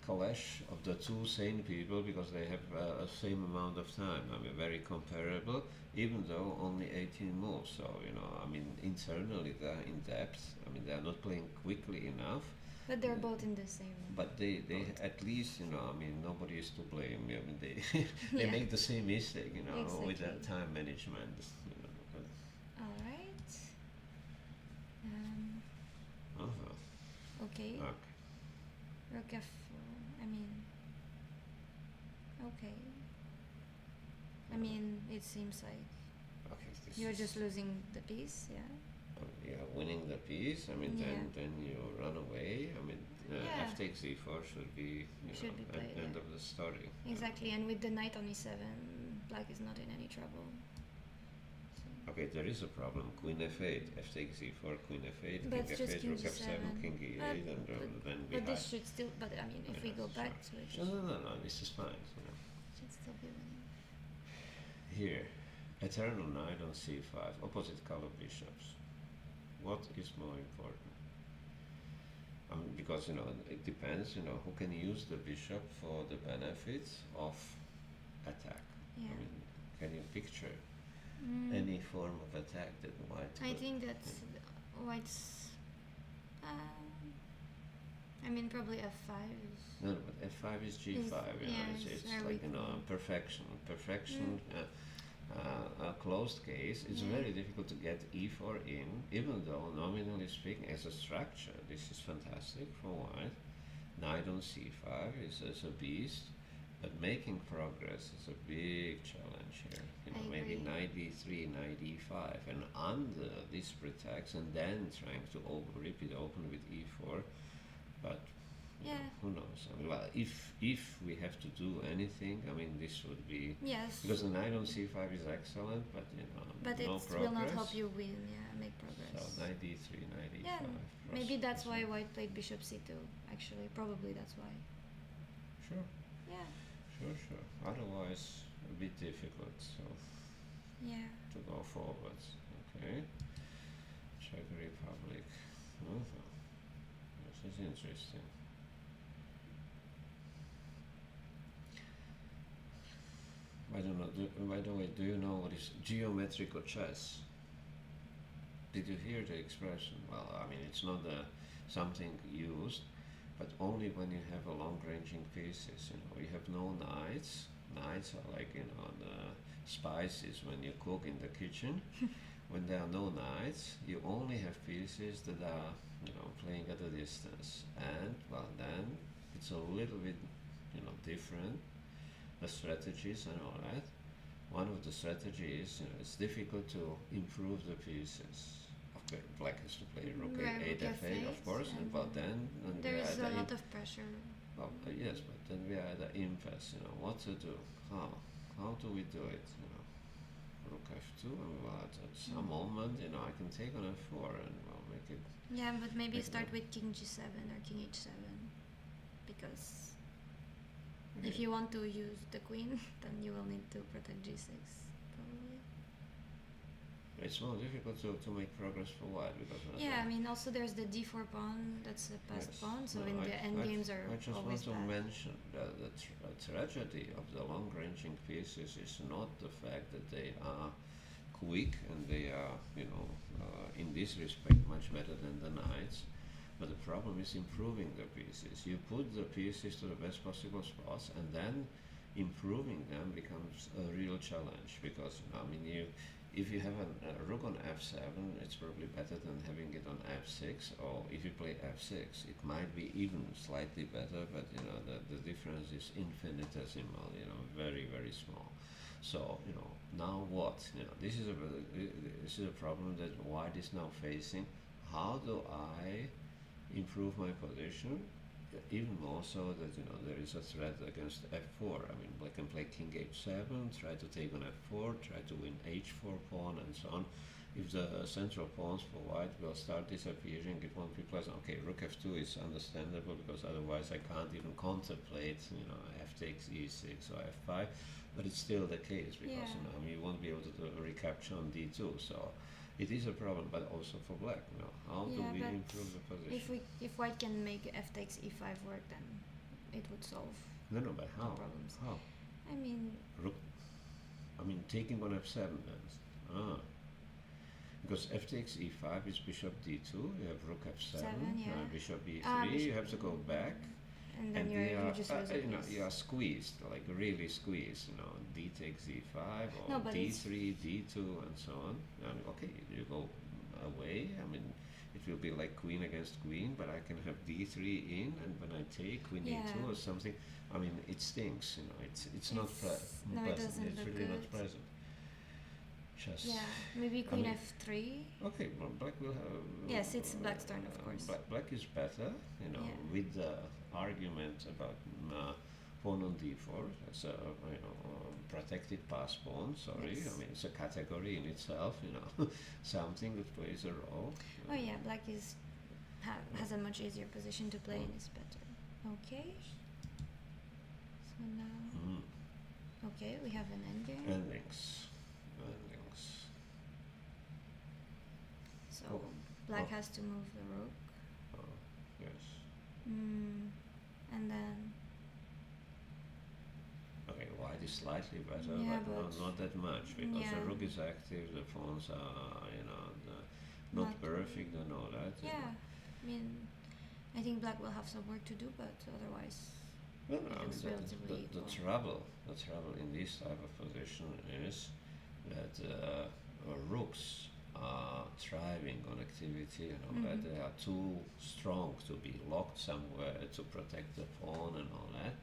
clash of the two sane people because they have a same amount of time. I mean, very comparable, even though only 18 moves. So I mean, internally they're in depth. I mean, they're not playing quickly enough. But they're both in the same. But they boat. at least I mean nobody is to blame. I mean they Yeah. make the same mistake with that Exactly. time management. All right. Uh-huh. Okay. Okay. Rook f4. I mean. Okay. I mean, it seems like Okay. you're just losing the piece. Yeah. You're winning the piece. I mean, Yeah. then you run away. I mean, Yeah. f takes e4 should be Should be played, end yeah. of the story. Exactly. And with the knight on e7, black is not in any trouble. So. Okay, there is a problem. Queen f8, f takes e4, queen f8, But king just f8, king rook f7, g7. king e8, and then we But this hide. should still. But I mean, if we go back to it, No. This is fine. should still be winning. Here, eternal knight on c5, opposite color bishops. What is more important? Because it depends. Who can use the bishop for the benefits of attack. Yeah. I mean, can you picture Mm, any form of attack that white I could? think that white's. I mean, probably f5 is. No, but f5 is g5. It's very like weak. perfection. Perfection. A closed case. It's Yeah. very difficult to get e4 in, even though nominally speaking, as a structure, this is fantastic for white. Knight on c5 is a beast, but making progress is a big challenge here. I Maybe agree. knight d3, knight e5, and under this pretext, and then trying to rip it open with e4. But Yeah. who knows? I mean, well, if we have to do anything, I mean, this would be Yes. because the knight on c5 is excellent, but But no it progress. will not help you win. Yeah, make progress. So knight d3, knight e5. Yeah, maybe that's why white played bishop c2. Actually, probably that's why. Sure, Yeah. sure. Otherwise, a bit difficult. So Yeah. to go forwards. Okay. Czech Republic. This is interesting. I don't know. By the way, do you know what is geometrical chess? Did you hear the expression? Well, I mean, it's not something used, but only when you have a long-ranging pieces. You have no knights. Knights are like the spices when you cook in the kitchen. When there are no knights, you only have pieces that are playing at a distance, and well, then it's a little bit different. The strategies and all that. One of the strategies, it's difficult to improve the pieces. Okay, black has to play rook Right, a8, rook f8, of f8, course, and but then There's a lot of pressure Well, yes, but then we are at the impasse. What to do? How? How do we do it? Rook f2, and well, at some moment, I can take on f4 and make it. Yeah, but maybe Make start it- with king g7 or king h7, because if Okay. you want to use the queen, then you will need to protect g6, probably. It's more difficult to make progress for white because. Yeah, I mean, also there's the d4 pawn, that's a passed Yes. pawn, so No, in the endgames are I just want always to bad. mention that the tragedy of the long-ranging pieces is not the fact that they are quick and they are, in this respect much better than the knights, but the problem is improving the pieces. You put the pieces to the best possible spots, and then improving them becomes a real challenge because, if you have a rook on f7, it's probably better than having it on f6, or if you play f6, it might be even slightly better, but the difference is infinitesimal, very, very small. So, now what? This is a problem that white is now facing. How do I improve my position? Even more so that there is a threat against f4. I mean, black can play king h7, try to take on f4, try to win h4 pawn, and so on. If the central pawns for white will start disappearing, it won't be pleasant. Okay, rook f2 is understandable because otherwise I can't even contemplate, f takes e6 or f5. But it's still the case because Yeah. you won't be able to recapture on d2. So it is a problem, but also for black. How do Yeah, we but improve the position? If white can make f takes e5 work, then it would solve No, but the how? problems. How? I mean, Rook. Taking on f7 then. Because f takes e5 is bishop d2. You have rook f7. yeah. Bishop e3. You bishop have to go back. and then they you are, just lose a piece. you are squeezed, like really squeezed. D takes e5 or No, but d3, d2, and so on. Okay, you go away. It will be like queen against queen, but I can have d3 in, and when I take queen e2 or something, it stinks. It's not no, it pleasant. doesn't It's look really good. not pleasant. Just Maybe queen mean- f3. okay. Well, black will have. Yes, it's black's turn, of course. Black is better, with the argument about pawn on d4 as a protected pass pawn. Sorry, Yes. it's a category in itself. Something that plays a role. Oh yeah, black has a much easier position to play and is better. Okay. So now, Mm. okay, we have an endgame. Endings. So Oh. black Oh. has to move the rook. Yes. And then Okay, white is slightly better, Yeah, but but not that much because yeah. the rook is active, the pawns are, not Not- perfect and all that. yeah, I mean, I think black will have some work to do, but otherwise, No, It looks relatively the equal. trouble in this type of position is that rooks are thriving on activity and all that. Mhm. They are too strong to be locked somewhere to protect the pawn and all that.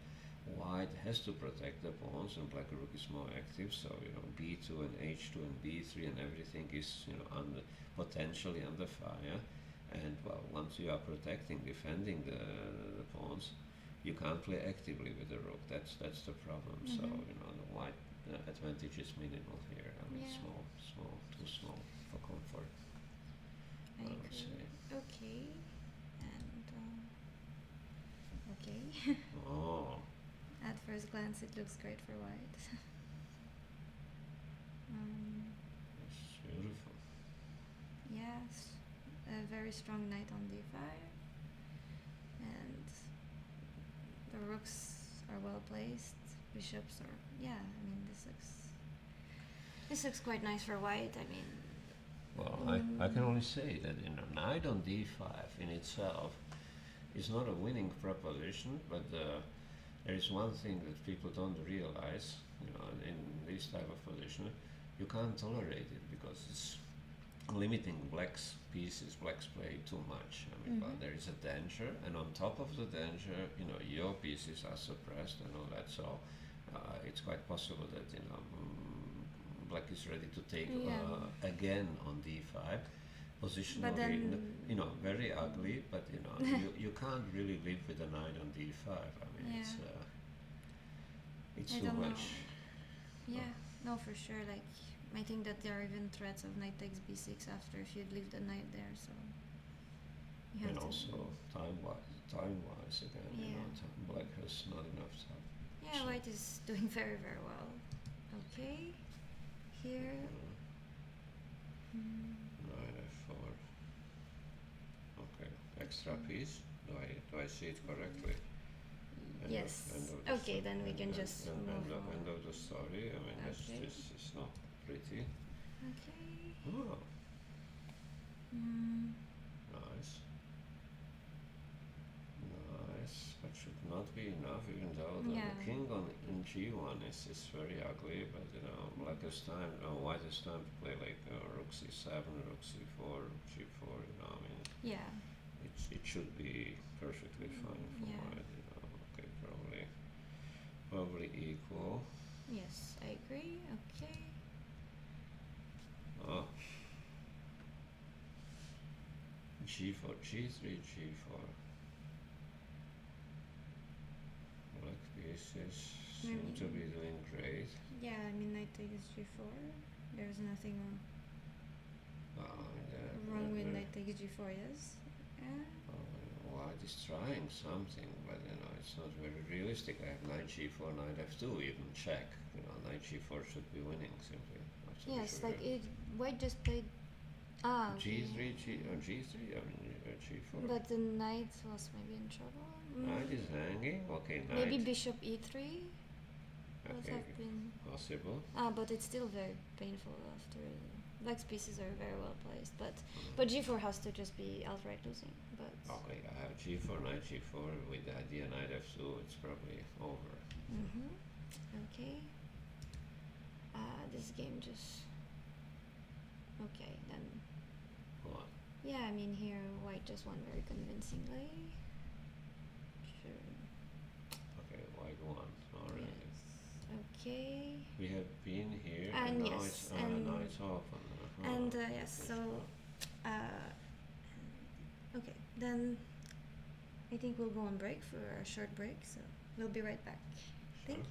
White has to protect the pawns, and black rook is more active. So b2 and h2 and b3 and everything is potentially under fire. And well, once you are protecting, defending the pawns, you can't play actively with the rook. That's the problem. So Mhm. the white advantage is minimal here. Yeah. Small, too small for comfort. I I would agree. say. Okay, and okay. Oh, At first glance, it looks great for white. it's beautiful. Yes, a very strong knight on d5, and the rooks are well placed. Bishops are this looks quite nice for white. I mean, Well, I can only say that knight on d5 in itself is not a winning proposition, but there is one thing that people don't realize, in this type of position, you can't tolerate it because it's limiting black's pieces, black's play too much. Well, there is a danger, and on top of the danger, your pieces are suppressed and all that. So it's quite possible that black is ready to take Yeah. again on d5. positionally, then- you know, very ugly. But you know, you can't really live with a knight on d5. I mean, Yeah. it's I too don't know. much. Yeah, no, for sure. Like, I think that there are even threats of knight takes b6 after if you'd leave the knight there. So you have And to. also time-wise again, you know, Yeah. black has not enough time. Yeah, So- white is doing very, very well. Okay, here. Hmm. Knight f4. Okay, extra piece. Do I see it correctly? Yes. End of the Okay, then we can end- just end- move end on. of the story. I mean, Okay. this is not pretty. Okay. Oh, Mm. nice. Nice, but should not be enough, even though the Yeah. king in g1 is very ugly, but you know, black has time, white has time to play like rook c7, rook c4, rook g4, you know, I mean, Yeah. it should be perfectly fine for Yeah. white, you know, okay, probably equal. Yes, I agree. Okay. Oh. g4, g3, g4. Black pieces seem to be doing great. Yeah, I mean, knight takes g4. There's nothing wrong with knight takes g4. Yes. Yeah. White is trying something, but you know it's not very realistic. I have knight g4, knight f2, even check. You know, knight g4 should be winning simply. Not to be Yes, sure. like it. White just played. Okay. g3, g3. I mean g4. But the knight was maybe in trouble. Knight is hanging. Okay, knight. Maybe bishop e3 would Okay, have been. possible. But it's still very painful after. Black's pieces are very well placed, but g4 has to just be outright losing. But Okay, I have g4, knight g4 with the idea knight f2. It's probably over. Okay. This game just. Okay, then. What? Yeah, I mean here white just won very convincingly. Sure. Okay, white won. All right. Yes. Okay. We have been here, And now yes, it's and- now it's off. And yes, so okay, then I think we'll go on break for a short break. So we'll be right back. Thank you.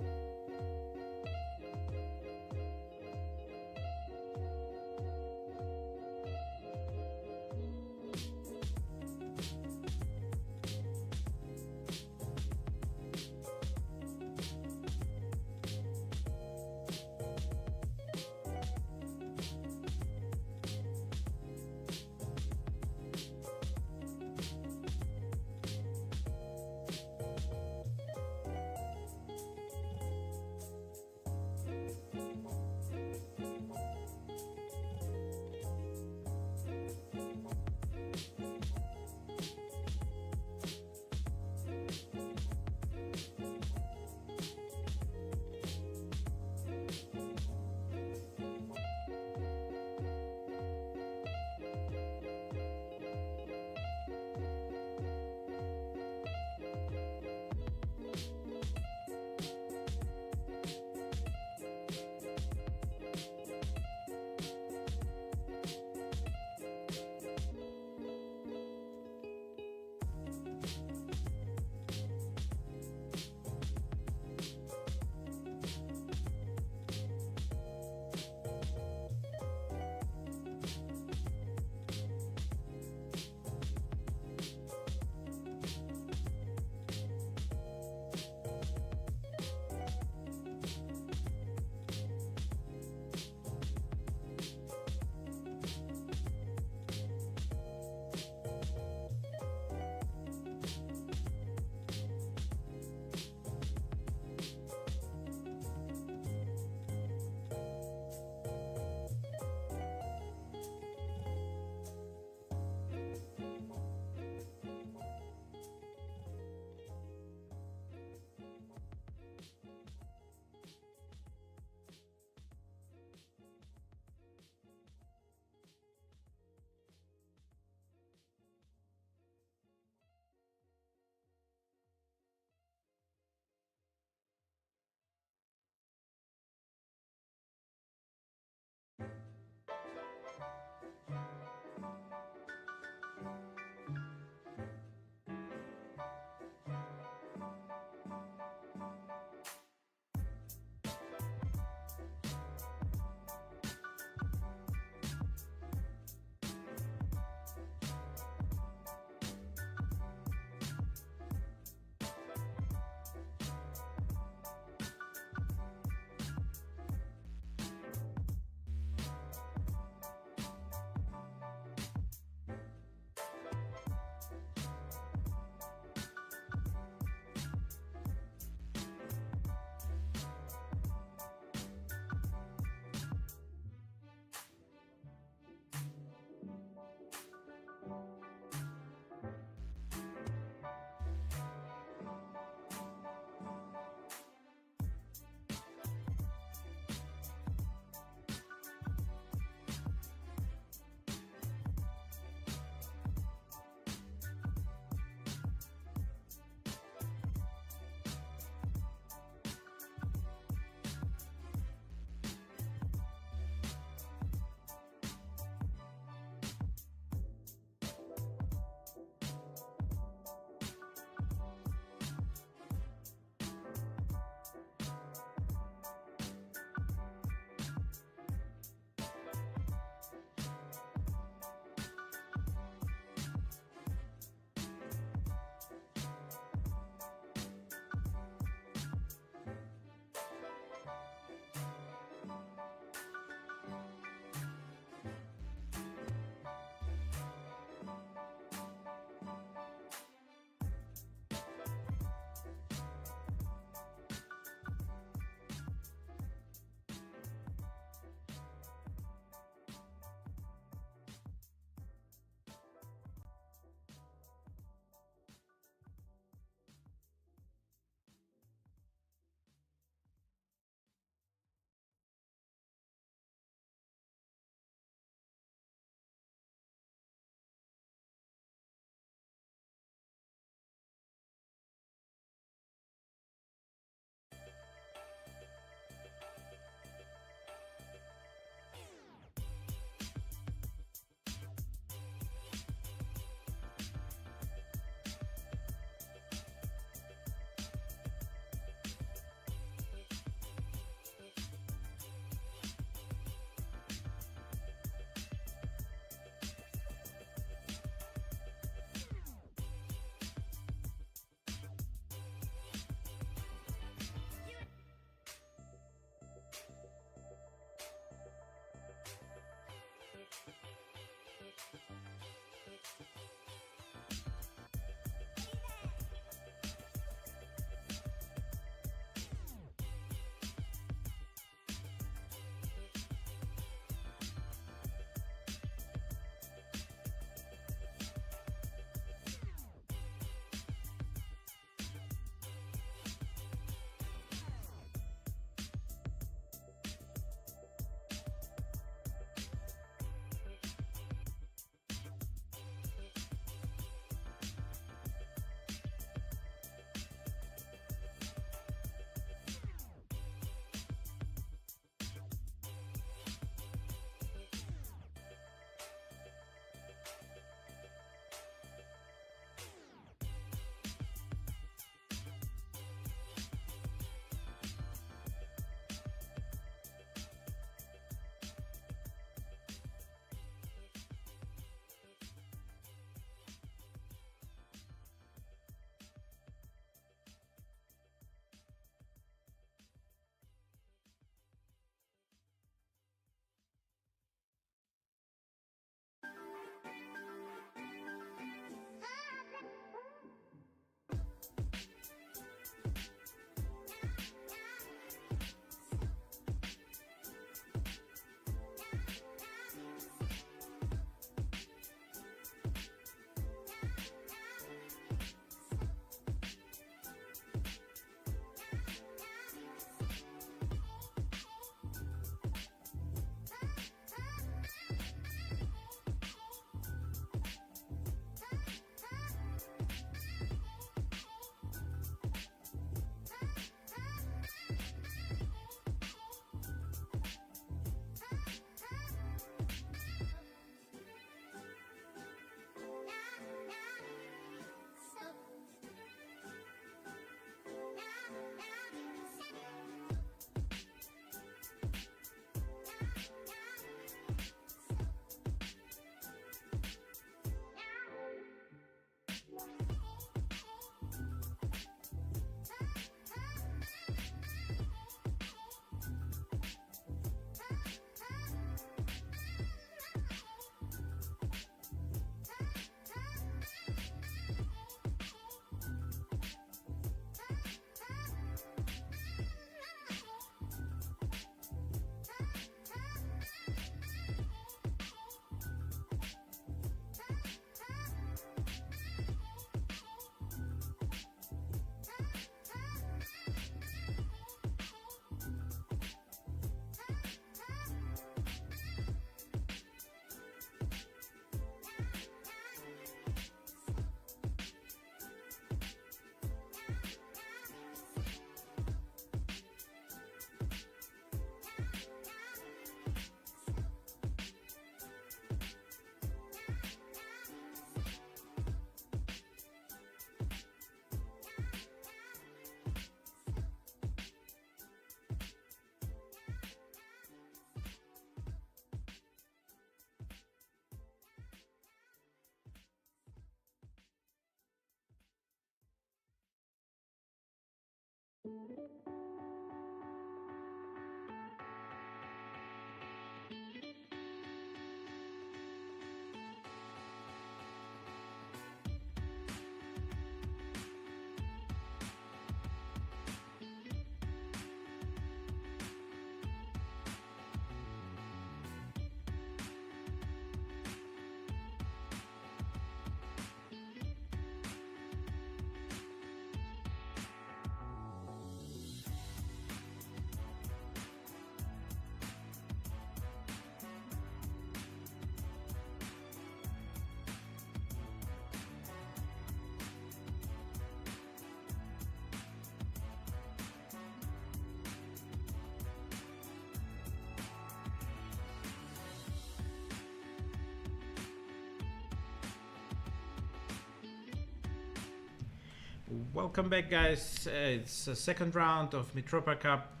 Welcome back, guys. It's the second round of Mitropa Cup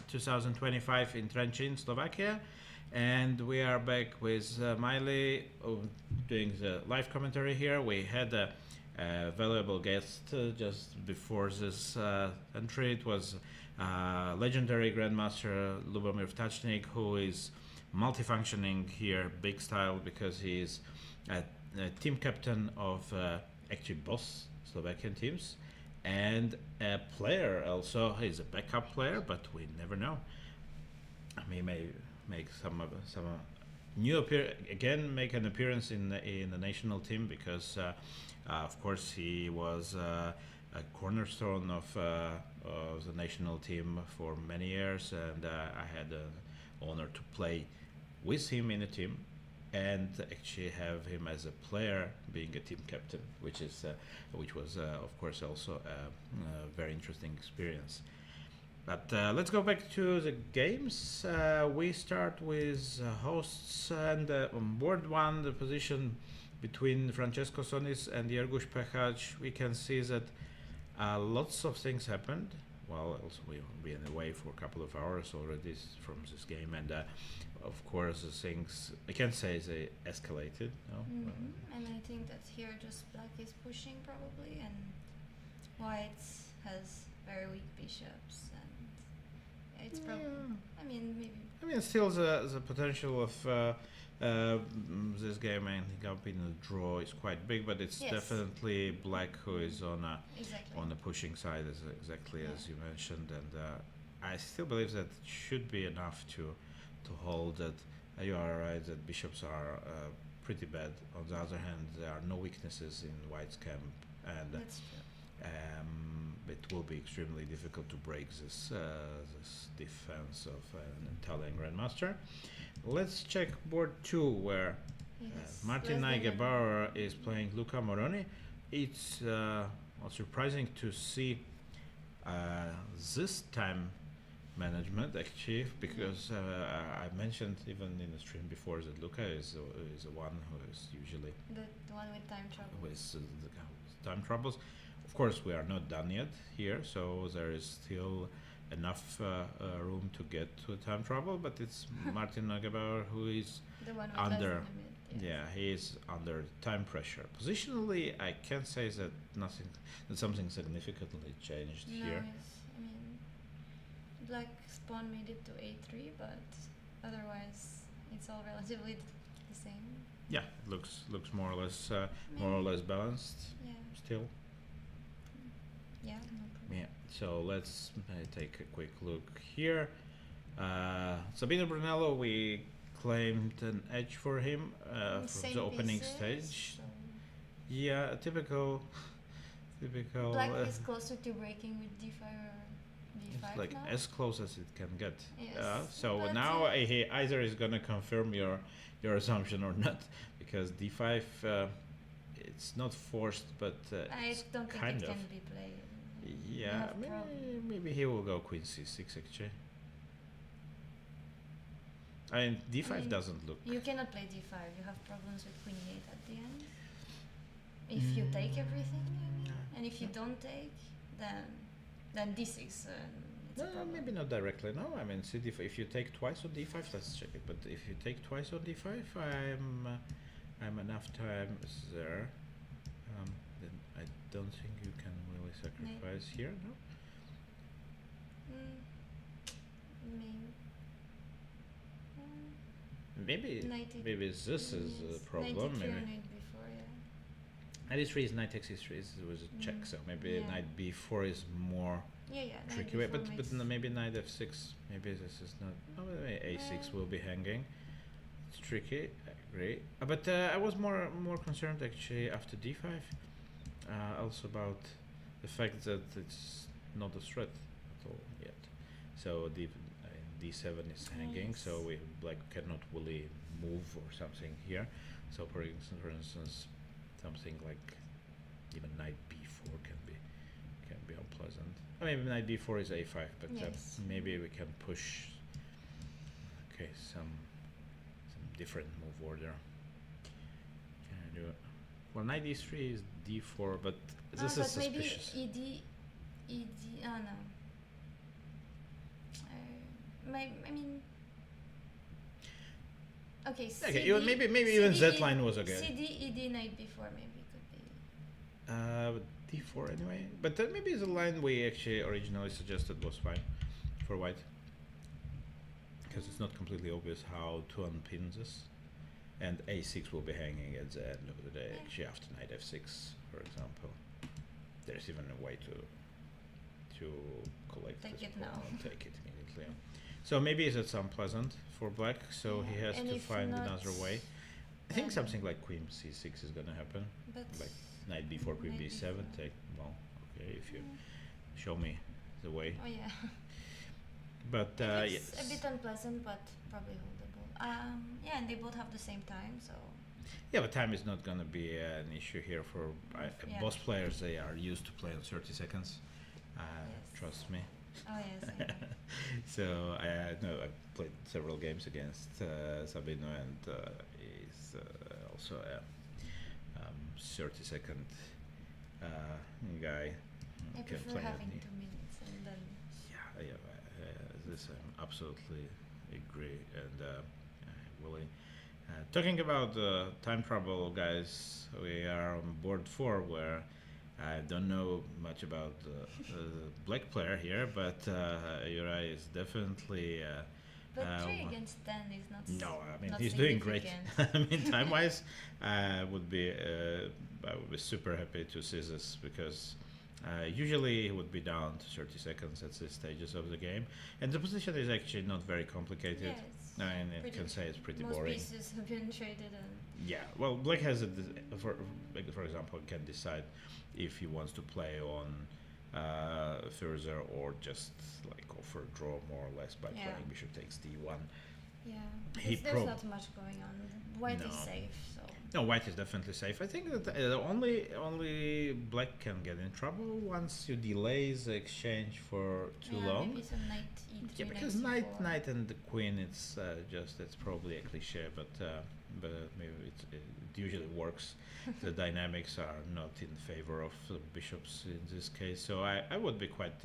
2025 in Trenčín, Slovakia. And we are back with Miley doing the live commentary here. We had a valuable guest just before this entry. It was legendary Grandmaster Lubomir Vtačnik, who is multifunctioning here big style because he is a team captain of actually both Slovakian teams and a player also. He's a backup player, but we never know. He may make some new make an appearance in the national team because of course he was a cornerstone of the national team for many years, and I had the honor to play with him in a team and actually have him as a player being a team captain, which was of course also a very interesting experience. But let's go back to the games. We start with hosts, and on board one, the position between Francesco Sonis and Jerguš Pechac, we can see that lots of things happened. Well, also we've been away for a couple of hours already from this game, and of course the things I can't say they escalated. No? And I think that here just black is pushing probably, and white has very weak bishops, and it's probably. I mean, maybe. I mean, still the potential of this game ending up in a draw is quite big, but it's definitely black who is on the pushing side, as you mentioned, and I still believe that should be enough to hold that. You are right that bishops are pretty bad. On the other hand, there are no weaknesses in white's camp, and that's true. It will be extremely difficult to break this defense of an Italian grandmaster. Let's check board 2, where Martin Neugebauer is playing Luca Moroni. It's surprising to see this time management actually, because I mentioned even in the stream before that Luca is the one who is usually the one with time trouble. With the time troubles. Of course, we are not done yet here, so there is still enough room to get to time trouble. But it's Martin Neugebauer who is the one under. Yeah, he is under time pressure. Positionally, I can't say that something significantly changed here. I mean, black pawn made it to a3, but otherwise it's all relatively the same. Yeah, it looks more or less balanced. Yeah. Still. Yeah. No problem. Yeah. So let's take a quick look here. Sabino Brunello, we claimed an edge for him from the opening stage. So yeah, typical. Black is closer to breaking with d5 or d5 it's like now. as close as it can get. Yes. So now he either is gonna confirm your assumption or not, because d5 it's not forced, but I don't think it can be played. Yeah, maybe he will go queen c6 actually. I mean, d5 doesn't look. You cannot play d5. You have problems with queen e8 at the end. If you take everything, and if you don't take, then d6. It's a problem. Maybe not directly. No, I mean, c5. If you take twice on d5, let's check it. But if you take twice on d5, I'm enough time there. Then I don't think you can really sacrifice here. No. Mm, maybe. Maybe Knight maybe this is a yes. problem. 93 or Maybe knight before, yeah. knight e3 is knight takes e3 was a check, so maybe Yeah. knight b4 is more Yeah, knight tricky way. before But makes. maybe knight f6. Maybe this is not. Oh, maybe a6 will be hanging. It's tricky. I agree. But I was more concerned actually after d5. Also about the fact that it's not a threat at all yet. So d7 is hanging, so Yes. we black cannot really move or something here. So for instance, something like even knight b4 can be unpleasant. I mean, knight b4 is a5, but Yes. maybe we can push. Okay, some different move order. Can I do it? Well, knight d3 is d4, but this is But maybe suspicious. ed. Oh no. I mean. Okay. Okay, maybe even CD, that line was okay. CD ed knight before maybe could be. D4 anyway. But maybe the line we actually originally suggested was fine for white. Because it's not completely obvious how to unpin this. And a6 will be hanging at the end of the day, Yeah. actually after knight f6, for example. There's even a way to collect Take this it pawn now. and take it immediately. So maybe it's unpleasant for black, so he Yeah, has and to if find not, another way. I think then- something like queen c6 is gonna happen. But. Like knight b4, queen Knight b7, b4. take, well, okay, if you Mm. show me the way. Oh yeah. But It's yes. a bit unpleasant, but probably holdable. Yeah, and they both have the same time, so. Yeah, but time is not gonna be an issue here for Yeah. both players. They are used to playing 30 seconds. Yes. Trust me. Oh yes. I know. So I know I've played several games against Sabino, and he's also a 30-second guy. I Can prefer play at having the- 2 minutes and then. Yeah, this I absolutely agree, and Willie. Talking about time travel, guys, we are on board 4, where I don't know much about the black player here, but Uri is definitely. But 3 against 10 is not. No, I mean not he's doing great. significant. I mean, time-wise, I would be super happy to see this, because usually he would be down to 30 seconds at these stages of the game, and the position is actually not very complicated. Yeah, it's I mean, I pretty- can say it's pretty most boring. pieces have been traded and. Yeah, well, black has for example, can decide if he wants to play on further, or just like offer draw more or less by Yeah. playing bishop takes d1. Yeah. He There's not much going on. White is No. safe, so. No, white is definitely safe. I think that only black can get in trouble once you delay the exchange for too Yeah, long. maybe some knight e3. Yeah, because knight and the queen, it's probably a cliche, but maybe it usually works. The dynamics are not in favor of the bishops in this case, so I would be quite.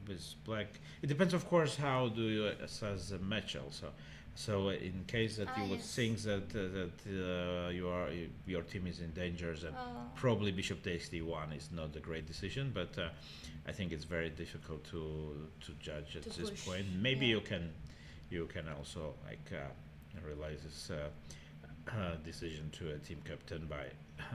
With black, it depends, of course, how do you assess the match also. So in case that you would Yes. think that your team is in danger, then Oh. probably bishop takes d1 is not a great decision, but I think it's very difficult to judge at To this push, point. Maybe yeah. you can also like realize this decision to a team captain by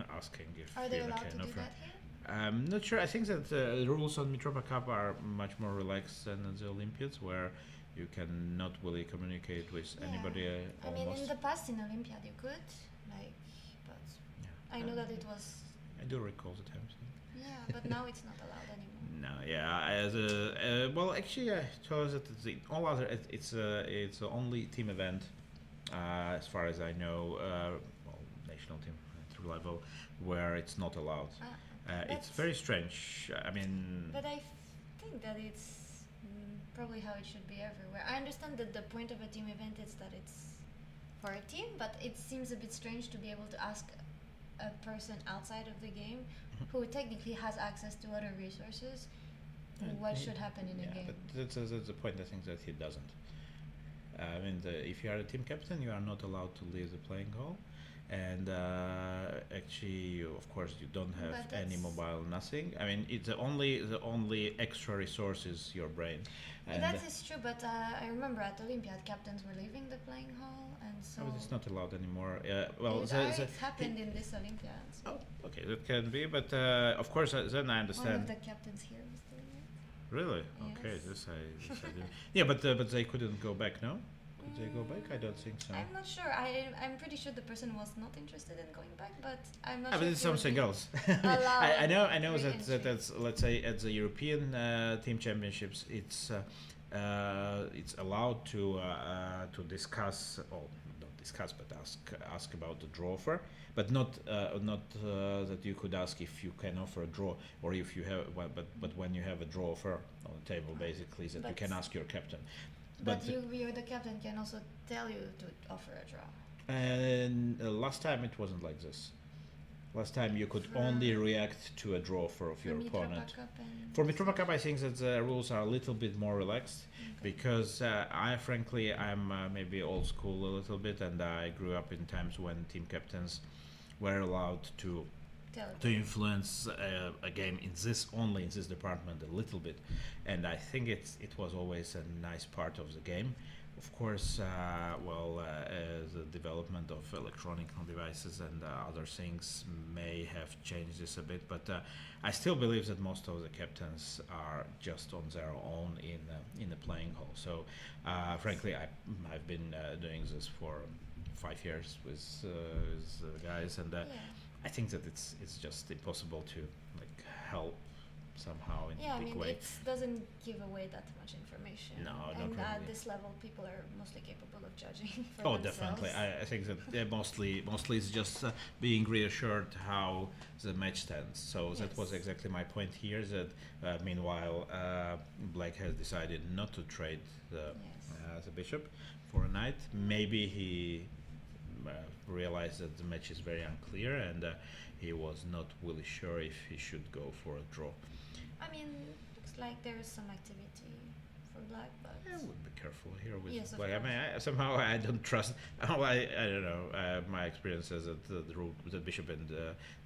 asking if Are they you allowed can to do offer. that here? I'm not sure. I think that the rules on Mitropa Cup are much more relaxed than at the Olympiads, where you cannot really communicate with Yeah. anybody I almost. mean, in the past in Olympiad you could, like, but Yeah. I know that it was. I do recall the times. Yeah, but now it's not allowed anymore. No, yeah. Well, actually, I told us that all other it's the only team event, as far as I know, national team through level, where it's not allowed. It's That's- very strange. I mean, But I think that it's probably how it should be everywhere. I understand that the point of a team event is that it's for a team, but it seems a bit strange to be able to ask a person outside of the game who technically has access to other resources what should happen in a game. But that's the point. I think that he doesn't. I mean, if you are a team captain, you are not allowed to leave the playing hall, and actually, of course, you don't have But any that's- mobile, nothing. I mean, it's the only extra resource is your brain. And That is true, but I remember at Olympiad captains were leaving the playing hall, and so oh, it's not allowed anymore. Well, it happened in this Olympiad. So oh, okay, that can be, but of course, then I one of understand. the captains here was doing it. Really? Okay, Yes. this I didn't. Yeah, but they couldn't go back, no? Could they go back? I don't think so. I'm not sure. I'm pretty sure the person was not interested in going back, but I'm not Ah, sure. but if it's he would something be else. allowed I know that re-entry. that's, let's say, at the European team championships, it's allowed to discuss, or not discuss, but ask about the draw offer, but not that you could ask if you can offer a draw, or if you have, well, but when you have a draw offer on the table, basically, that you But- can ask your captain. But But you, the captain, can also tell you to offer a draw. and last time it wasn't like this. Last time you could For- only react to a draw offer of your For Mitropa opponent. Cup and For Mitropa Cup, I think that the rules are a little bit more relaxed Okay. because I'm maybe old school a little bit, and I grew up in times when team captains were allowed to Tell influence a game in this department a little bit, and I think it was always a nice part of the game. Of course, the development of electronic devices and other things may have changed this a bit, but I still believe that most of the captains are just on their own in the playing hall. So, frankly, I've been doing this for 5 years with guys, and yeah. I think that it's just impossible to like help somehow in Yeah, a I big mean, way. it doesn't give away that much information. No, not and at really. this level, people are mostly capable of judging for Oh, themselves. definitely. I think that mostly it's just being reassured how the match stands. So that was Yes. exactly my point here. That meanwhile, Black has decided not to trade the bishop for a knight. Maybe he realized that the match is very unclear, and he was not really sure if he should go for a draw. I mean, looks like there is some activity for black, but I would be careful here with Yes, of Black. I mean, course. somehow I don't trust. Oh, I don't know. My experience says that the bishop and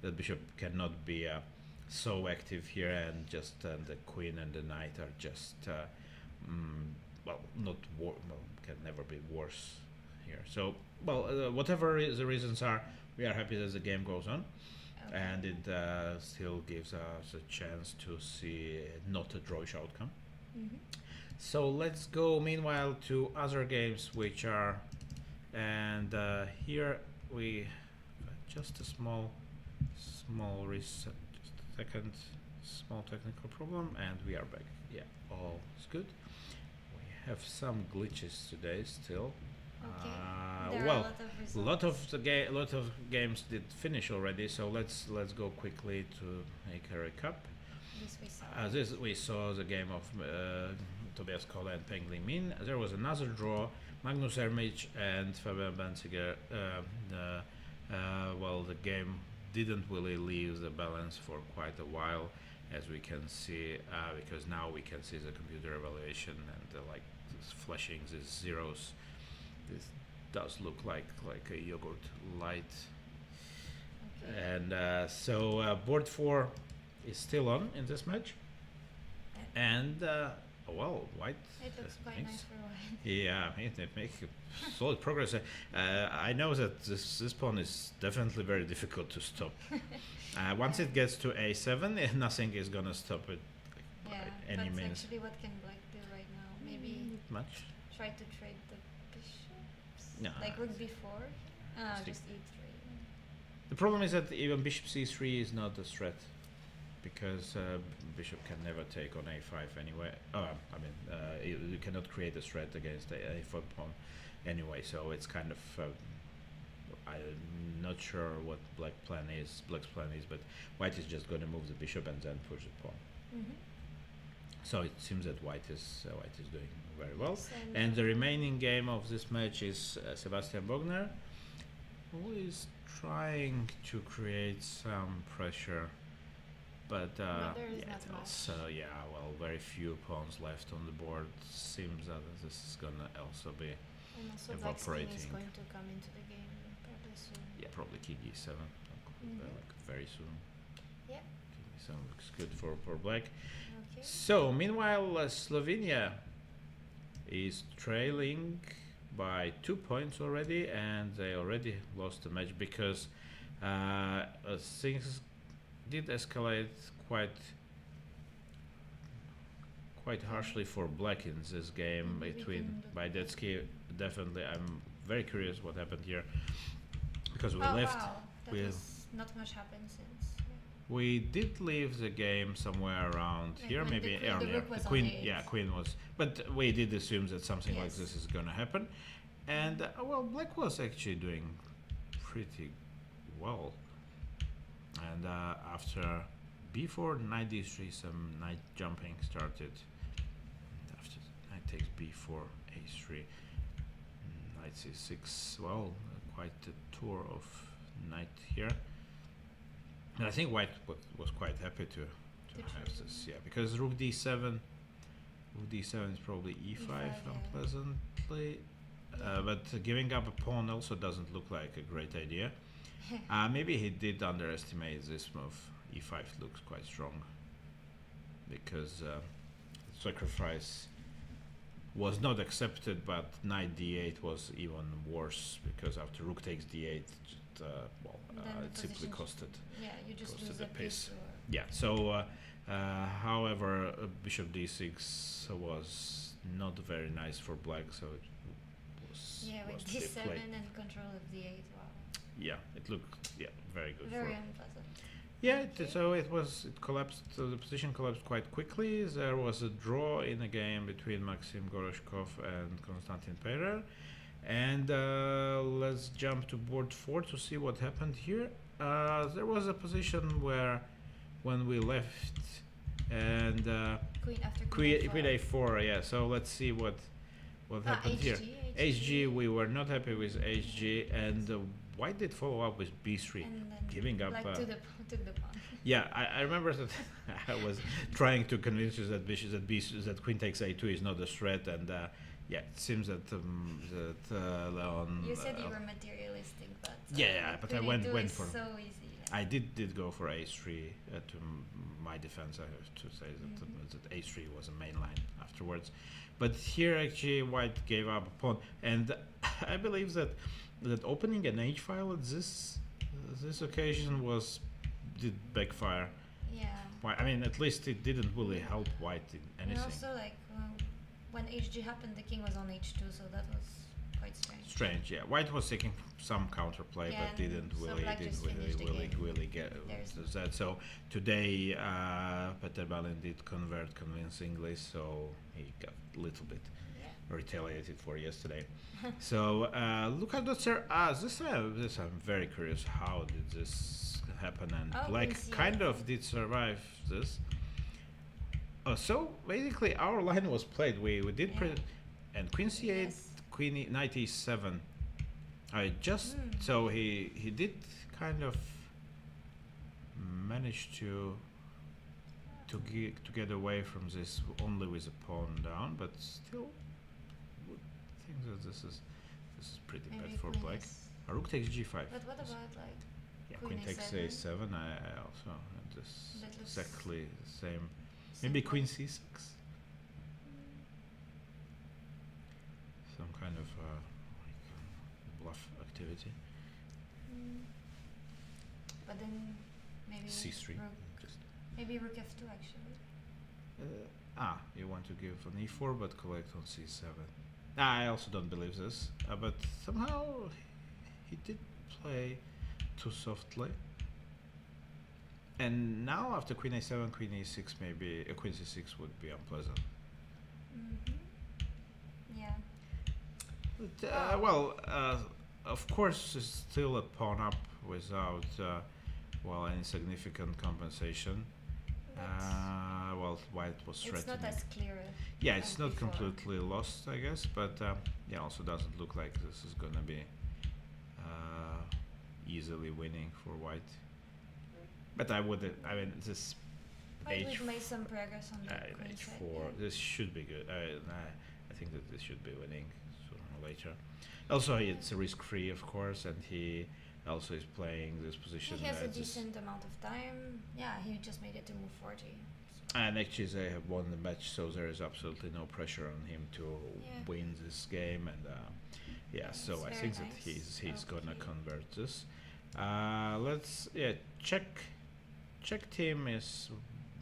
the bishop cannot be so active here, and just the queen and the knight are just not can never be worse here. So whatever the reasons are, we are happy that the game goes on. okay. And it still gives us a chance to see not a drawish outcome. Mhm. So let's go meanwhile to other games which are, and here we just a small reset, just a second, small technical problem, and we are back. Yeah, all is good. We have some glitches today still. Okay. There are Well, a lot of results. lot of games did finish already, so let's go quickly to make a recap. This we saw. This we saw the game of Tobias Kolle and Peng Min. There was another draw. Magnus Ermich and Fabian Banziger. The game didn't really leave the balance for quite a while, as we can see, because now we can see the computer evaluation and like this flashing these zeros. This does look like a yogurt light. Okay. And board 4 is still on in this match, and white. It looks quite thanks. nice for white. Yeah, I mean, they make solid progress. I know that this pawn is definitely very difficult to stop. Once it gets to a7, nothing is gonna stop it by Yeah, any but means. actually, what can black do right now? Maybe Not much. try to trade the bishops. No. Like rook b4. See. Just e3. The problem is that even bishop c3 is not a threat, because bishop can never take on a5 anyway. You cannot create a threat against the a4 pawn anyway, so it's kind of I'm not sure what black's plan is, but white is just going to move the bishop and then push the pawn. Mm-hmm. So it seems that white is doing very well. Yes, And the remaining game of this match is Sebastian Bogner, who is trying to create some pressure, but But there is not much. also very few pawns left on the board. Seems that this is gonna also be and also black's king is evaporating. going to come into the game, probably. soon. Yeah, probably king e7, like very soon. Yeah. King e7 looks good for black. Okay. So meanwhile, Slovenia is trailing by 2 points already, and they already lost the match because things did escalate quite harshly for black in this game between Baidetsky. Definitely, I'm very curious what happened here because we left. Wow. That we was not much happened since. we did leave the game somewhere around Like here, when maybe the earlier. rook was The on queen, the yeah, eight. queen was, but we did assume that something like Yes. this is gonna happen, and well, black was actually doing pretty well, and after b4, knight d3, some knight jumping started. After knight takes b4, a3, knight c6. Well, quite a tour of knight here. And I think white was quite happy to have choose. this, yeah, because rook d7 is probably e5 E5, yeah. unpleasantly, but giving up a pawn also doesn't look like a great idea. Maybe he did underestimate this move. e5 looks quite strong because sacrifice was not accepted, but knight d8 was even worse because after rook takes d8, Then the it simply position costed. Yeah, you just Costed lose the a piece. piece. Yeah, so however, bishop d6 was not very nice for black, so it was Yeah, with was d7 played. and control of d8. Wow. Yeah, it looked very good. Very for unpleasant. Yeah, Okay. so it collapsed. So the position collapsed quite quickly. There was a draw in a game between Maxim Goroshkov and Konstantin Perer. And let's jump to board 4 to see what happened here. There was a position where, when we left, and Queen after queen queen a4. Yeah. So let's see what happened here. HG. We were not happy with HG, and white did follow up with b3, and then giving up. black took the pawn. Yeah, I remember that I was trying to convince you that that queen takes a2 is not a threat, and yeah, it seems that Leon. You said you were materialistic, but Yeah, but I queen went A2 is for. so easy. I did go for a3. To my defense, I have to say that a3 was a main line afterwards, but here actually white gave up a pawn, and I believe that opening an h file at this occasion did backfire. Yeah. Why? I mean, at least it didn't really help white in And anything. also, like when HG happened, the king was on h2, so that was quite strange. Strange, yeah. White was taking some counterplay, Yeah, but and didn't so really black just finished the game. really get There's- that. So today, Peter Balin did convert convincingly, so he got a little bit Yeah. retaliated for yesterday. So look at that, sir. This I'm very curious. How did this happen? And Oh, black queen kind c8. of did survive this. So basically, our line was played. We did Yeah. and queen c8, Yes. knight e7. I just so he did kind of manage to get away from this only with a pawn down, but still would think that this is pretty Maybe bad for queen black. is- Rook takes g5. But what Yes. about like Yeah, queen queen takes a7? a7. I also had this That looks exactly the same. Maybe simple. queen c6. Some kind of bluff activity. Mm. But then maybe c3. rook, Just maybe rook f2 actually. you want to give an e4 but collect on c7. I also don't believe this, but somehow he did play too softly. And now after queen a7, queen e6, maybe a queen c6 would be unpleasant. Yeah. But, of course, it's still a pawn up without any significant compensation. White was It's threatening. not as clear. Yeah, it's as not before. completely lost, I guess, but also doesn't look like this is gonna be easily winning for white. But I mean, this White H- we've made some progress on the queen side. h4. This should be good. I think that this should be winning sooner or later. Also, it's risk-free, of course, and he also is playing this position. He has a as this- decent amount of time. Yeah, he just made it to move 40. And actually, they have won the match, so there is absolutely no pressure on him to Yeah. win this game. And Yeah, so it's I very think that nice he's of gonna him. convert this. Let's Czech team is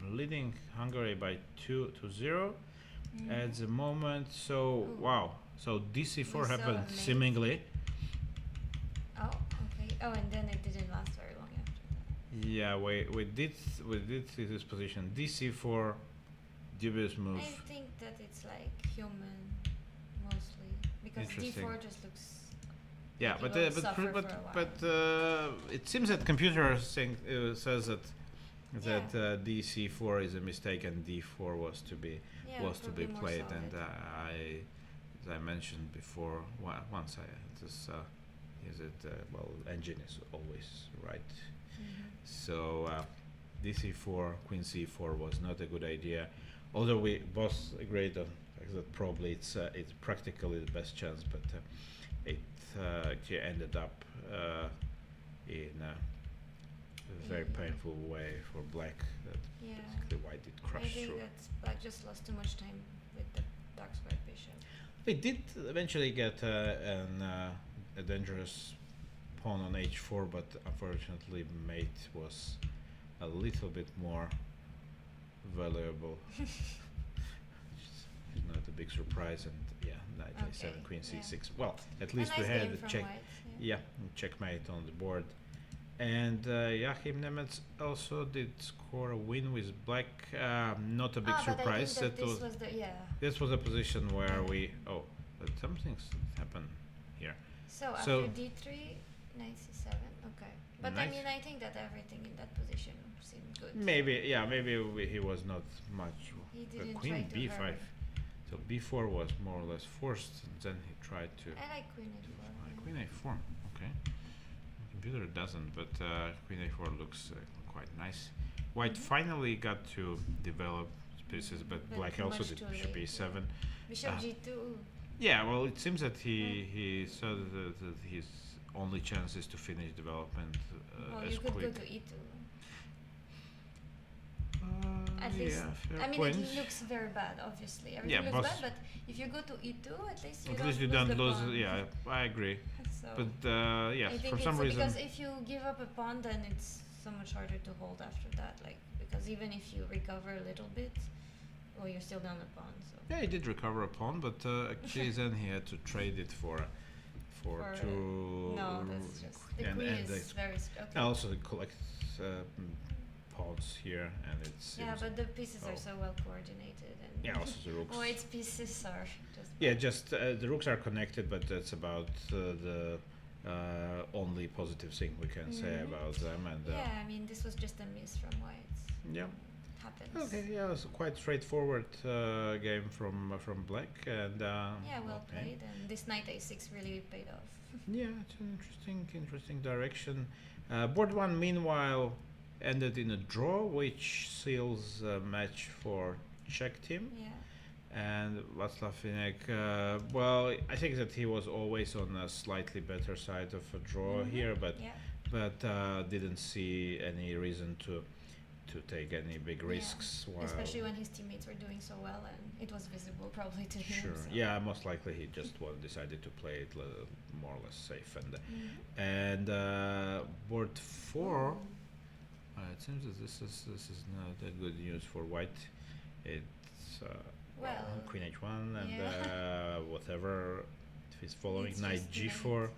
leading Hungary by 2-0 at the moment. So Ooh. wow, so DC4 We saw happened a mate. seemingly. Oh, okay. Oh, and then it didn't last very long after that. Yeah, we did see this position. DC4, dubious move. I think that it's like human, mostly, because Interesting. D4 just looks. Yeah, Like but he will suffer for a it seems that computer says that DC4 is a mistake and D4 was to be Yeah, was to be probably more played. solid. And as I mentioned before, once I had this engine is always right. Mhm. So DC4, Queen C4 was not a good idea, although we both agreed on that probably it's practically the best chance, but it actually ended up in a very painful way for black. That Yeah. basically white did I crush think through. that black just lost too much time with the dark square bishop. We did eventually get a dangerous pawn on h4, but unfortunately mate was a little bit more valuable. Which is not a big surprise, and knight a7, Okay, queen yeah. c6. Well, at A least we nice had game the from check. white, Yeah, checkmate on the board. And Joachim Nemeth also did score a win with black. Not a big surprise. But I think that That this was the this was a position where Yeah. we but something's happened here. So after So- D3, knight C7. Okay. But Nice. I mean, I think that everything in that position seemed good. Maybe he was not much. He didn't Queen try to B5. hurry. So B4 was more or less forced, and then he tried to. I like Queen A4. yeah. Queen A4. Okay. Computer doesn't, but Queen A4 looks quite nice. White Mhm. finally got to develop pieces, but But black too also much did too bishop late, E7. Bishop Ah. G2. Yeah, well, it seems that he saw that his only chance is to finish development Well, as you could quick. go to E2. At yeah, least, fair I mean, point. it looks very bad, obviously. Everything Yeah, looks both- bad, but if you go to E2, at least you At don't least you lose don't the lose. pawn. Yeah, I agree. So But yes, I think for some reason. because if you give up a pawn, then it's so much harder to hold after that. Like because even if you recover a little bit, well, you're still down a pawn. So Yeah, he did recover a pawn, but actually then he had to trade it for For, two. no, that's just the and, queen and is the- very okay. also it collects pawns here, and it seems. Yeah, but the pieces oh. are so well coordinated, and Yeah, also the rooks. White's pieces are just Yeah, just the rooks are connected, but that's about the only positive thing we can say Mhm. about them. And yeah. I mean, this was just a miss from White. yeah. It happens. Okay, yeah, it was a quite straightforward game from black, and Yeah, well okay. played, and this knight A6 really paid off. Yeah, it's an interesting direction. Board one, meanwhile, ended in a draw, which seals a match for Czech team. Yeah. And Václav Finek, well, I think that he was always on a slightly better side of a draw Mhm. here, but Yeah. didn't see any reason to take any big Yeah. risks. While Especially when his teammates were doing so well, and it was visible probably to him. Sure. So. Yeah, most likely he just decided to play it more or less safe. Mhm. And board four. It seems that this is not a good news for white. It's Well, Queen H1 and yeah. whatever. If he's following It's Knight just G4.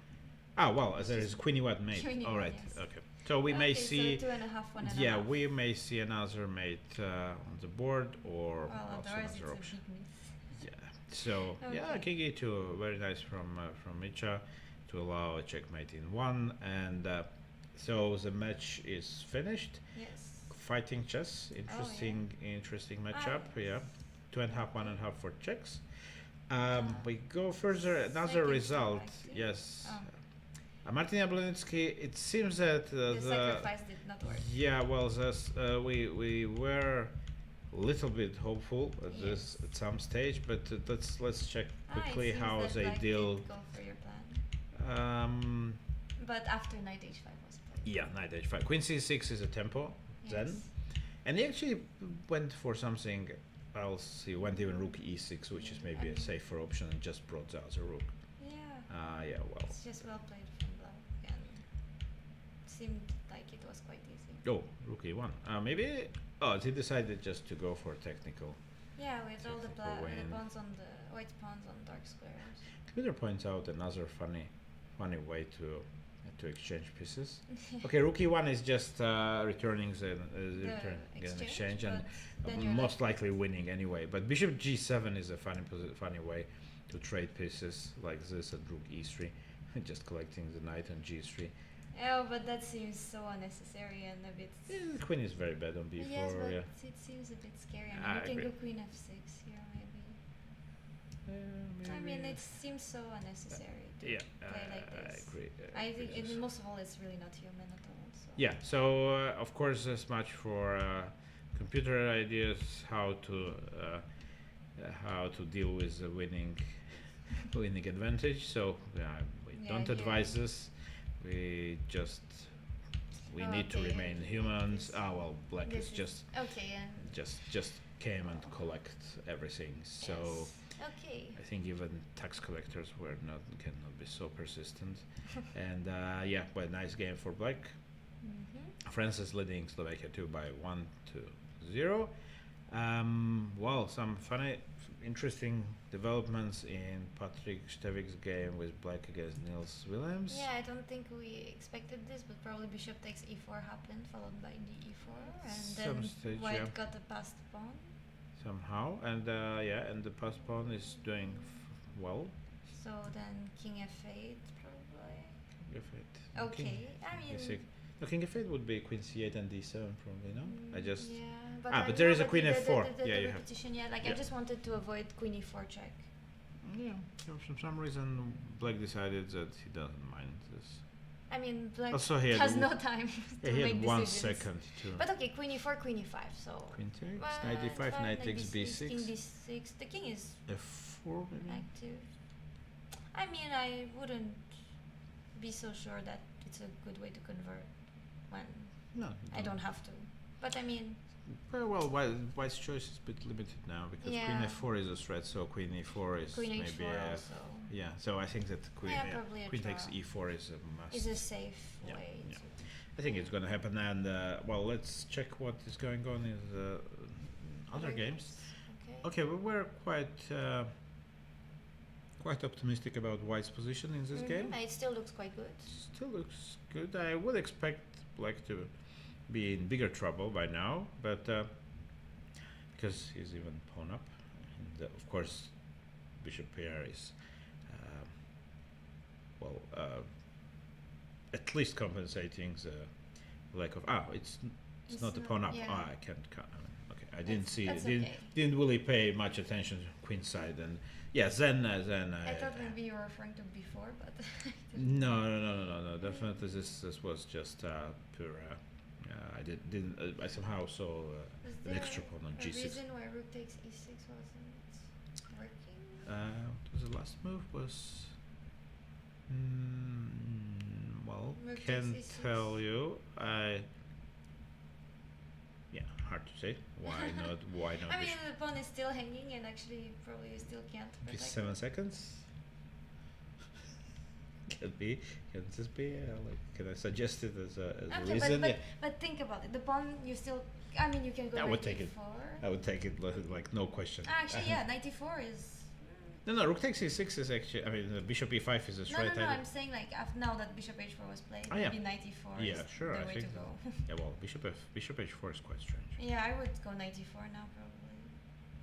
Ah, well, there is Queen E1 mate. Queen All E1, right. yes. Okay. So we may Okay, see. So 2.5, 1.5. Yeah, we may see another mate on the board, or Well, also otherwise it's another a option. big miss. Yeah. So yeah, Okay. King E2, very nice from Micha to allow a checkmate in one, and so the match is finished. Yes. Fighting chess, interesting matchup. Yeah, 2.5, 1.5 for Czechs. We go further. Another Second result. sacrifice, Yes. Oh. Martin Jablonski. It seems that The sacrifice did not work. yeah, well, we were little bit hopeful at Yes. this at some stage, but let's check It quickly seems how that they Black deal. did go for your plan. But after knight h5 was played. Yeah, knight h5. Queen c6 is a tempo. Then, Yes. and he actually went for something else. He went even rook e6, which is maybe a safer option, and just brought out the rook. Yeah. Yeah, well. It's just well played from Black, and seemed like it was quite easy. Oh, rook e1. Maybe. Oh, he decided just to go for technical. Yeah, with all the Technical win. pawns on the white pawns on dark squares. Twitter points out another funny way to exchange pieces. Okay, rook e1 is just returning an exchange, and but then you're most left likely winning anyway. But bishop g7 is a funny way to trade pieces like this at rook e3, just collecting the knight on g3. Oh, but that seems so unnecessary and a bit. The queen is very bad on b4. Yes, but Yeah. it seems a bit scary. I You can agree. go queen f6 here, maybe. I mean, it seems so unnecessary to Yeah, play like I this. agree. I think, most of all, it's really not human at all. So. Yeah, so of course, as much for computer ideas, how to deal with the winning advantage. So we Yeah, don't here. advise this. We just need to Okay, remain humans. this- Ah, well, Black This is is- just Okay, and. just came and collect everything. So Yes. Okay. I think even tax collectors cannot be so persistent. And yeah, but nice game for Black. France is leading Slovakia 2 by 1-0. Well, some funny, interesting developments in Patrick Stevik's game with Black against Niels Willems. Yeah, I don't think we expected this, but probably bishop takes e4 happened, followed by de4, and Some then stage, white yeah. got a passed pawn. Somehow, and and the pass pawn is doing well. So then king f8 probably. F8. Okay, I mean. E6. No, king f8 would be queen c8 and d7 probably, no? I just... Yeah, but there is a queen the- f4. The Yeah, you have- repetition, yeah, like yeah. I just wanted to avoid queen e4 check. Yeah, so for some reason Black decided that he doesn't mind this. I mean, black Also he had has w- no time to he make had 1 decisions. second to... But okay, queen e4, queen e5, so. Queen takes, Well, knight it's e5, fine, knight like takes b6, king b6, d6. The king is f4 maybe? active. I mean, I wouldn't be so sure that it's a good way to convert when No. I don't have to. But I mean, Well, White's choice is a bit limited now because queen Yeah. f4 is a threat, so queen e4 is queen maybe h4 also yeah. So I think that queen probably a queen takes draw. e4 is a must. is a safe Yeah, way yeah. to. I think it's going to happen, and well, let's check what is going on in the other games. Okay. Okay, we were quite optimistic about White's position in this game. It still looks quite good. Still looks good. I would expect Black to be in bigger trouble by now, but because he's even pawn up, and of course, bishop pair is at least compensating the lack of it's not a pawn up. yeah. I can't. Okay, I didn't see. That's Didn't okay. didn't really pay much attention to queen side, and yeah, then I thought maybe you were referring to before, but no. Definitely, this was just pure. I somehow saw is an there extra pawn on a g6. reason why rook takes e6 wasn't working? What was the last move? Was well, Rook takes can't e6. tell you. Yeah, hard to say. Why not? Why not? I mean, the pawn is still hanging, and actually, probably you still can't protect. 7 seconds. Can this be can I suggest it as a Okay, reason? but think about it. The pawn, you still. I mean, you can go I would take it. 94. I would take it like no question. Actually, yeah, 94 is. No, rook takes e6 is actually. I mean, bishop e5 is a No, threat. I'm saying like now that bishop h4 was played, Oh, yeah. maybe 94 Yeah, is sure, the I way think to go. Yeah, well, bishop h4 is quite strange. Yeah, I would go 94 now probably.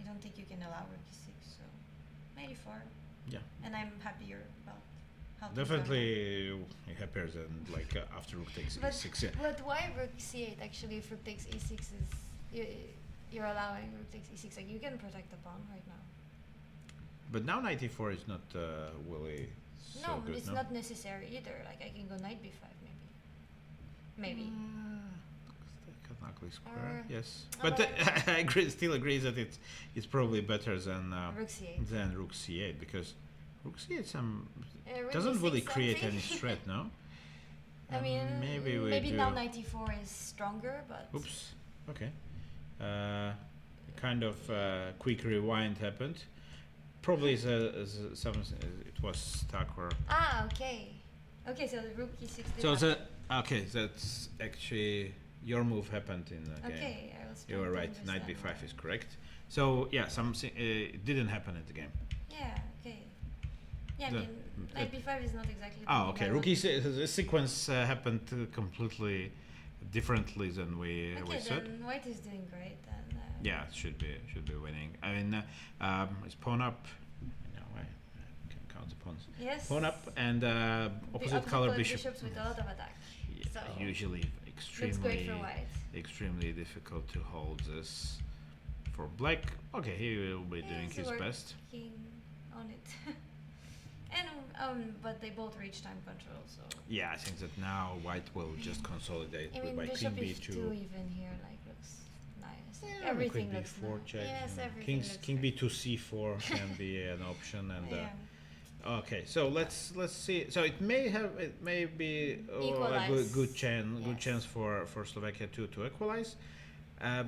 I don't think you can allow rook e6, so 94. Yeah. And I'm happier about how. things are Definitely happier than after rook takes But- e6. Yeah. But why rook c8 actually? If rook takes e6 is you're allowing rook takes e6. Like you can protect the pawn right now. But now knight e4 is not really so No, good. it's not necessary either. Like I can go knight b5 maybe. Maybe. I can ugly square. Yes, Oh, but but I still agree that it's probably better than Rook C8. Rook C8 because Rook C8 Rook doesn't D6 really create something. any threat, no? I mean, maybe we maybe do. now 94 is stronger, but Oops. Okay. Kind of quick rewind happened. Probably it was stuck or. okay. Okay, so the rook e6 did So happen. that's actually your move happened in the game. Okay, I was You trying were to right. Knight understand b5 why. is correct. So yeah, something it didn't happen in the game. Yeah, okay. Yeah, I The- mean, knight b5 is not exactly the Oh, move okay. I Rookie want. the sequence happened completely differently than we Okay, said. then white is doing great, and Yeah, it should be winning. I mean, it's pawn up. No, I can count the pawns. yes. Pawn up and opposite color bishop. bishops with a lot of attack. Yeah, So usually looks great for white. extremely difficult to hold this for black. Okay, he will be Yeah, doing it's his best. working on it. And but they both reach time control, so Yeah, I think that now white will just consolidate I with mean by queen bishop b2. e2 even here like looks nice. Yeah, Everything queen looks b4 nice. check. Yes, you know. everything looks King great. b2 c4 can be an option and. Yeah. Okay, so let's see. So it may be a Equalize. good Yes. chance for Slovakia to equalize,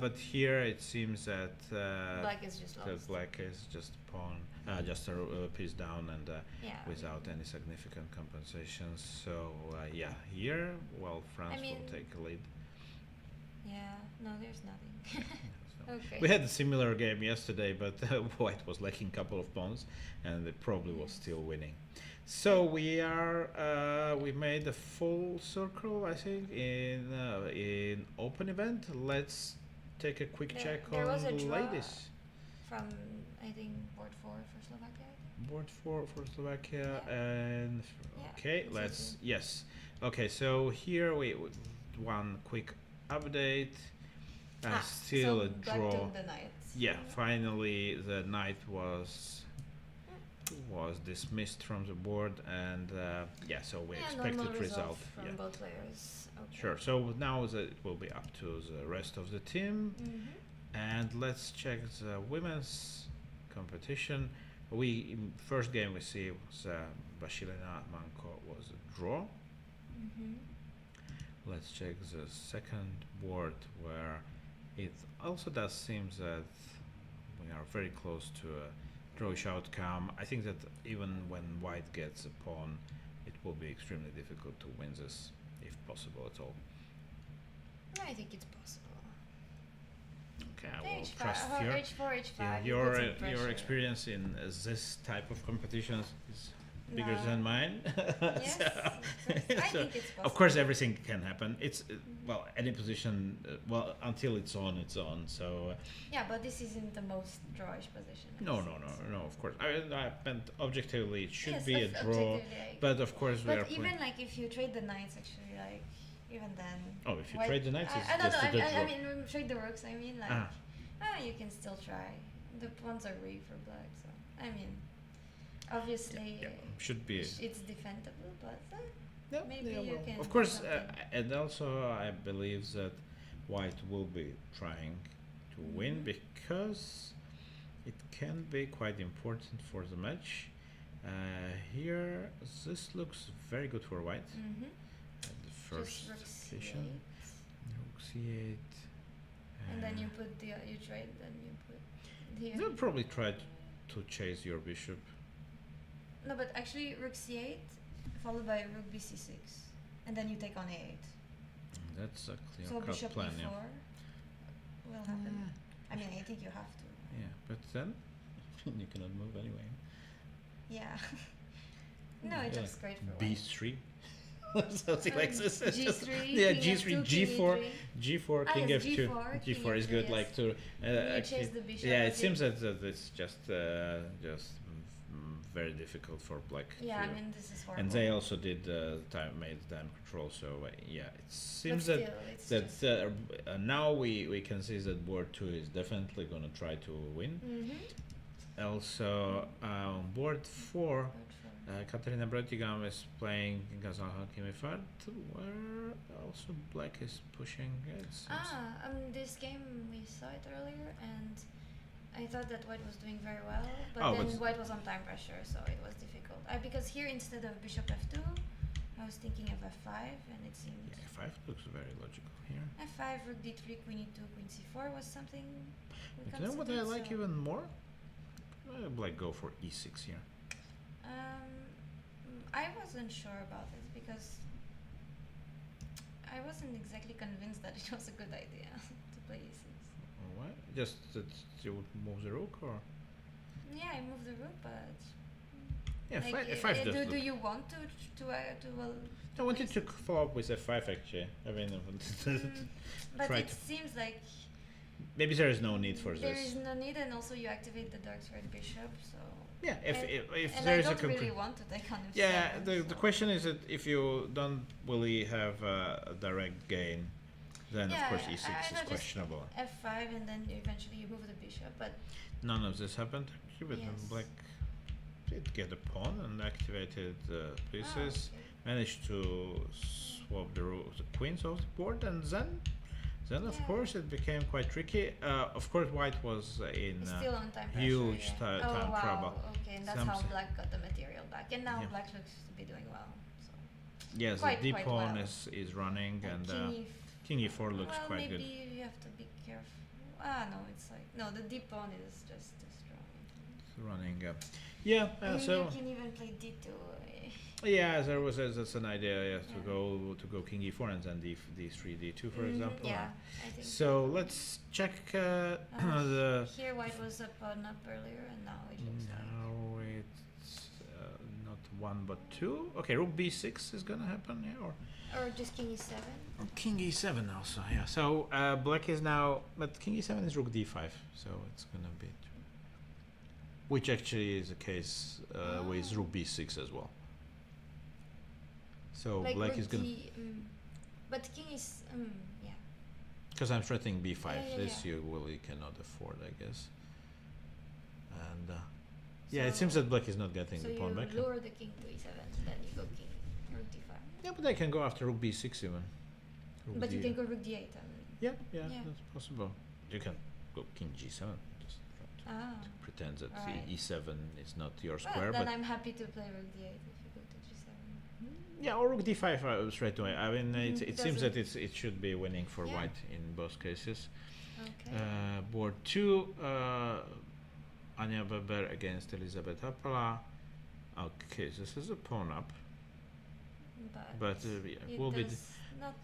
but here it seems that Black is just that lost. black is just pawn, just a piece down and Yeah. without any significant compensations. So yeah, here France mean- will take a lead. Yeah. No, there's nothing. So Okay. we had a similar game yesterday, but white was lacking a couple of pawns, and it probably was still winning. So we made a full circle, I think, in open event. Let's take a quick check There on was a the draw. ladies. From I think board 4 for Slovakia. I think. Board for Slovakia Yeah. and Yeah, okay, it's let's easy. yes. Okay, so here we one quick update. Still so a Black draw. took the knight. Yeah, finally the knight was dismissed from the board, and yeah, so we expected normal result. from Yeah, both players. Okay. sure. So now it will be up to the rest of the team, and let's check the women's competition. First game we see was Basilina Manko was a draw. Let's check the second board where it also does seem that we are very close to a drawish outcome. I think that even when white gets a pawn, it will be extremely difficult to win this, if possible at all. I think it's possible. Okay, I will H5, trust H4, H5. yeah, you put some your pressure. experience in this type of competitions is bigger No. than mine. Yes, So- of course. I so think it's possible. of course, everything can happen. It's well, any position. Well, until it's on, it's on. So Yeah, but this isn't the most drawish position. I no, think, no, so. no, no. Of course, I meant objectively, it should Yes, be a draw. objectively, I But of course, we are But even playing. like if you trade the knights, actually, like even then. Oh, if you white- trade the knights, it's I don't just know. a good draw. I mean, trade the rooks. I mean, like, you can still try. The pawns are weak for black, so I mean, obviously, Yeah, should be. it's defendable, but Yeah, maybe yeah, you well, can of do course, something. and also I believe that white will be trying to win because it can be quite important for the match. Here, this looks very good for white. At the first Just rook position, c8, rook c8, and then you put the you trade, then you put the. they'll probably try to chase your bishop. No, but actually rook c8 followed by rook bc6, and then you take on a8. That's a So clear-cut bishop plan, e4 yeah. will happen. I mean, I think you have to. Yeah, but then you cannot move anyway. Yeah. No, it Yeah, looks great for white. B3. Something like this. It's just- G3, yeah, king G3, F2, king G4, E3. G4, Ah, king yes, F2. G4, king G4 is F2, good, yes. like to. You actually, chase the bishop. yeah, a it seems bit. that it's just very difficult for black. Yeah, I to- mean this is horrible. and they also did made time control, so yeah, it But seems still, that it's that just- now we can see that board 2 is definitely gonna try to win. Mhm. Also, board 4. Good for- Katarina Bretigam is playing Gazal Hakimi Fard, where also Black is pushing. This game we saw it earlier, and I thought that White was doing very well, but Oh, then but White was on time pressure, so it was difficult. Because here instead of Bishop F2, I was thinking of F5, and it seemed yeah, F5 looks very logical here. F5, Rook D3, Queen E2, Queen C4 was something. We You know what I considered, like so- even more? Black go for E6 here. I wasn't sure about it because I wasn't exactly convinced that it was a good idea to play E6. Why? Just that you would move the rook, or Yeah, I moved the rook, but yeah, like, F5 does do look. you want to I wanted place- to follow up with F5 actually. I mean, but try it to. seems like Maybe there is no need for there this. is no need, and also you activate the dark squared bishop, so. Yeah, if And there I is a don't really concrete. want to take on F7. Yeah, the so. question is that if you don't really have a direct gain, then Yeah, of course I E6 know is just questionable. F5, and then eventually you move the bishop, but None of this happened actually, but Yes. Black did get a pawn and activated pieces. okay. Managed to swap the queens off the board, and then of Yeah. course it became quite tricky. Of course, White was in It's still on time pressure. huge yeah. time wow, trouble. Okay, and that's how Some- Black got the material back, and now Yeah. Black looks to be doing well. So. yes, quite- the d quite pawn well. is running, and King King E4 looks well, quite maybe good. you have to be careful. No, it's like no, the deep pawn is just too strong. It's running. Yeah, I mean, so you can even play D2. yeah, there was that's an idea. Yeah, to Yeah. go King E4 and then D3, D2, for Mhm, example. Yeah, I think. So let's check the. Here White was a pawn up earlier, and now it looks like. Now it's not one but two. Okay, Rook B6 is gonna happen, yeah, or Or just King E7. King E7 also, yeah. So Black is now, but King E7 is Rook D5, so it's gonna be, which actually is the case with Rook B6 as well. So Like Black Rook is gonna, but King is yeah. because I'm threatening B5. Yeah, This yeah. you really cannot afford, I guess. And yeah, it So- seems that Black is not getting So the pawn you back. lure the King to E7, then you go King Rook D5. Yeah, but I can go after Rook B6 even. Rook But you D- can go Rook D8. Yeah, yeah, Yeah. that's possible. You can go King G7. Just try to pretend that Alright. E7 is not your Well, square, then but I'm happy to play Rook D8 if you go to G7. yeah, or Rook D5 straight away. I mean, Mhm, it seems that doesn't- it should be winning for Yeah. White in both cases. Okay. Board 2, Anya Weber against Elizabeth Appala. Okay, this is a pawn up, but yeah, it will be. does not.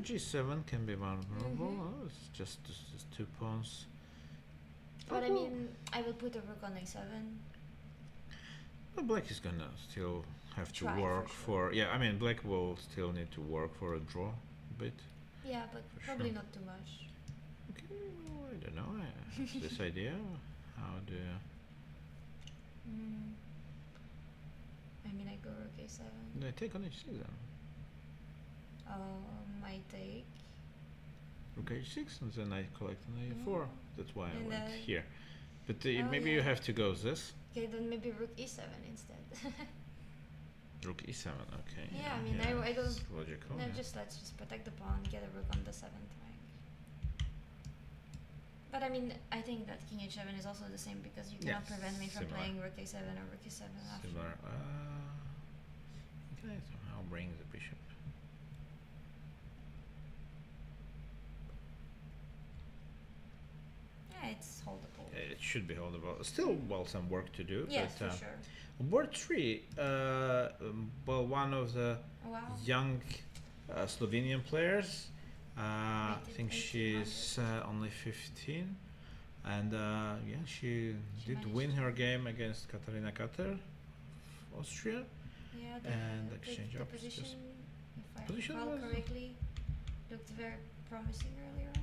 G7 can be vulnerable. Mhm. Oh, it's just two pawns. But I Oh, mean, I will put a Rook on A7. well, Black is gonna still have to Try for work sure. for. Yeah, I mean, Black will still need to work for a draw a bit. Yeah, but For probably sure. not too much. Okay, well, I don't know. I have this idea. How do you? I mean, I go Rook A7. I take on H6 then. My take. Rook H6, and then I collect an A4. That's why I And went then- here. But Oh, maybe you yeah. have to go this. Okay, then maybe Rook E7 instead. Rook E7. Okay. Yeah, I mean, I go- it's logical. No, yeah. let's just protect the pawn, get a Rook on the 7th rank. But I mean, I think that King H7 is also the same because you cannot Yes, prevent me from similar. playing Rook A7 or Rook E7 after. Similar. Okay, somehow bring the bishop. Yeah, it's holdable. It should be holdable. Still, well, some work to do. Yes, but, for sure. Board 3, well, one of the Wow. young Slovenian players. I Rated think she's only 15, and yeah, she did managed win to- her game against Katarina Kater, Austria. Yeah, And exchange the up, position, just- if I position recall was- correctly, looked very promising earlier on.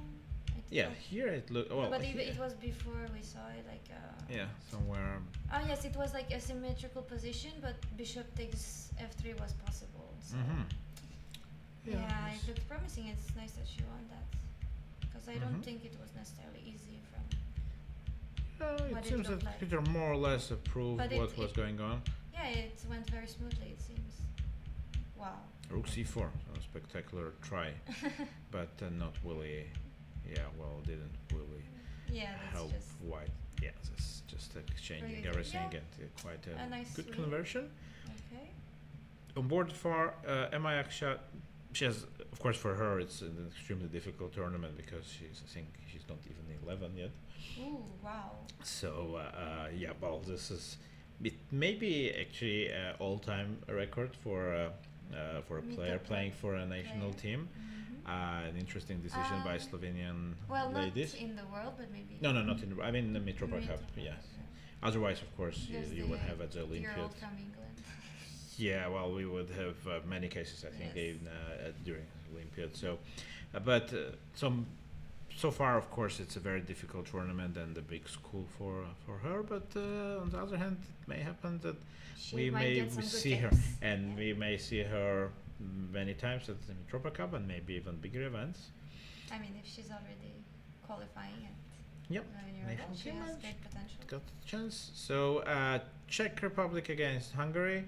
Yeah, here it looked well. but here- it was before we saw it, like. yeah, somewhere. Oh yes, it was like a symmetrical position, but bishop takes f3 was possible. So. Yeah, it's- it looked promising. It's nice that she won that, because I don't Mhm. think it was necessarily easy from. it what it seems that looked like. Peter more or less approved But what it- was it- going on. Yeah, Yeah, it went very smoothly, it seems. Wow. Rook c4, so a spectacular try, but not really. Yeah, well, didn't really Yeah, that's help just white. Yeah, it's just exchanging Really good. everything Yeah. and quite a nice good win. conversion. Okay. On board for Emma Yaksha, she has, of course, for her it's an extremely difficult tournament because I think she's not even 11 yet. Ooh, wow. So yeah, well, this is it maybe actually all-time record for a player Mitropa playing for a national player. team. An interesting decision by Slovenian Well, ladies. not in the world, but maybe. No, not in. I mean the Mitropa Cup. Mitropa, Yes. yeah. Otherwise, of course, There's you the would have at the 8-year-old Olympiad. from England. Yeah, well, we would have many cases, I think, Yes. even during Olympiad. So, but so far, of course, it's a very difficult tournament and a big school for her. But on the other hand, it may happen that She we might may get some good see her, games. and Yeah. we may see her many times at the Mitropa Cup and maybe even bigger events. I mean, if she's already qualifying at Yep. 11-year-old, National she team has match. great potential. Got a chance. So Czech Republic against Hungary.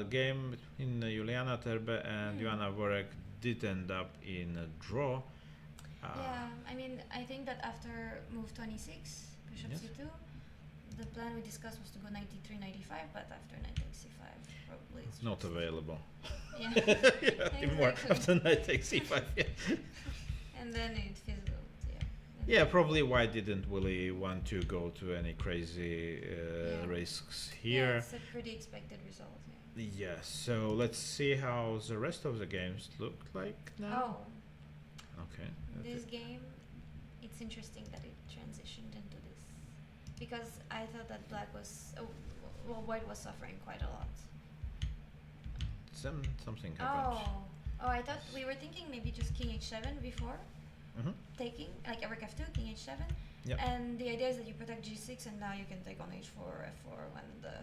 Game between Juliana Terbe and Joanna Vorek did end up in a draw. Yeah, I mean, I think that after move 26, bishop Yes. c2, the plan we discussed was to go 93, 95, but after knight takes c5, probably it's Not just- available. Yeah. Yeah, even more Exactly. after knight takes c5. Yeah. And then it fizzled, yeah. And Yeah, probably White didn't really want to go to any crazy Yeah. risks Yeah, here. it's a pretty expected result, yeah. Yeah, so let's see how the rest of the games look like now. Oh, Okay. this game, it's interesting that it transitioned into this. Because I thought that black was, white was suffering quite a lot. Something happened. Oh, I thought we were thinking maybe just king h7 before Mhm. taking, like rook f2, king h7. Yep. And the idea is that you protect g6 and now you can take on h4, f4 when the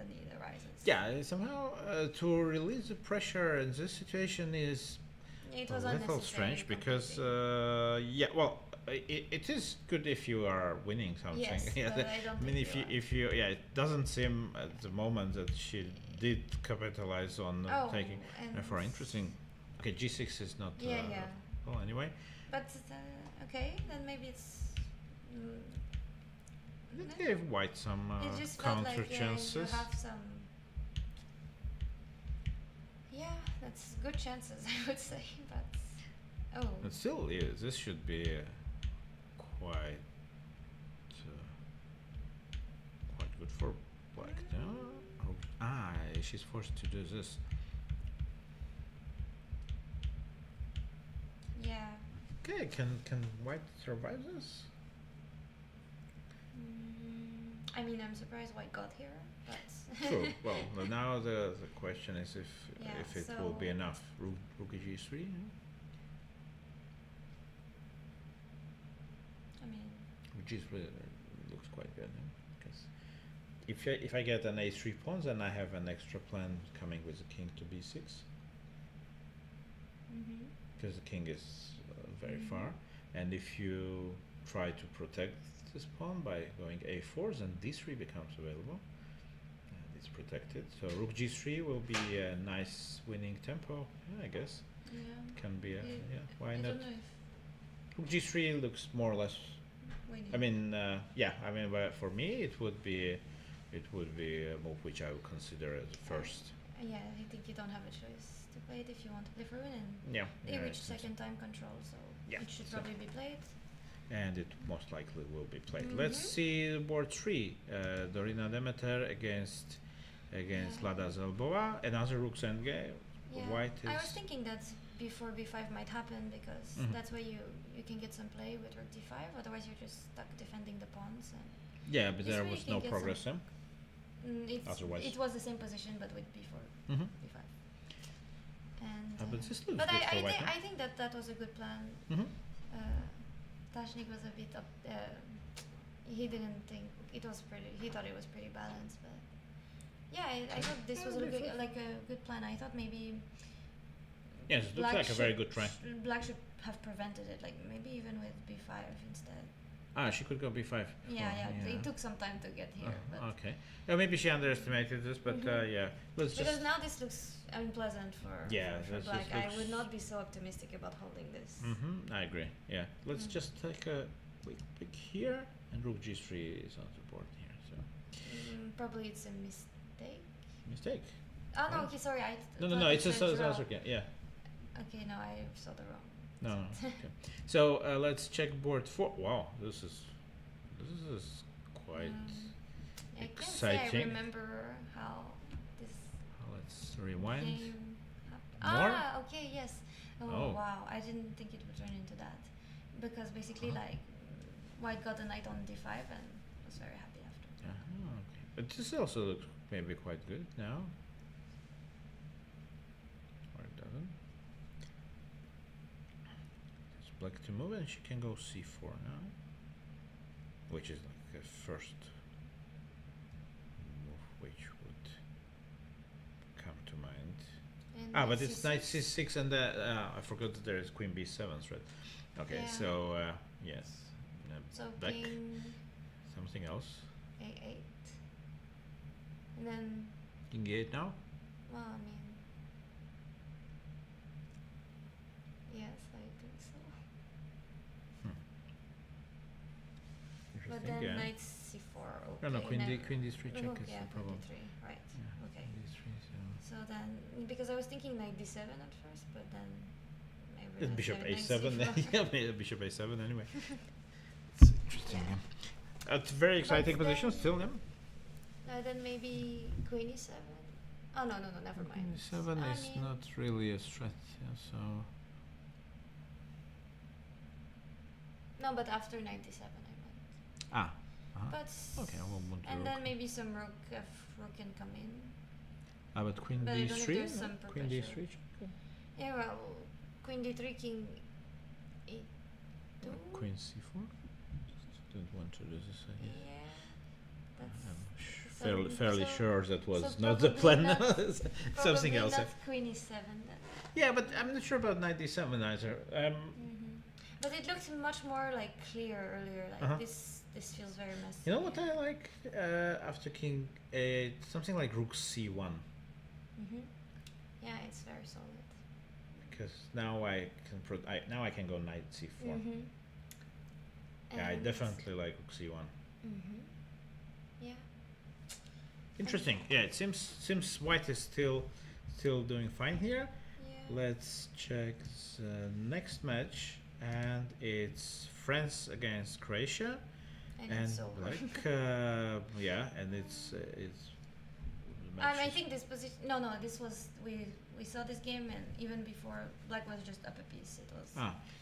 need arises. Yeah, somehow to release the pressure in this situation is It a was little unnecessary. strange because completely. yeah, well, it is good if you are winning something. Yes, Yeah, but I don't I mean, think if you yeah, it doesn't seem at the moment that she did capitalize on taking. and Therefore, interesting. Okay, g6 is not. Yeah, yeah. Well, anyway, But okay, then maybe it's. it no. gave White some It just felt counter like chances. you have some. Yeah, that's good chances, I would say, but. Oh. But still, yeah, this should be quite quite good for Black. No? She's forced to do this. Yeah. Okay, can White survive this? I mean, I'm surprised White got here, but. True. Well, now the question is Yeah, if it will be so- enough. Rook g3. I mean. Rook g3 looks quite good. Because if I get an a3 pawn, then I have an extra plan coming with the king to b6. Mm-hmm. Because the king is very Mhm. far, and if you try to protect this pawn by going a4, then d3 becomes available, and it's protected. So rook g3 will be a nice winning tempo. Yeah, I guess Yeah. can be a Yeah, why I not? don't know if Rook g3 looks more or less. winning. I mean, yeah. I mean, but for me, it would be a move which I would consider as first. Yeah, I think you don't have a choice to play it if you want to play for win, and Yeah. they yeah, reached it's- second time control, so Yeah, it should so- probably be played. And it most likely will be played. Let's Mhm. see board 3. Dorina Demeter against Yeah. Lada Zelbova. Another rook's endgame. Yeah. White I was is. thinking that before b5 might happen because Mhm. that's where you can get some play with rook d5. Otherwise, you're just stuck defending the pawns. And Yeah, but This there way was you can no get progress. Huh? Otherwise. it was the same position but with b4, Mm-hmm. b5. And But this looks but good for I, White. thi- Huh? I think that was a good plan. Mm-hmm. Tashnik was a bit up. He didn't think it was pretty. He thought it was pretty balanced, but yeah, I thought this was Yeah, like a good plan. I thought maybe Yes, it looks black like a very should- good try. Black should have prevented it, like maybe even with b5 instead. Ah, she could go b5. Yeah, it took some time to get here, but Okay. Yeah, maybe she underestimated this, but yeah. Let's because just. now this looks unpleasant for this black. just I looks- would not be so optimistic about holding this. I agree. Yeah. Let's just take a quick pick here, and rook g3 is on support here. So Probably it's a mistake. mistake. Oh no, Right. okay, sorry. No. It's a draw. okay. Yeah. Okay, no, I saw the wrong. No. Okay. So let's check board 4. Wow, this is quite. I can't say I Exciting. remember how this Let's rewind. game happened. More? Ah, okay, yes. Oh, Oh. wow, I didn't think it would turn into that. Because basically, Uh-huh. like, white got a knight on d5 and was very happy after. Okay. But this also looks maybe quite good now. Or it doesn't. It's black to move, and she can go c4 now, which is like a first move which would come to mind. And But knight it's knight c6. c6, and I forgot that there is queen b7, right? Okay, Yeah. so yes, So black. king Something else. a8. And then, King e8 now. well, I mean, yes, I think so. But Interesting. then Yeah. knight c4. Okay. No, queen then d3 check rook, is yeah, the problem. queen d3. Right. Yeah, Okay. queen d3, so. So then, because I was thinking knight d7 at first, but then maybe It's knight bishop knight a7. c4. Yeah, maybe bishop a7 anyway. It's interesting. Yeah. Yeah. It's very exciting But position then- still. Yeah. Then maybe queen e7. Oh no, never mind. Queen e7 I is mean, not really a threat. Yeah, so. No, but after knight d7 I meant. Ah. Uh-huh. But Okay, I will move to and rook. then maybe some rook can come in. But queen But I don't know if d3. there's some Queen pressure. d3 check. Yeah, well, queen d3, king e2. Queen c4. Just don't want to do this. I guess. Yeah, that's I'm so- fairly so- sure that was so not the probably plan. not- Something probably else. not queen e7 then. Yeah, but I'm not sure about knight d7 either. But it looked much more like clear earlier. Like Uh-huh. this feels very messy. You know what I like after king a something like rook c1, Yeah, it's very solid. because now I can now I can go knight c4. Yeah, I And- definitely like rook c1. Yeah. Interesting. Yeah, it seems white is still doing fine here. Yeah. Let's check the next match, and it's France against Croatia, And and it's over. black. Yeah, and it's. the match I is- think this position. No, this was we saw this game, and even before black was just up a piece. It was.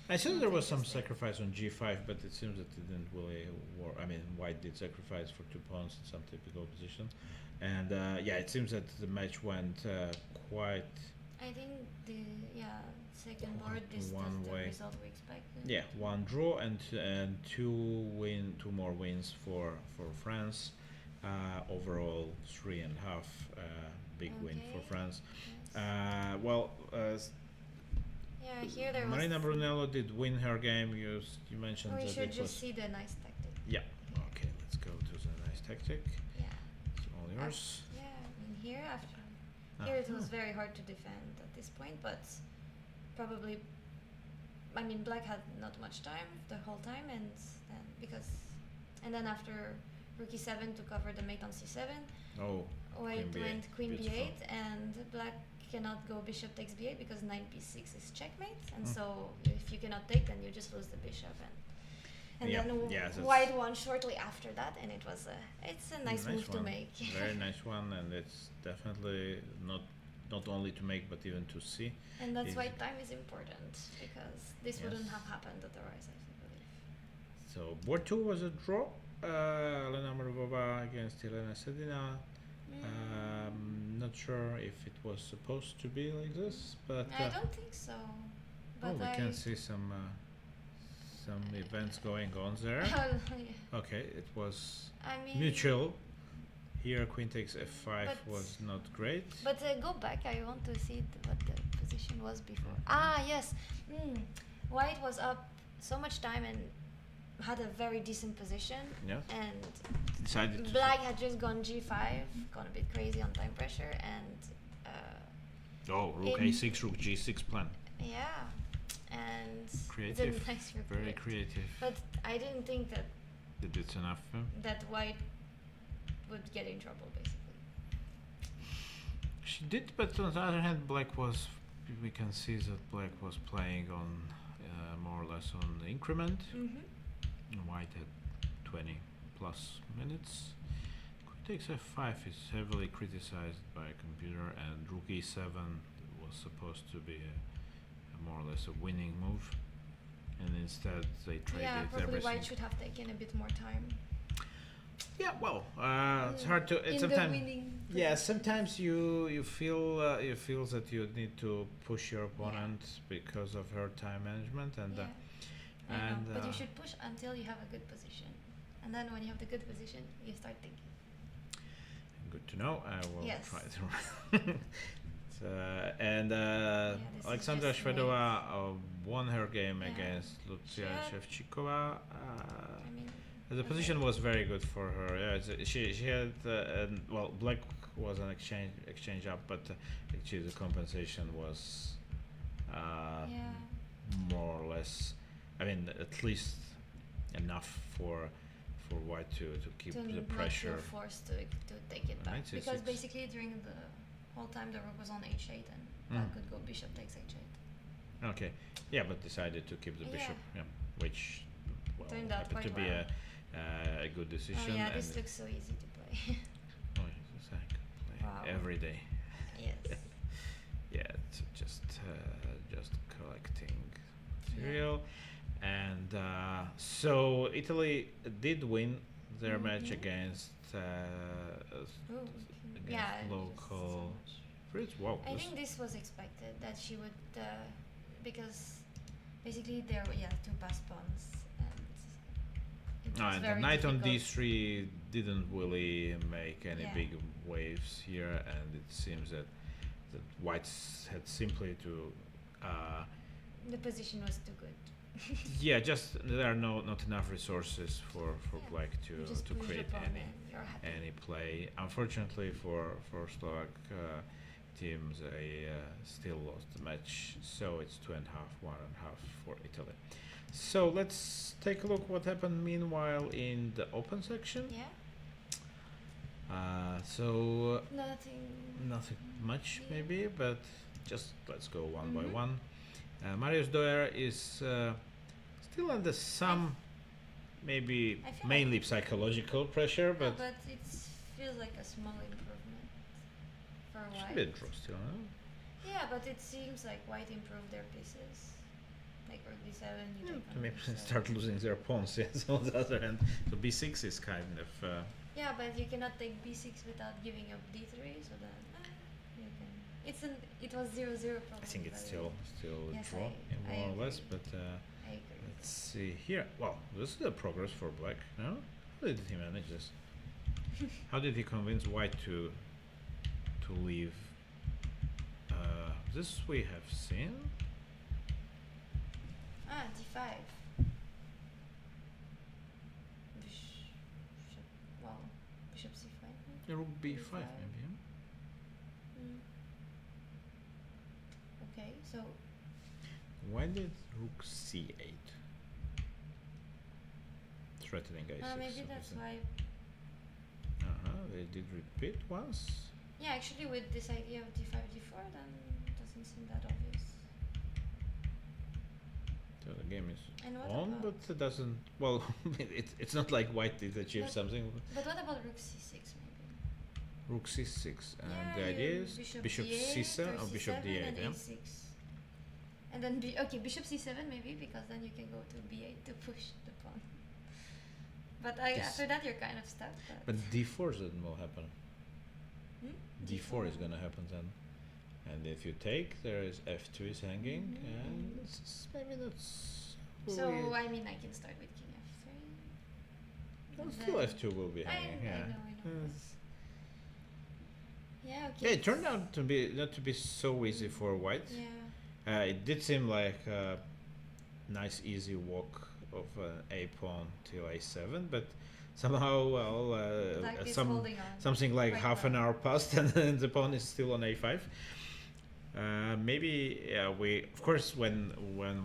I saw not there was some interesting. sacrifice on g5, but it seems that it didn't really work. I mean, white did sacrifice for 2 pawns in some typical position, and yeah, it seems that the match went quite. I think the second board this One the way. result we expected. Yeah, 1 draw and two more wins for France. Overall 3.5 big win for Okay. France. Yes. Well, Yeah, here there was. Marina Brunello did win her game. You mentioned We that should it just was. see the nice tactic. Yeah. Okay, let's go to the nice tactic. Yeah. It's all yours. Yeah, I mean here after here it was very hard to defend at this point, but probably I mean black had not much time the whole time, and then after rook e7 to cover the mate on c7, Oh, white Queen B8, went queen beautiful. b8, and black cannot go bishop takes b8 because knight b6 is checkmate, and so if you cannot take, then you just lose the bishop, and Yeah, then yeah, that's- white won shortly after that, and it's a nice move to one. make. Very nice one, and it's definitely not only to make but even to see. And that's is- why time is important, because this wouldn't Yes. have happened otherwise, I believe. So board 2 was a draw. Elena Marvova against Elena Sedina. Not sure if it was supposed to be like this, but I don't think so. But we can see some events going on there. yeah. Okay, it was I mean, mutual. Here queen takes f5 But- was not great. But go back. I want to see what the position was before. Yes. White was up so much time, and had a very decent position, Yeah. and Decided to. Black had just gone g5, gone a bit crazy on time pressure, and Oh, rook in- a6, rook g6 plan. yeah, and Creative. it's a nice rook Very play. creative. But I didn't think that Did it enough? that White would get in trouble, basically. She did, but on the other hand, Black was. We can see that Black was playing on more or less on the increment. Mm-hmm. White had 20 plus minutes. Queen takes f5 is heavily criticized by a computer, and rook e7 was supposed to be a more or less a winning move, and instead they traded Yeah, probably everything. White should have taken a bit more time. Yeah, well, it's hard to. in Sometimes. the winning. Yeah, sometimes you feel that you need to push your opponent because of her time management, and Yeah. I know, and, but you should push until you have a good position, and then when you have the good position, you start thinking. good to know. I will Yes. try to. And this is Alexandra just Shvedova won her game Yeah. against Lucia She had- Shevchikova. I mean, The okay. position was very good for her. Yeah, she had well, Black was an exchange up, but actually the compensation was yeah. more or less. I mean, at least enough for White to keep To the not pressure. feel forced to take it back, Knight because C6. basically during the whole time the rook was on h8, and Black Mm. could go bishop takes h8. Okay, yeah, but decided to keep the Yeah. bishop, which well, Turned out happened to quite be well. a good decision. Oh yeah, and this looks so easy to play. oh, yes, I can play Wow. every day. Yes. Yeah, it's just collecting material, and so Italy did win their match Mhm. against Ooh, against yeah, just so local much. Fritz. Wow, I think this was expected, that she would, because basically there were two pass pawns, and it was and the very knight on difficult. d3 didn't really make any Yeah. big waves here, and it seems that White had simply to The position was too good. yeah, just there are not enough resources for Yeah. Black You just to push the create pawn any and you're happy. any play. Unfortunately for Slovak team, they still lost the match, so it's 2.5, 1.5 for Italy. So let's take a look what happened meanwhile in the open section. Yeah, So nothing. much Yeah. maybe, but just let's go one by Mhm. one. Marius Doer is still under some maybe I feel mainly psychological pressure, But, but but it feels like a small improvement for should White. be a draw still, huh? Yeah, but it seems like White improved their pieces. Like rook d7, you take on Maybe d7. start losing their pawns. Yes, on the other hand, so b6 is kind of Yeah, but you cannot take b6 without giving up d3, so then you can. It was 0-0 probably. I think it's by the way. still a Yes, draw, I more or less. agree. But I agree. let's see here. Well, this is a progress for Black. No, how did he manage this? How did he convince White to leave? This we have seen. d5. Bishop. Well, bishop c5. Rook b5 B5. maybe. Yeah? Mm. Okay, so Why did rook c8? Threatening a6. maybe that's why. They did repeat once. Yeah, actually, with this idea of d5, d4, then it doesn't seem that obvious. So the game is And what on, about? but it doesn't. Well, it's not like White did achieve But- something. But what about rook c6 maybe? Rook c6, and Yeah, the idea you is bishop bishop d8 c7 or bishop c7 d8. and Yeah. a6. And then bishop c7 maybe, because then you can go to b8 to push the pawn. But Yes. after that you're kind of stuck. But d4 then will happen. Hmm? D4 is gonna happen then. And if you take, there is f2 is hanging, Mhm. and it's maybe that's. So I mean, I can start with king f3. Well, and still then- f2 will be hanging. I Yeah. know. Mm. Yeah, okay. Yeah, it turned out to be not to be so easy for White. Yeah. It did seem like a nice, easy walk of a pawn till a7, but somehow, well, Black is some holding on. something like quite half well. an hour passed, and the pawn is still on a5. Maybe we, of course, when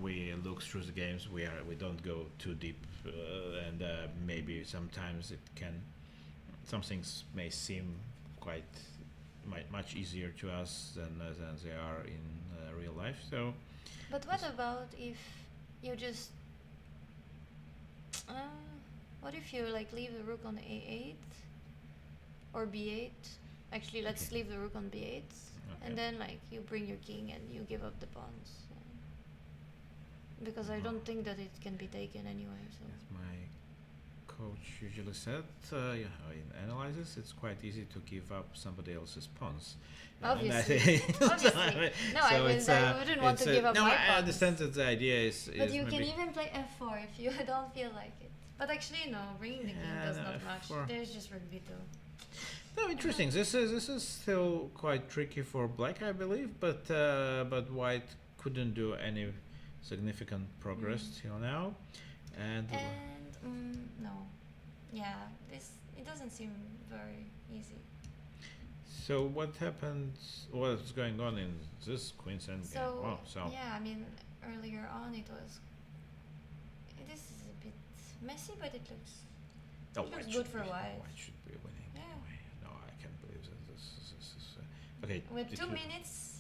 we look through the games, we don't go too deep, and maybe sometimes some things may seem quite much easier to us than they are in real life. So, But what about if you just what if you like leave the rook on a8 or b8? Actually, let's leave the rook on b8, and then like you bring your king and you give up the pawns. Because I don't think that it can be taken anyway. So. as my coach usually said, in analysis, it's quite easy to give up somebody else's pawns. Obviously. Obviously. No, I mean, I wouldn't want to give up no, my I pawns. understand that the idea is. But you maybe can even play f4 if you don't feel like it. But actually, no, bringing the king does not F4. match. There's just rook b2. No, interesting. This is still quite tricky for black, I believe, but white couldn't do any significant progress till now, and No, yeah, it doesn't seem very easy. so what happens? What's going on in this queen's endgame? So, So yeah, I mean, earlier on it was. This is a bit messy, but it looks white good should for be- white. White should be winning. Yeah. Anyway. No, I can't believe that this is okay. With it 2 would- minutes.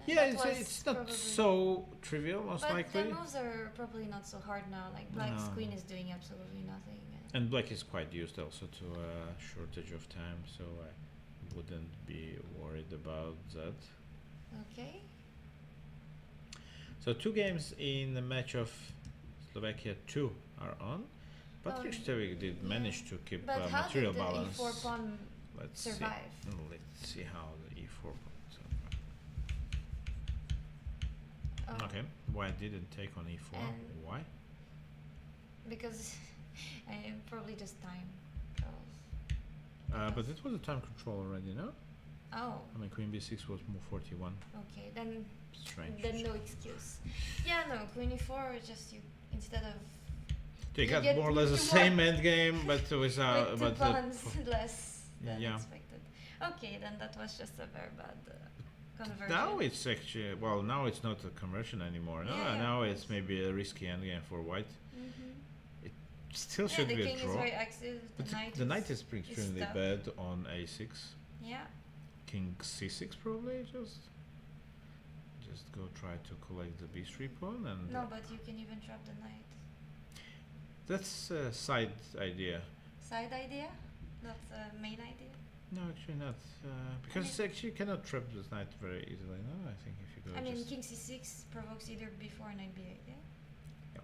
Yeah, that was it's not probably- so trivial, most But likely. the moves are probably not so hard now. Like black's No. queen is doing absolutely nothing. And black is quite used also to a shortage of time, so I wouldn't be worried about that. Okay. So 2 games in the match of Slovakia 2 are on. Patrick Stevik did yeah. manage to keep But how material did the balance. e4 pawn Let's survive? see. Let's see how the e4 pawn Oh, Okay, white didn't take on e4. And- Why? Because I probably just time. But it was a time control already, no? Oh, I mean, queen b6 was move 41. okay. Then Strange. no excuse. Yeah, no, queen e4 just you instead of They you got get more or less the two same endgame, but without. with but two pawns less than yeah. expected. Okay, then that was just a very bad conversion. now it's actually now it's not a conversion anymore. No, Yeah, now of it's course. maybe a risky endgame for white. Mhm. Still Yeah, should the be a king is draw. very active. But the knight is extremely tough. bad on a6. Yeah. King c6 probably just go try to collect the b3 pawn, and No, but you can even trap the knight. that's a side idea. Side idea, not main idea. No, actually not, because actually you cannot trap this knight very easily. No, I think if you go I mean, just. king c6 provokes either b4 or knight b8. Yeah. Yeah.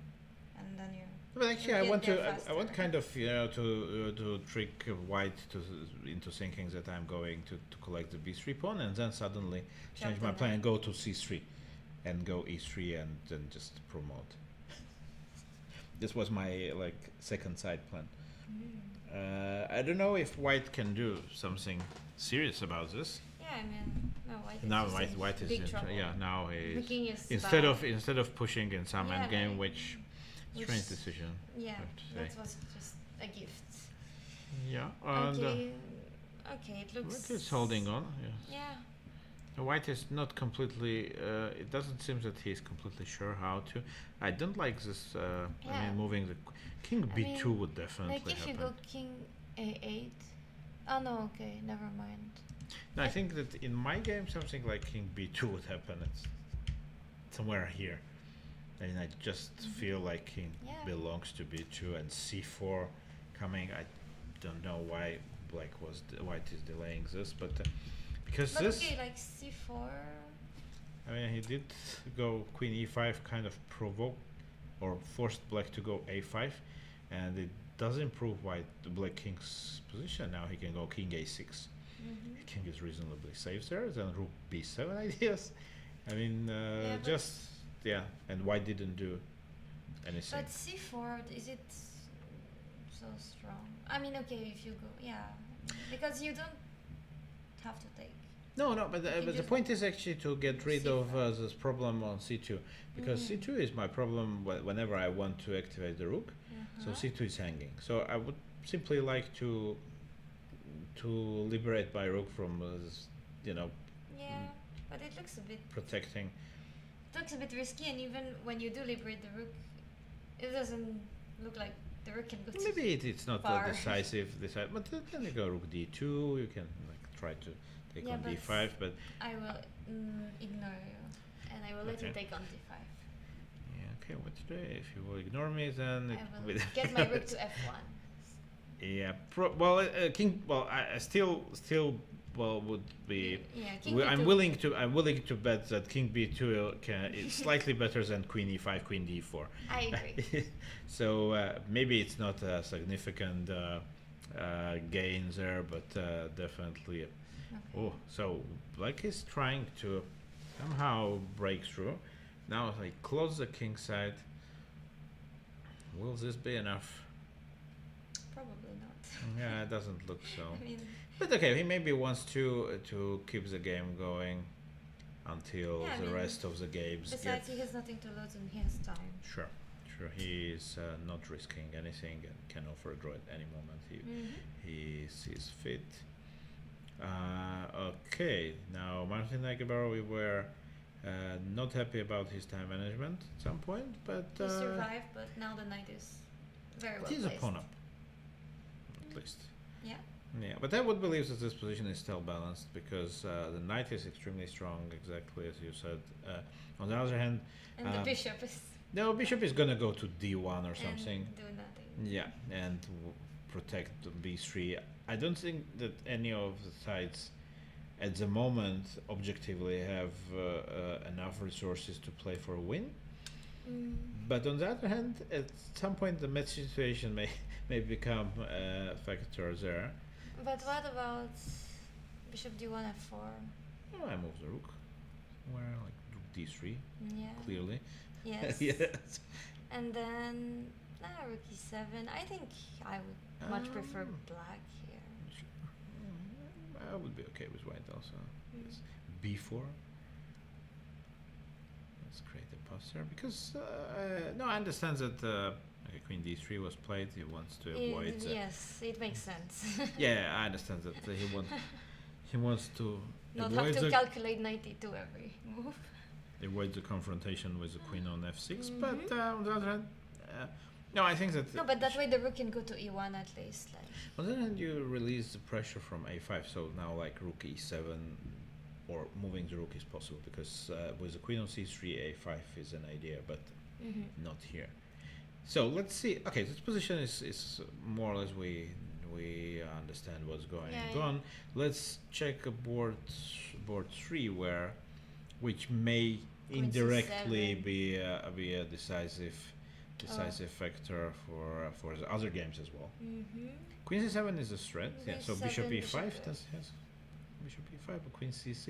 And then you. But actually, You I get want there to. I faster. want kind of to trick white into thinking that I'm going to collect the b3 pawn, and then suddenly Trap change the my plan and knight. go to c3, and go e3, and then just promote. This was my second side plan. I don't know if white can do something serious about this. Yeah, I mean, no, white is Now just in white is big in trouble. yeah. Now The he's king is instead bad. of pushing in some Yeah, endgame, like- which strange decision. Yeah, have to that say. was just a gift. Yeah, and Okay, okay, it looks. white is holding on. Yes. Yeah, The white is not completely. It doesn't seem that he's completely sure how to. I don't like this. I Yeah. mean, moving the king I b2 mean, would definitely like if you happen. go king a8. Oh no, okay, never mind. No, I think that in my game something like king b2 would happen. It's somewhere here. I mean, I just feel like king Yeah. belongs to b2 and c4 coming. I don't know why white is delaying this, but because But this. okay, like c4. I mean, he did go queen e5, kind of provoke or forced black to go a5, and it does improve the black king's position. Now he can go king a6. Mhm. King is reasonably safe there. Then rook b7 ideas. I mean, Yeah, but- just yeah. And white didn't do anything. But c4, is it so strong? I mean, okay, if you go, yeah, because you don't have to take. No, but You the just point is actually to get rid of C5. this problem on c2, because c2 is my problem whenever I want to activate the rook. So c2 is hanging. So I would simply like to liberate my rook from Yeah, but it looks a bit protecting. risky, and even when you do liberate the rook, it doesn't look like the rook can go to Maybe it's not far. decisive, but then you go rook d2. You can try to take Yeah, on but d5, but I will ignore you, and I will let you Okay. take on d5. yeah, okay. What to do? If you will ignore me, then I will get my rook to f1. Yeah. King. Well, I still would be. Yeah, king I'm b2. willing to bet that king b2 is slightly better than queen e5, queen d4. I agree. So maybe it's not a significant gain there, but definitely. Okay. Oh, so black is trying to somehow break through. Now I close the king side. Will this be enough? Probably not. Yeah, it doesn't look so. I mean, But okay, he maybe wants to keep the game going until Yeah, I the mean, rest of the games besides, get. he has nothing to lose and he has time. Sure. He is not risking anything and can offer a draw at any moment he sees fit. Okay, now Martin Nagebauer, we were not happy about his time management at some point, but He survived, but now the knight is very well he's a placed. pawn up, at least. Yeah. Yeah, but I would believe that this position is still balanced because the knight is extremely strong, exactly as you said. On the other hand, And the bishop is no, bishop is gonna go to d1 or something. and do nothing. Yeah, and protect the b3. I don't think that any of the sides at the moment objectively have enough resources to play for a win. But on the other hand, at some point the match situation may become a factor there. But what about bishop d1 f4? Oh, I move the rook somewhere, like rook d3, Yeah. clearly. Yes. Yes. And then rook e7. I think I would much prefer black here. I would be okay with white also. Yes. b4. Let's create a pass there because no, I understand that okay, queen d3 was played. He wants to avoid. Yes, it makes sense. Yeah, I understand that he wants to Not avoid have to the calculate 92 every move. avoid the confrontation with the queen on f6. But on the other hand, no, I think that No, but that way the rook can go to e1 at least. Like. on the other hand, you release the pressure from a5. So now like rook e7 or moving the rook is possible because with the queen on c3, a5 is an idea, but not here. So let's see. Okay, this position is more or less we understand what's going on. Let's check a board 3 which may Queen indirectly C7. be a decisive factor for the other games as well. Queen c7 is a threat. Yeah. So bishop B7, e5 bishop does has bishop e5 or queen c6.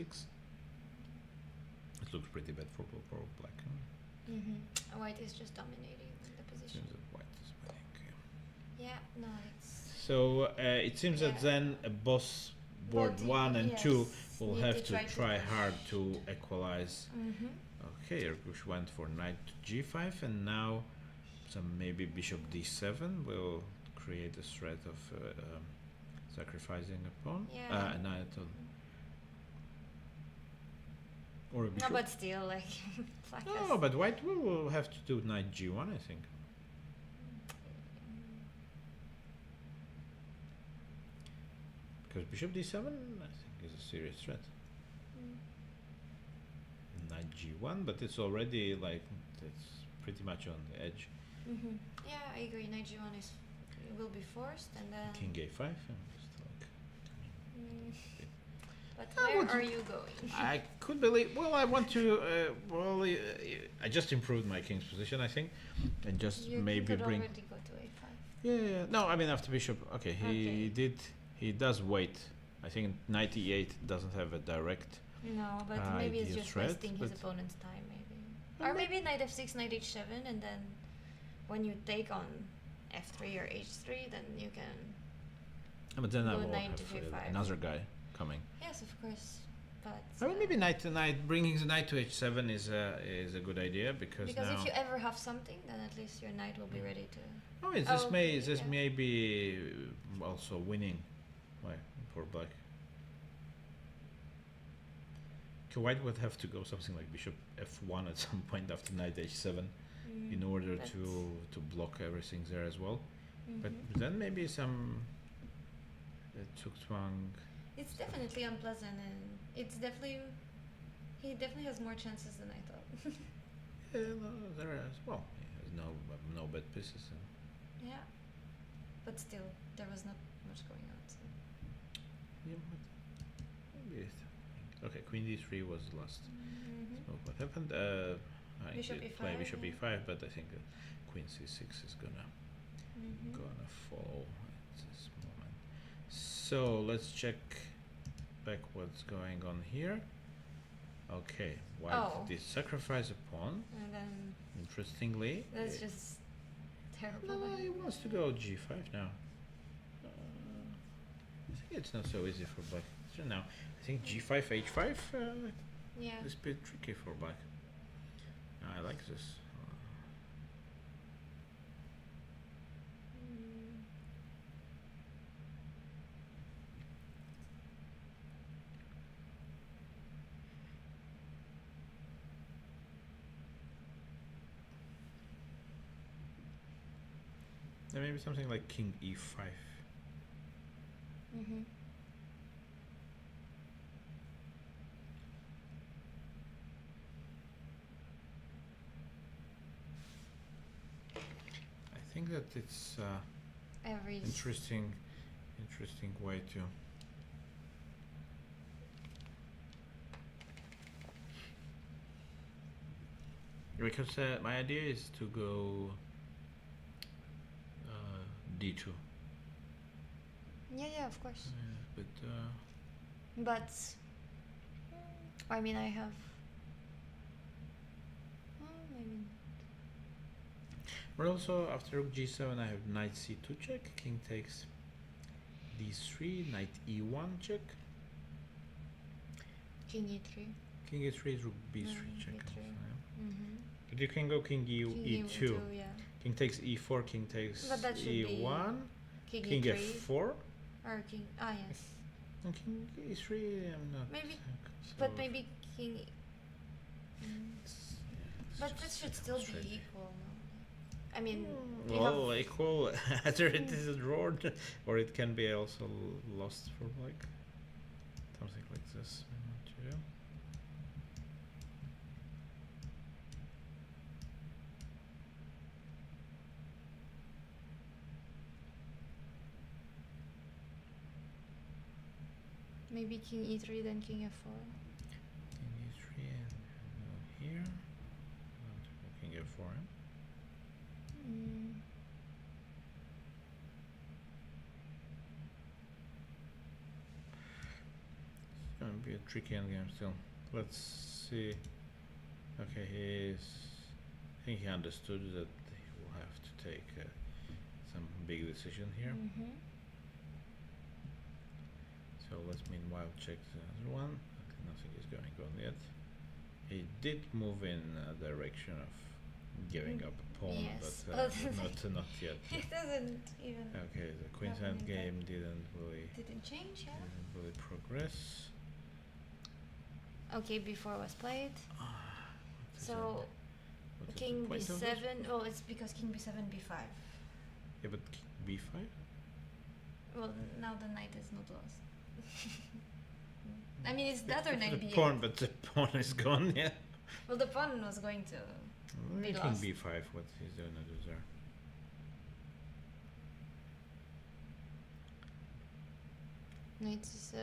It looks pretty bad for black. White is just dominating the position. Seems that white is winning. Yeah, no, it's. So it seems that then boss board Both 1 and yes, 2 will need have to to try push. hard to equalize. Okay, Ergush went for knight to g5, and now some maybe bishop d7 will create a threat of sacrificing a pawn. Yeah. A knight on. Or a No, bishop. but still, like. Black No, has- but white will have to do knight g1, I think. Because bishop d7, I think, is a serious threat. Knight g1, but it's already like it's pretty much on the edge. Yeah, I agree. Knight g1 will be forced, and then. King a5. And just like, But I where would- are you going? I could believe. Well, I want to. I just improved my king's position, I think, and just You maybe could bring. already go to a5. Yeah. No, I mean after bishop. Okay, he Okay. did. He does wait. I think knight e8 doesn't have a direct. No, but maybe it's ideal just threat, wasting his but- opponent's time, maybe. Well, Or maybe knight f6, knight h7, and then when you take on f3 or h3, then you can. But then I Go will knight have to g5. another guy coming. Yes, of course. But I mean, maybe knight to knight, bringing the knight to h7 is a good idea because now. if you ever have something, then at least your knight will be ready to. Oh, this Oh, yeah. may be also winning, like for black. Okay, white would have to go something like bishop f1 at some point after knight h7 in order But- to block everything there as well. But Mhm. then maybe some Zugzwang. It's definitely unpleasant, and it's definitely he definitely has more chances than I thought. There is well, he has no bad pieces. Yeah, but still, there was not much going on. So. Yeah, but maybe okay, queen d3 was the last. So what happened? I Bishop did play e5, bishop yeah. e5, but I think queen c6 is gonna follow at this moment. So let's check back what's going on here. Okay, white did sacrifice a pawn. And then Interestingly, that's just terrible. no, he wants to go g5 now. I think it's not so easy for black. So now I think g5 h5 Yeah. is a bit tricky for black. I like this. Then maybe something like king e5. I think that it's Every interesting way to. Because my idea is to go d2. yeah, of course. But But I mean, I have. Maybe. but also after rook g7 I have knight c2 check, king takes d3, knight e1 check, King e3. king e3 is rook b3 check. b3. Also, yeah. Mm-hmm. But you can go king e2. Yeah. King takes e4, king takes But that should be e1, King king e3 f4, or king. Ah, yes. and king e3. I'm not. Maybe, so but maybe king. it's- yeah, it's But just this should so still be frustrating. equal. No? I mean, you Well, have, equal either it is a draw or it can be also lost for like something like this. Yeah. maybe king e3 then king f4. King e3 and go here. King f4. Mm. It's gonna be a tricky endgame still. Let's see. Okay, I think he understood that he will have to take some big decision here. Mm-hmm. So let's meanwhile check the other one. Okay, nothing is going on yet. He did move in a direction of giving up a pawn, Yes. but not yet. It doesn't even. Okay, the queen's Have an endgame didn't Didn't change, yeah. progress. Okay, b4 was played. What is So what is the king point of this? b7. Oh, it's because king b7 b5. Yeah, but king b5. Well, now the knight is not lost. I mean, it's that or knight The b8. pawn, but the pawn is gone. Yeah. Well, the pawn was going to. Be King lost. b5. What he's gonna do there? Knight c7,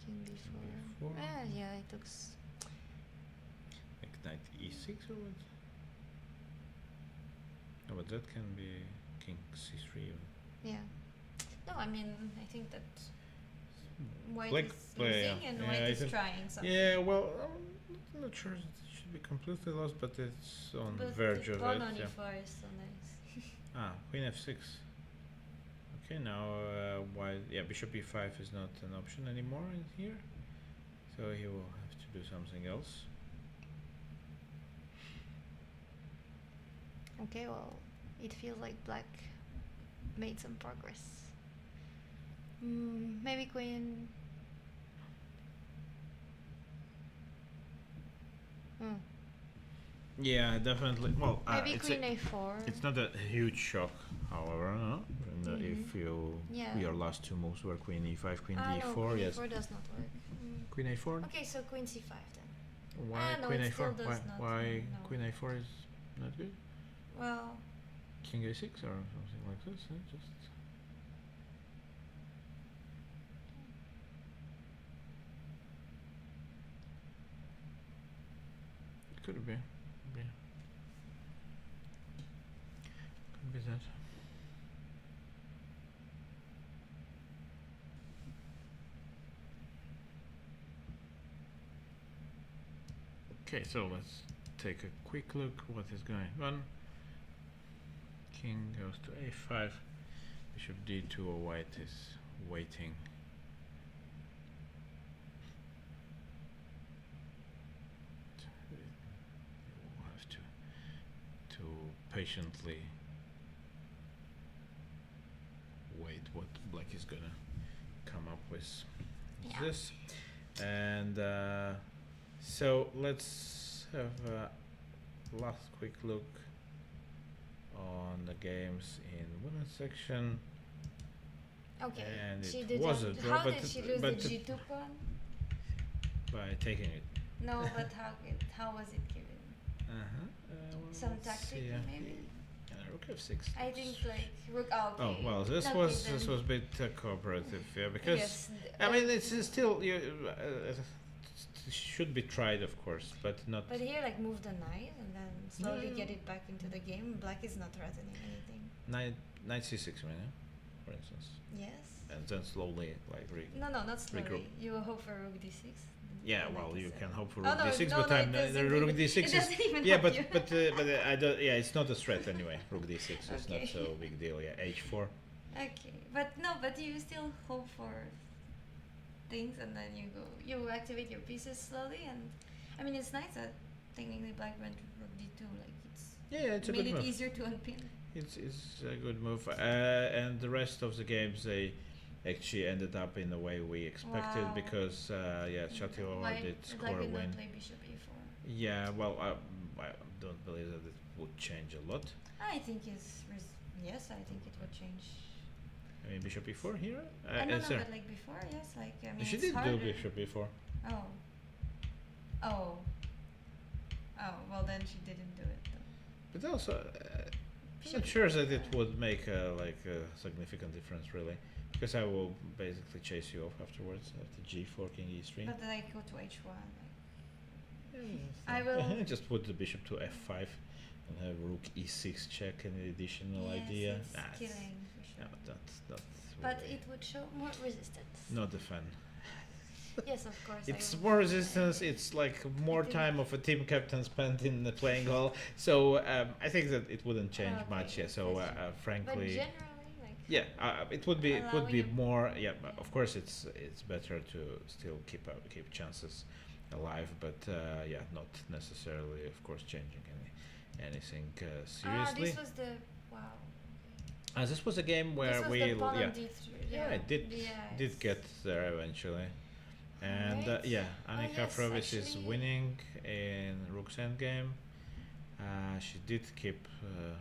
king b4. b4. Yeah, it looks. Like knight e6 or what? No, but that can be king c3. Even. Yeah. No, I mean, I think that white Black is play, losing yeah. and Yeah, white I is think- trying something. Yeah, well, I'm not sure it should be completely lost, but it's on the But verge the of pawn it. on Yeah. e4 is so nice. Queen f6. Okay, now white. Yeah, bishop e5 is not an option anymore in here. So he will have to do something else. Okay, well, it feels like black made some progress. Maybe queen. Yeah, definitely. Well, Maybe it's queen a4. it's not a huge shock, however, no? And, if your last two moves were queen e5, queen no, d4, queen yes. a4 does not work. Queen a4. Okay, so queen c5 then. Why no, queen it still a4? does Why not, why no. queen a4 is not good? Well, King a6 or something like this? Just could be. Could be that. Okay, so let's take a quick look what is going on. King goes to a5, bishop d2, white is waiting. We'll have to patiently wait what black is gonna come up with. This and so let's have a last quick look on the games in women's section. okay. And she it didn't. was a draw, How but did she lose the g2 pawn? by taking it. No, but how was it given? Some let's tactic, see, maybe. Rook f6. I think like rook. Oh, okay. Oh well, this Okay, was then. a bit cooperative, yeah, because Yes, I mean it's still should be tried, of course, but not. But here, like, move the knight and then slowly get it back into the game. Black is not threatening anything. Knight c6, right? For instance, Yes. and then slowly like No, not slowly. regroup. You will hope for rook d6. Yeah, then well, knight you e7. can hope for Oh, rook no, d6, no, but no, I'm it the doesn't rook even- d6 it is doesn't even yeah, help you. but I don't. Yeah, it's not a threat anyway. Rook d6 is not Okay. so big deal. Yeah, h4. Okay, but you still hope for things, and then you activate your pieces slowly, and I mean it's nice that technically black went rook d2, like Yeah, it's a made good it move. easier to unpin. It's a good move, and the rest of the games they actually ended up in the way we expected Wow. because Shatilova Why did did score black a did win. not play bishop e4? Yeah, well, I don't believe that it would change a lot. I think yes, I think it would change. I mean, bishop e4 here. I don't know, is there- but like before, yes, like I mean she it's did harder. do bishop e4. Oh, well then she didn't do it though. But also, I'm not sure that it would make a significant difference really, because I will basically chase you off afterwards after g4, king e3. But then I go to h1. I I will- just put the bishop to f5 and have rook e6 check and the additional idea. It's Nah, killing for sure. no, that's But really it would show more resistance. not the fun. Yes, of course. It's I will. more resistance. It's like more It time of a team captain spent in the playing hall. So I think that it wouldn't change Okay, much. Yeah. So that's true. But frankly, generally, like. yeah, it would be allowing a- more. Yeah, but of course it's better to still keep chances alive, but yeah, not necessarily, of course, changing anything seriously. This was the wow. This was a game where this was we the pawn yeah. on d3. Yeah, it did get there eventually. And Right. yeah, Oh, Annika yes, Frovis is actually. winning in Rook's endgame. She did keep her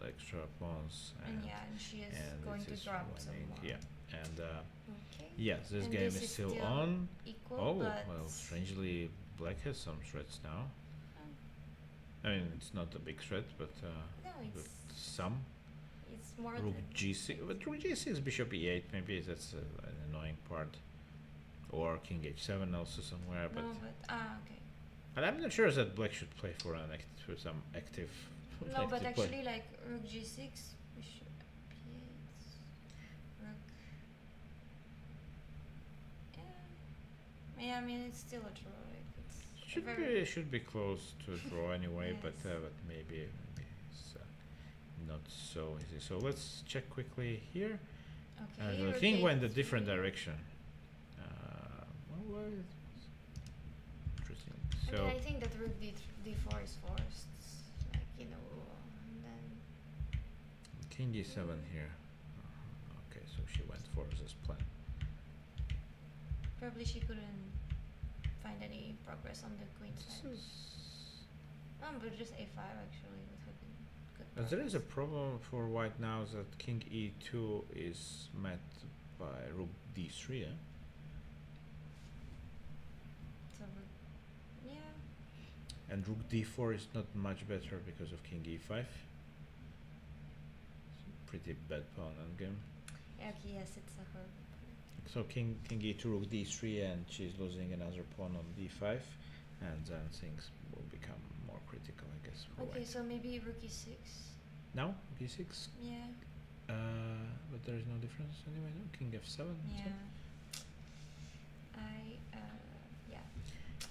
extra pawns, And she is and going it to is drop some winning. more. Yeah, and Okay. yes, this And game this is is still still on. Equal, Oh, but well, strangely, black has some threats now. I mean, it's not a big threat, but no, but it's some. more Rook than g6, but rook g6, bishop e8, maybe that's an annoying part. Or king h7 also somewhere, but no, but okay. and I'm not sure that black should play for some active. No, but active play. actually, like rook g6, bishop p8, rook. Yeah, I mean it's still a draw. Like it's Should be close to a draw anyway, but Yes. maybe it's not so easy. So let's check quickly here. Okay. The rook king went a h3. different direction. rook d4 is forced, like, you know, and then King e7 here. Okay, so she went for this plan. probably she couldn't find any progress on the queen side. But just a5 actually would have been good. There is a progress. problem for white now that king e2 is met by rook d3. So yeah. And rook d4 is not much better because of king e5. It's a pretty bad pawn endgame. Okay, yes, it's a horrible. So king e2, rook d3, and she's losing another pawn on d5, and then things will become more critical, I guess. For Okay, white. so maybe rook e6. Now b6. Yeah. But there is no difference anyway. No, king f7. Yeah. So Yeah.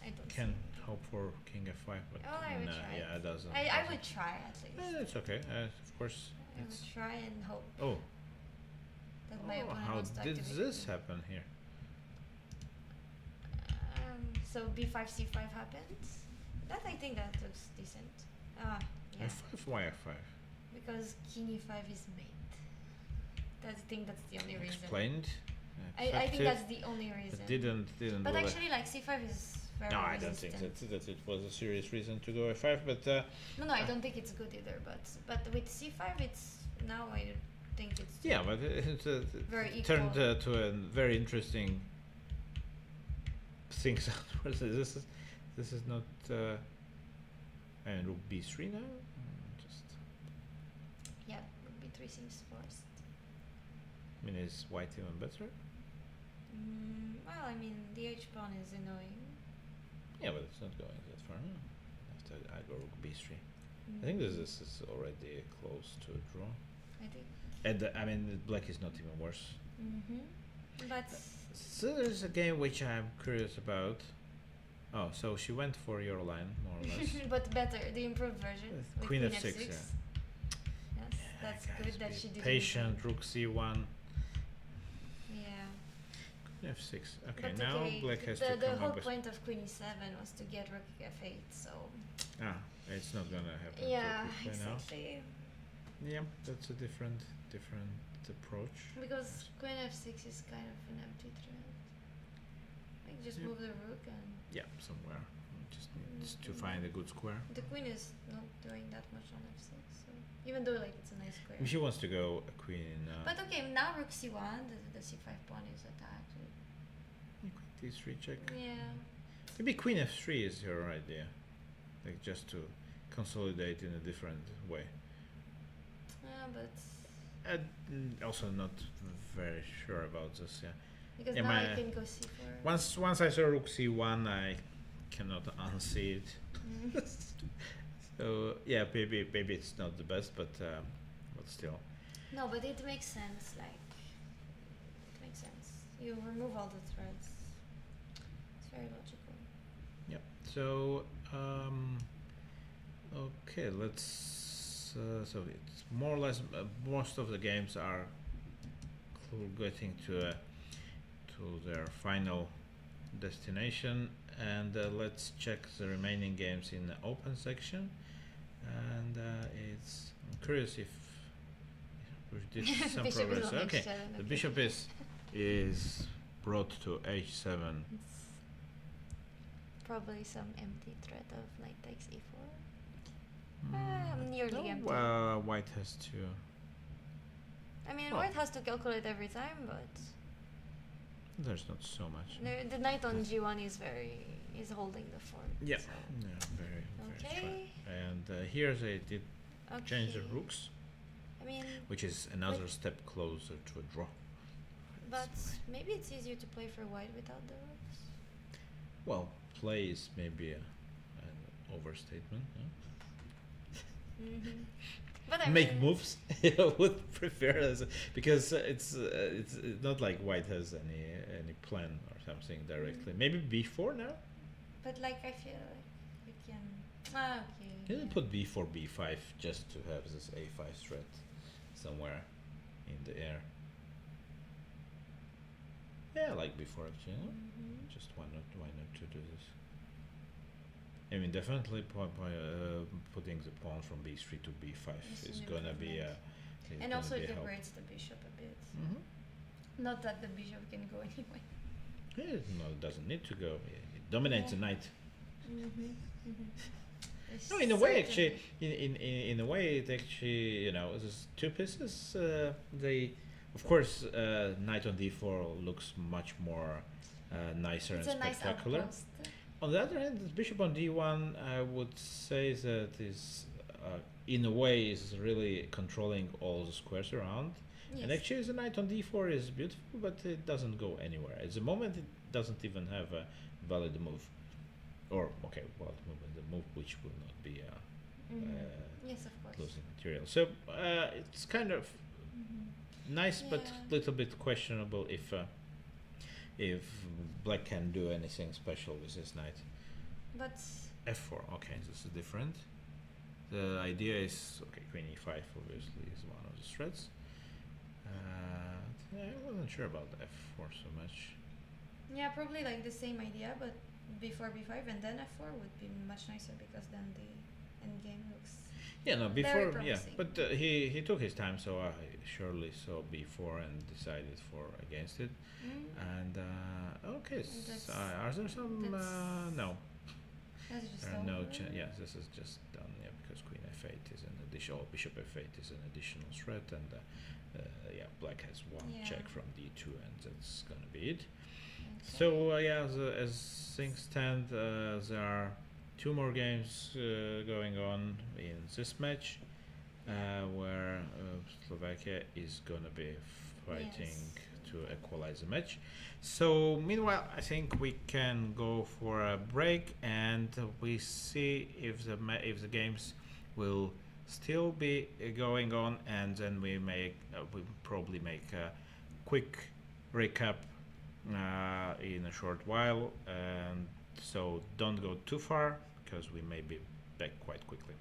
I don't can see. hope for king f5, but Oh, I would nah, try. yeah, it doesn't. I would try at least. That's okay. Of course. I would try and hope Oh, that my opponent how wants to did activate this me. happen here? So b5 c5 happens. That I think that looks decent. Yeah. f5. Why f5? Because king e5 is mate. I think that's the only reason. Explained. I think accepted, that's the only reason. It didn't. But really- actually, like c5 is very no, I resistant. don't think that it was a serious reason to go f5. But No, I don't think it's good either. But with c5, it's now I think it's yeah, but it very equal. turned to a very interesting things afterwards. This is not. And rook b3 now. Just. Yeah, rook b3 seems forced. I mean, is white even better? Well, I mean, the h pawn is annoying. Yeah, but it's not going that far. No. After I go rook b3. I think this is already close to a draw. I think. And I mean, black is not even worse. But So there's a game which I'm curious about. Oh, so she went for your line, more or less. but better, the improved version. With Queen f6, f6. yeah. Yes, that's good that she did. Patient, rook c1, Yeah. queen f6. Okay, But now okay, black has the to come whole up with. point of queen e7 was to get rook f8, so. Ah, it's not gonna happen. Yeah, so quickly exactly. now. Yeah, that's a different approach. Because queen f6 is kind of an empty threat. Like just Yep. move the rook and Yeah, somewhere. Just needs to find a good square. the queen is not doing that much on f6, so even though like it's a nice square. If she wants to go a queen, But okay, now rook c1, the c5 pawn is attacked. d3 check. Yeah. Maybe queen f3 is your idea, like just to consolidate in a different way. But Also not very sure about this. Yeah. because Yeah, now my- I can go c4. Once I saw rook c1, I cannot unsee it. So yeah, maybe it's not the best, but still. No, but it makes sense. Like it makes sense. You remove all the threads. It's very logical. Yeah. So okay, let's. So it's more or less most of the games are getting to their final destination, and let's check the remaining games in the open section. And I'm curious if we did some Bishop is progress. on Okay, h7, the okay. bishop is brought to h7. It's probably some empty threat of knight takes e4. Nearly empty. White has to. I mean, well. white has to calculate every time, but There's not so much. the knight on g1 is holding the fort. Yeah. so. Yeah, very Okay. strong. And here they did change the Okay. rooks, I mean, which is another step closer to a draw. but maybe it's easier to play for white without the rooks. Well, play is maybe an overstatement. Huh? But I Make mean, moves. I would prefer because it's not like white has any plan or something directly. Maybe b4 now. But like I feel like we can. Okay. You can put b4, b5 just to have this a5 threat somewhere in the air. Yeah, like before actually. No? Just why not to do this? I mean, definitely putting the pawn from b3 to b5 It's is an gonna be improvement. is And gonna also be a it help. liberates the bishop a bit. Mm-hmm. Not that the bishop can go anywhere. Yeah, no, it doesn't need to go. It dominates the Yeah. knight. It's No, in a way, certainly- actually, in a way, it actually, there's two pieces. They, of course, knight on d4 looks much more nicer It's and a nice spectacular. outpost. On the other hand, the bishop on d1, I would say that is, in a way, is really controlling all the squares around. Yes. And actually, the knight on d4 is beautiful, but it doesn't go anywhere. At the moment, it doesn't even have a valid move. Or, okay, valid move, the move which will not be Yes, of course. losing material. So, it's kind of nice, but Yeah. little bit questionable if black can do anything special with his knight. But f4, okay, this is different. The idea is, okay, queen e5 obviously is one of the threats. I wasn't sure about f4 so much. yeah, probably like the same idea, but before b5 and then f4 would be much nicer because then the endgame looks. Yeah, no, Very before, yeah, promising. but he took his time, so I surely saw b4 and decided for against it. And okay, That's- are there some? that's- No, That's just there are no. over. Yeah, this is just done. Yeah, because queen f8 is an additional, bishop f8 is an additional threat, and yeah, black has one Yeah. check from d2, and that's gonna be it. Okay. So yeah, as things stand, there are two more games going on in this match, where Slovakia is gonna be fighting Yes. to equalize the match. So meanwhile, I think we can go for a break, and we see if the games will still be going on, and then we probably make a quick recap in a short while, and so don't go too far because we may be back quite quickly.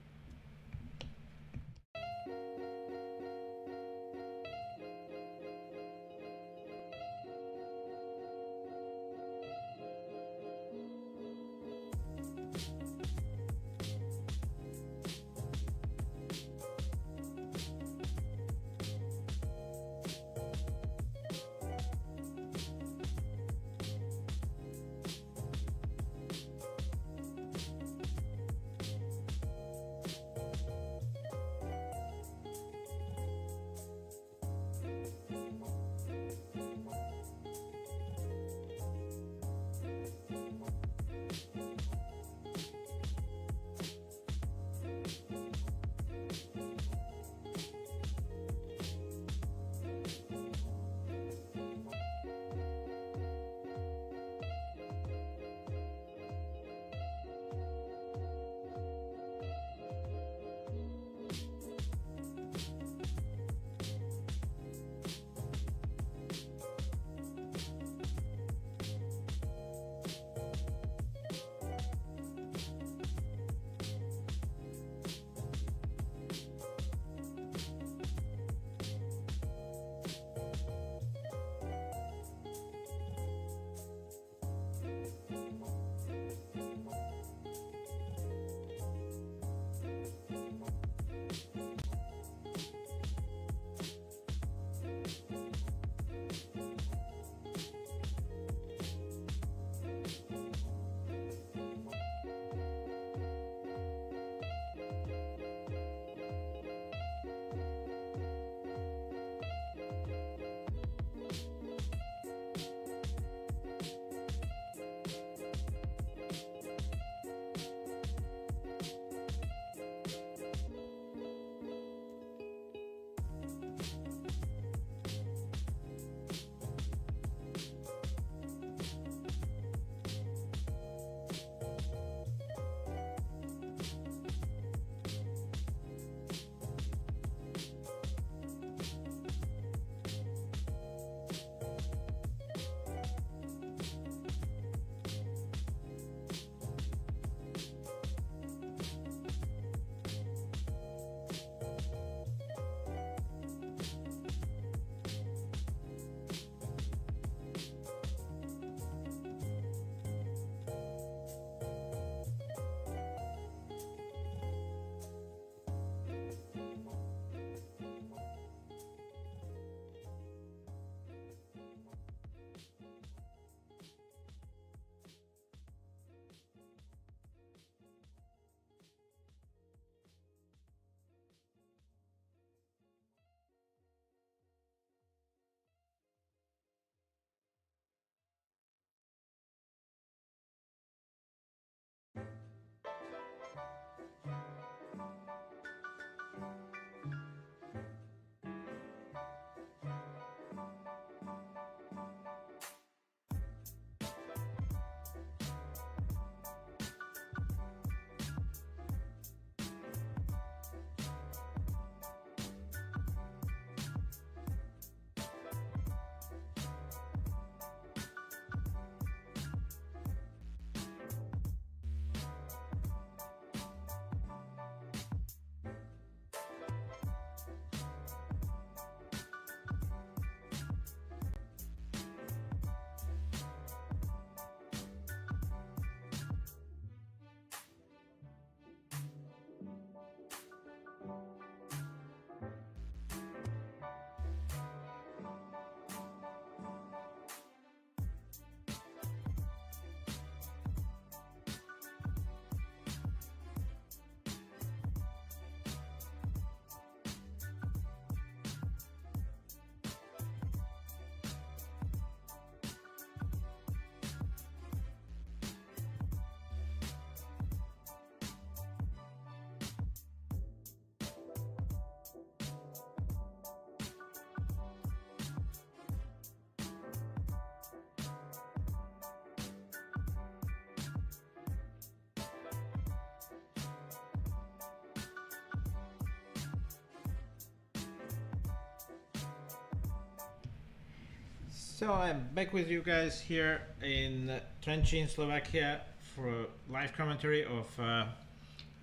So I'm back with you guys here in Trenčín, Slovakia for a live commentary of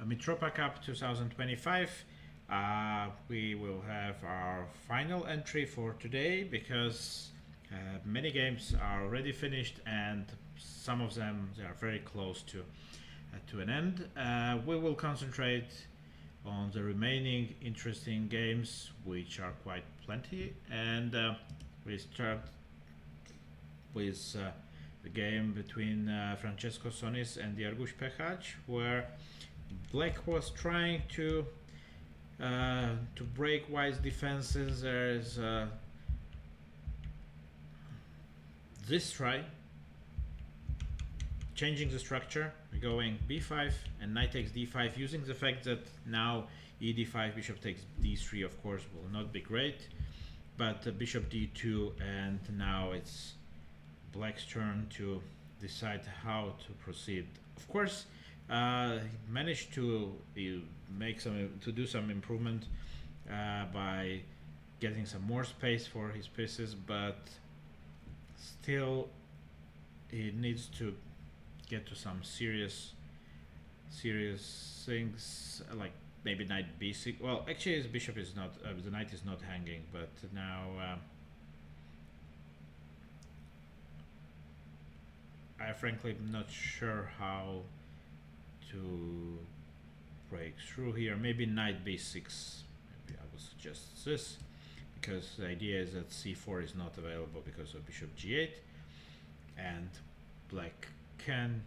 Mitropa Cup 2025. We will have our final entry for today because many games are already finished and some of them they are very close to an end. We will concentrate on the remaining interesting games, which are quite plenty, and we start with the game between Francesco Sonis and Jarguš Pechac, where Black was trying to break White's defenses. There's this try, changing the structure, going b5 and knight takes d5, using the fact that now e d5, bishop takes d3, of course, will not be great, but bishop d2, and now it's Black's turn to decide how to proceed. Of course, he managed to do some improvement by getting some more space for his pieces, but still he needs to get to some serious things, like maybe knight b6. Well, actually his bishop is not, the knight is not hanging, but now I frankly am not sure how to break through here. Maybe knight b6. Maybe I would suggest this, because the idea is that c4 is not available because of bishop g8, and Black can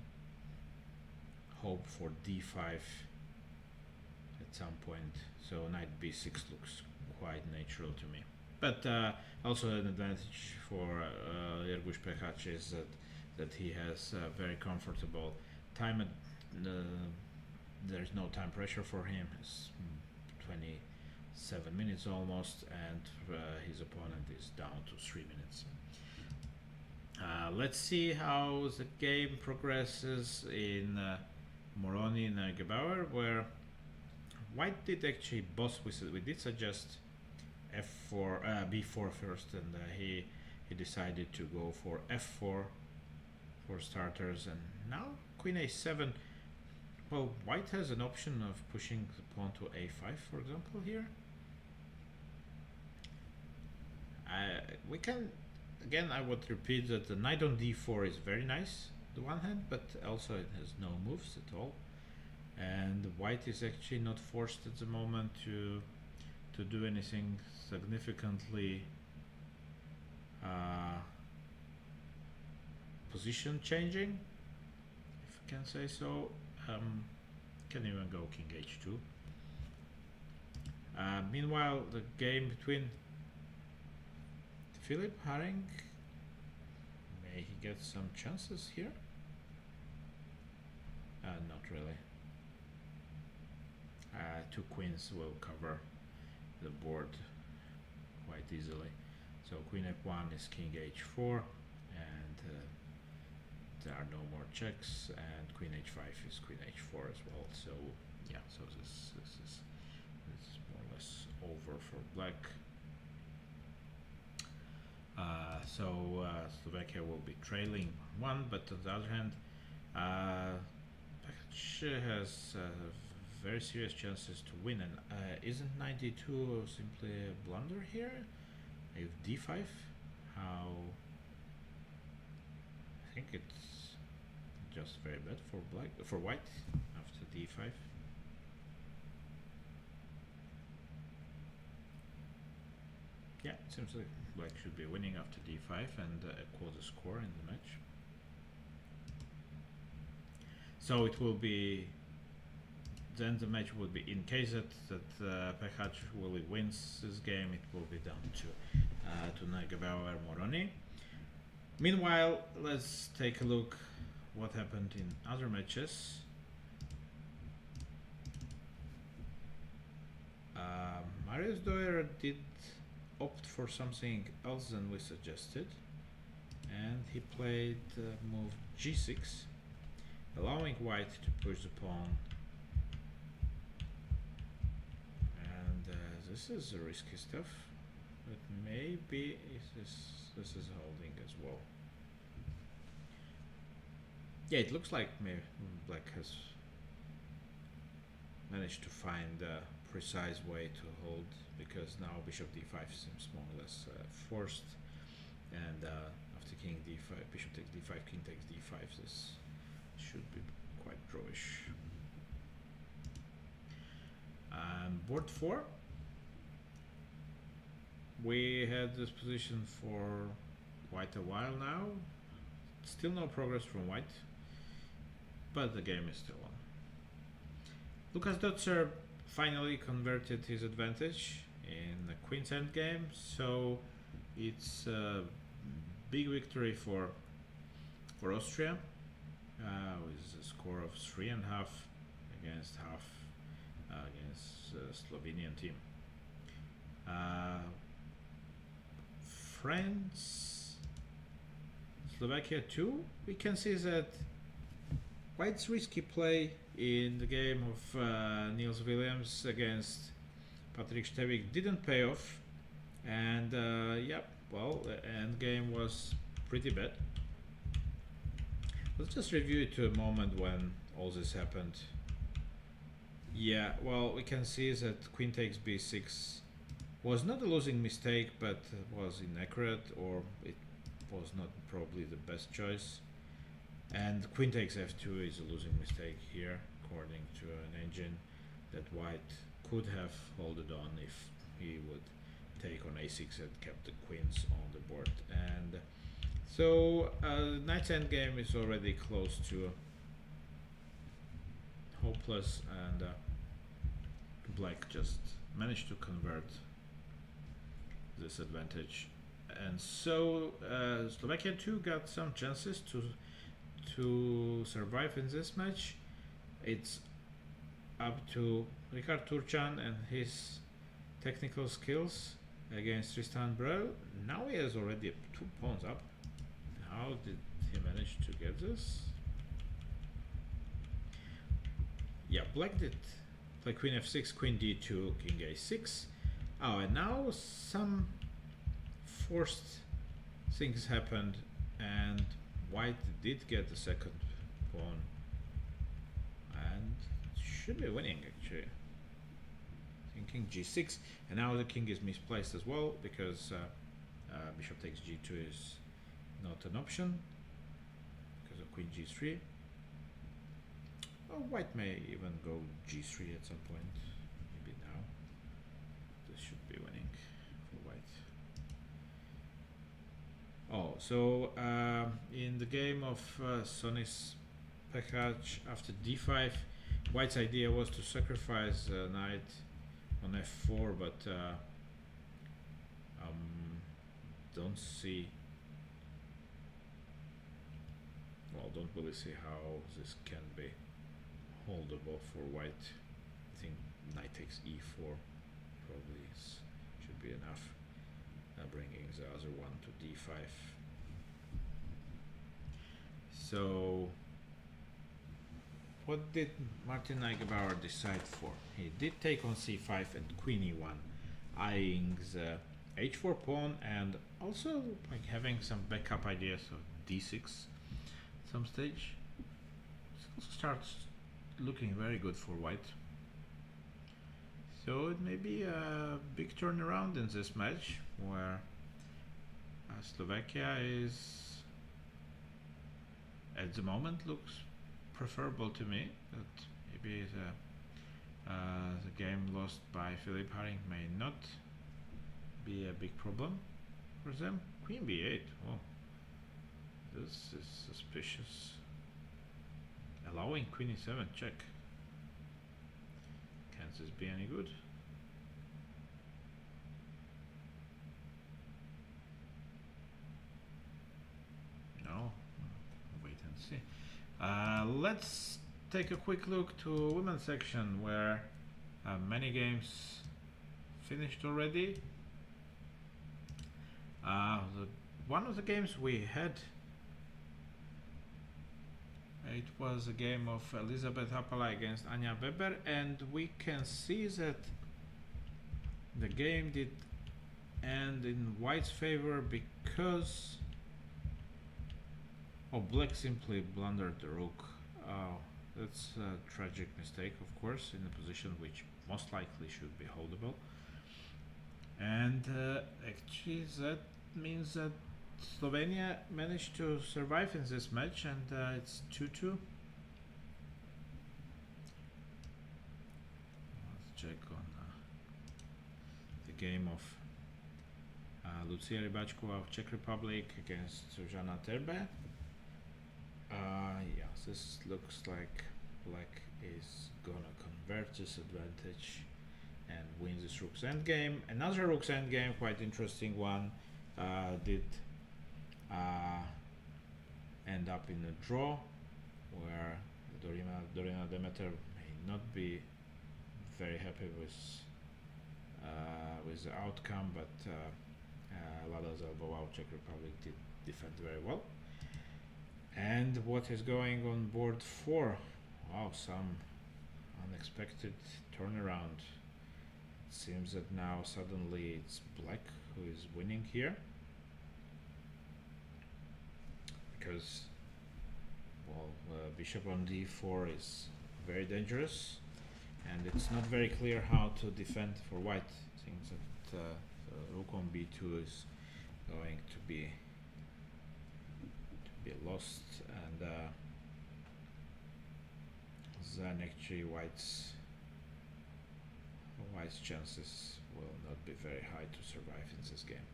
hope for d5 at some point. So knight b6 looks quite natural to me. But also an advantage for Jarguš Pechac is that he has very comfortable time. There's no time pressure for him. It's 27 minutes almost, and his opponent is down to 3 minutes. Let's see how the game progresses in Moroni and Gebauer, where White did actually boss. We did suggest f4, b4 first, and he decided to go for f4 for starters, and now queen a7. Well, White has an option of pushing the pawn to a5, for example, here. We can, again, I would repeat that the knight on d4 is very nice on the one hand, but also it has no moves at all, and White is actually not forced at the moment to do anything significantly position changing, if I can say so. Can even go king h2. Meanwhile, the game between Philip Haring, may he get some chances here? Not really. Two queens will cover the board quite easily. So queen f1 is king h4, and there are no more checks, and queen h5 is queen h4 as well. So yeah, so this is more or less over for Black. Slovakia will be trailing one, but on the other hand, Pechac has very serious chances to win. And isn't 92 simply a blunder here? If d5, how? I think it's just very bad for White after d5. Yeah, it seems like Black should be winning after d5 and equal the score in the match. So it will be, then the match will be, in case that Pechac really wins this game, it will be down to Gebauer Moroni. Meanwhile, let's take a look what happened in other matches. Marius Doyer did opt for something else than we suggested, and he played move g6, allowing White to push the pawn. And this is risky stuff. but maybe this is holding as well. Yeah, it looks like maybe black has managed to find a precise way to hold, because now bishop d5 seems more or less forced, and after king d5, bishop takes d5, king takes d5, this should be quite drawish. Board 4, we had this position for quite a while now, still no progress from white, but the game is still on. Lucas Dotzer finally converted his advantage in the queen's endgame, so it's a big victory for Austria, with a score of 3.5 against half against Slovenian team. France, Slovakia too. We can see that White's risky play in the game of Niels Williams against Patrick Stevik didn't pay off, and yeah, well, the end game was pretty bad. Let's just review it to a moment when all this happened. Yeah, well, we can see that queen takes b6 was not a losing mistake, but was inaccurate, or it was not probably the best choice. And queen takes f2 is a losing mistake here, according to an engine, that white could have holded on if he would take on a6 and kept the queens on the board. And so knight's endgame is already close to hopeless, and black just managed to convert this advantage. And so Slovakia too got some chances to survive in this match. It's up to Richard Turchan and his technical skills against Tristan Brel. Now he has already 2 pawns up. How did he manage to get this? Yeah, black did play queen f6, queen d2, king a6. Oh, and now some forced things happened, and white did get the second pawn and should be winning actually. King g6, and now the king is misplaced as well, because bishop takes g2 is not an option because of queen g3. Oh, white may even go g3 at some point, maybe now. This should be winning for white. Oh, so in the game of Sonis Pekac after d5, white's idea was to sacrifice knight on f4, but don't really see how this can be holdable for white. I think knight takes e4 probably should be enough, bringing the other one to d5. So what did Martin Neugebauer decide for? He did take on c5 and queen e1, eyeing the h4 pawn, and also like having some backup ideas of d6 at some stage. This also starts looking very good for white. So it may be a big turnaround in this match, where Slovakia is at the moment looks preferable to me. That maybe the game lost by Philipp Haring may not be a big problem for them. Queen b8. Oh, this is suspicious. Allowing queen e7 check. Can this be any good? No. Wait and see. Let's take a quick look to women's section, where many games finished already. One of the games we had, it was a game of Elizabeth Happala against Anja Weber, and we can see that the game did and in white's favor because black simply blundered the rook. Oh, that's a tragic mistake, of course, in a position which most likely should be holdable. And actually that means that Slovenia managed to survive in this match, and it's 2-2. Let's check on the game of Lucia Rybačková of Czech Republic against Zuzana Terbe. Yeah, this looks like black is gonna convert this advantage and win this rook's endgame. Another rook's endgame, quite interesting one, did end up in a draw where Dorina Demeter may not be very happy with the outcome, but Lada Zelbova, Czech Republic, did defend very well. And what is going on board 4? Wow, some unexpected turnaround. It seems that now suddenly it's black who is winning here, because bishop on d4 is very dangerous, and it's not very clear how to defend for white. It seems that rook on b2 is going to be lost, and then actually white's chances will not be very high to survive in this game.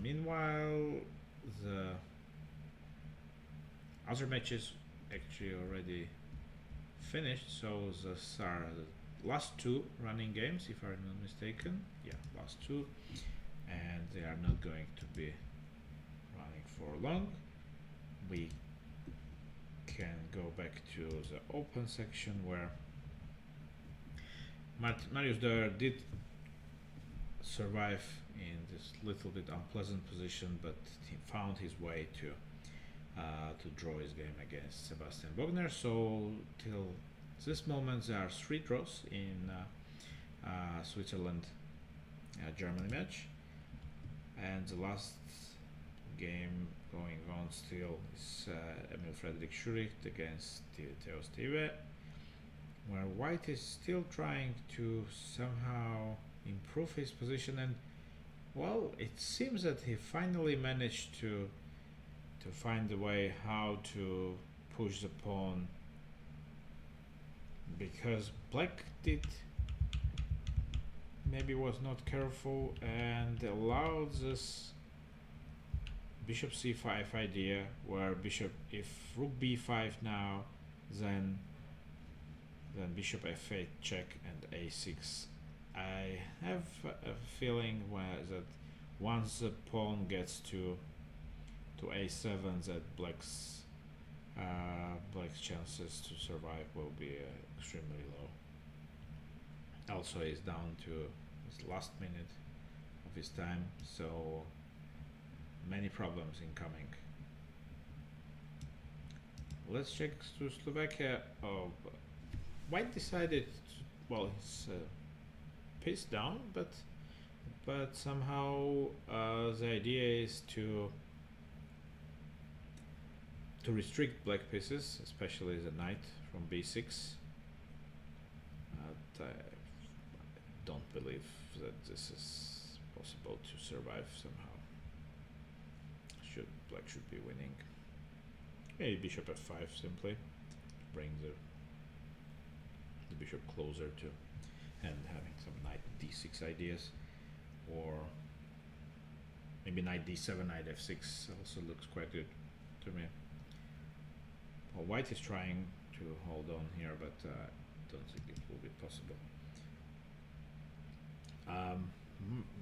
Meanwhile, the other matches actually already finished, so these are the last 2 running games, if I'm not mistaken. Yeah, last 2, and they are not going to be running for long. We can go back to the open section where Marius Döhr did survive in this little bit unpleasant position, but he found his way to draw his game against Sebastian Bogner. So till this moment there are 3 draws in Switzerland Germany match, and the last game going on still is Emil Frederick Schuricht against Theo Steve, where white is still trying to somehow improve his position, and well, it seems that he finally managed to find a way how to push the pawn, because black did maybe was not careful and allowed this bishop c5 idea, where bishop, if rook b5 now, then bishop f8 check and a6. I have a feeling that once the pawn gets to a7, that black's chances to survive will be extremely low. Also, he's down to his last minute of his time, so many problems incoming. Let's check to Slovakia. Oh, white decided he's piece down, but somehow the idea is to restrict black pieces, especially the knight from b6. I don't believe that this is possible to survive somehow. Black should be winning. Maybe bishop f5 simply to bring the bishop closer to, and having some knight d6 ideas, or maybe knight d7, knight f6 also looks quite good to me. Well, white is trying to hold on here, but I don't think it will be possible.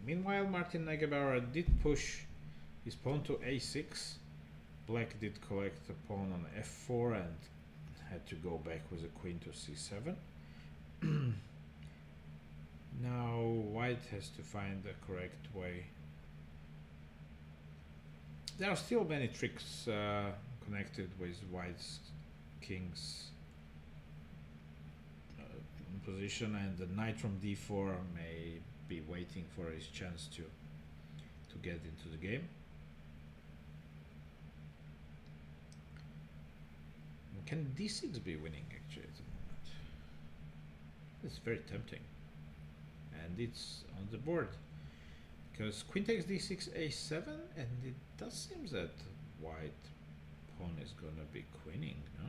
Meanwhile, Martin Nagebauer did push his pawn to a6. Black did collect the pawn on f4 and had to go back with the queen to c7. Now white has to find the correct way. There are still many tricks connected with white's king's position, and the knight from d4 may be waiting for his chance to get into the game. Can d6 be winning actually at the moment? It's very tempting, and it's on the board because queen takes d6 a7, and it does seem that white pawn is gonna be queening, no?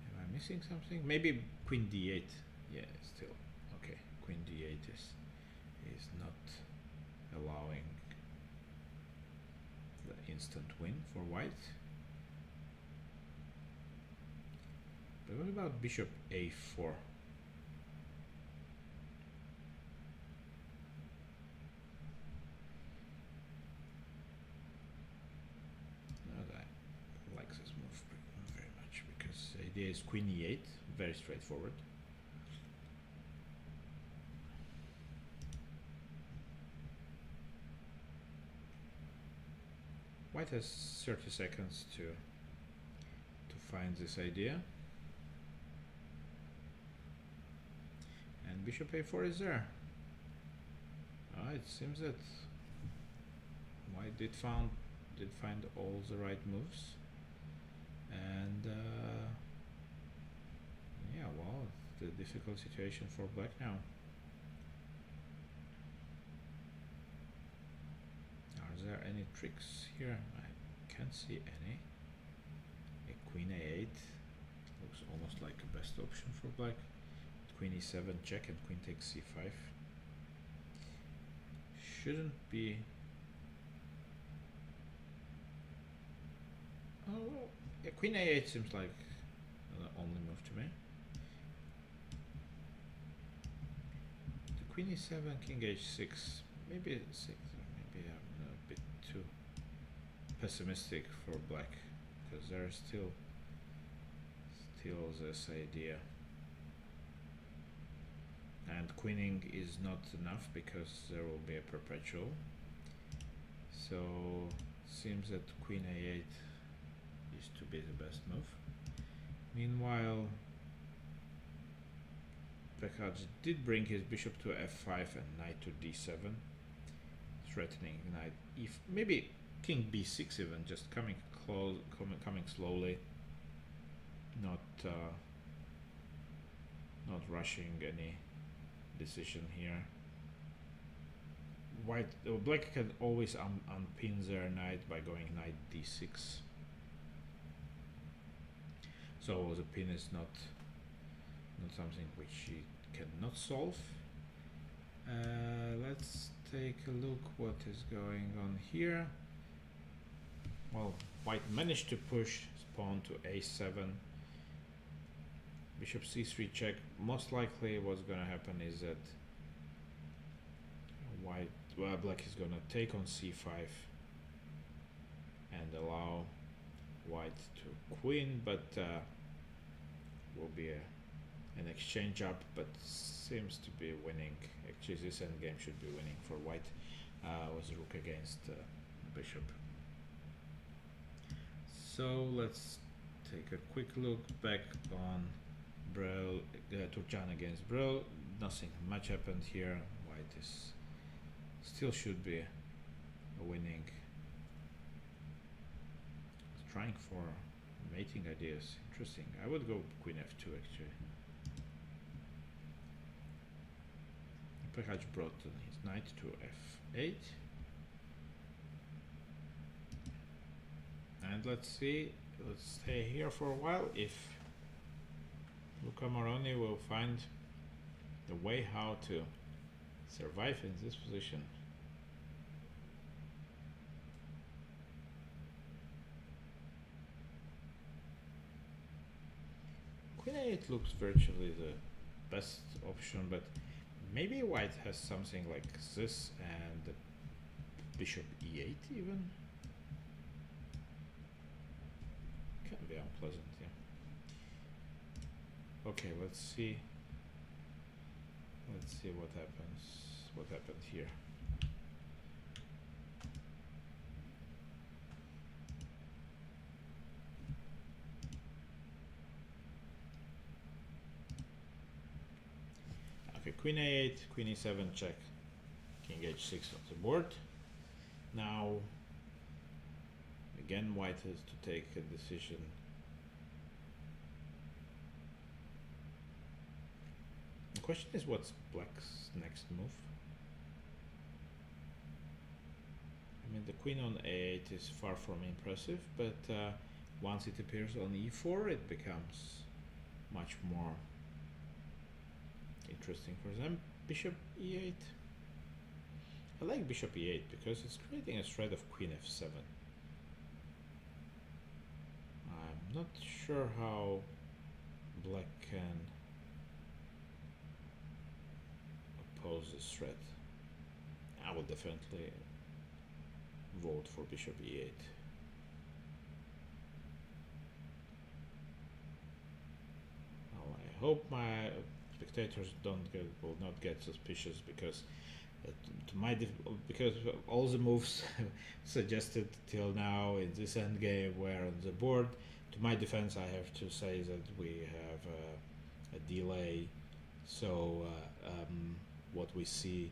Am I missing something? Maybe queen d8. Yeah, still okay. Queen d8 is not allowing the instant win for white. But what about bishop a4? I like this move very much because the idea is queen e8, very straightforward. White has 30 seconds to find this idea. And bishop a4 is there. It seems that white did find all the right moves, and yeah, well, it's a difficult situation for black now. Are there any tricks here? I can't see any. A queen a8 looks almost like a best option for black. Queen e7 check, and queen takes c5. Shouldn't be. Oh well, yeah, queen a8 seems like the only move to me. The queen e7, king h6, maybe 6. Maybe I'm a bit too pessimistic for black because there's still this idea. And queening is not enough because there will be a perpetual. So seems that queen a8 is to be the best move. Meanwhile, Pekaj did bring his bishop to f5 and knight to d7, threatening knight maybe king b6 even, just coming slowly, not rushing any decision here. Black can always unpin their knight by going knight d6. So the pin is not something which he cannot solve. Let's take a look what is going on here. Well, white managed to push his pawn to a7. Bishop c3 check. Most likely what's gonna happen is that black is gonna take on c5 and allow white to queen, but will be an exchange up, but seems to be winning. Actually, this endgame should be winning for white. Was rook against bishop. So let's take a quick look back on Brel, Turkcan against Brel. Nothing much happened here. White is still should be winning. Trying for mating ideas. Interesting. I would go queen f2 actually. Pekaj brought his knight to f8. And let's see. Let's stay here for a while if Luca Moroni will find the way how to survive in this position. Queen a8 looks virtually the best option, but maybe white has something like this and bishop e8 even. Can be unpleasant, yeah. Okay, let's see what happened here. queen a8, queen e7 check, king h6 on the board. Now again white has to take a decision. The question is, what's black's next move? I mean, the queen on a8 is far from impressive, but once it appears on e4, it becomes much more interesting for them. Bishop e8. I like bishop e8 because it's creating a threat of queen f7. I'm not sure how black can oppose this threat. I will definitely vote for bishop e8. Well, I hope my spectators will not get suspicious, because because all the moves suggested till now in this endgame were on the board. To my defense, I have to say that we have a delay, so what we see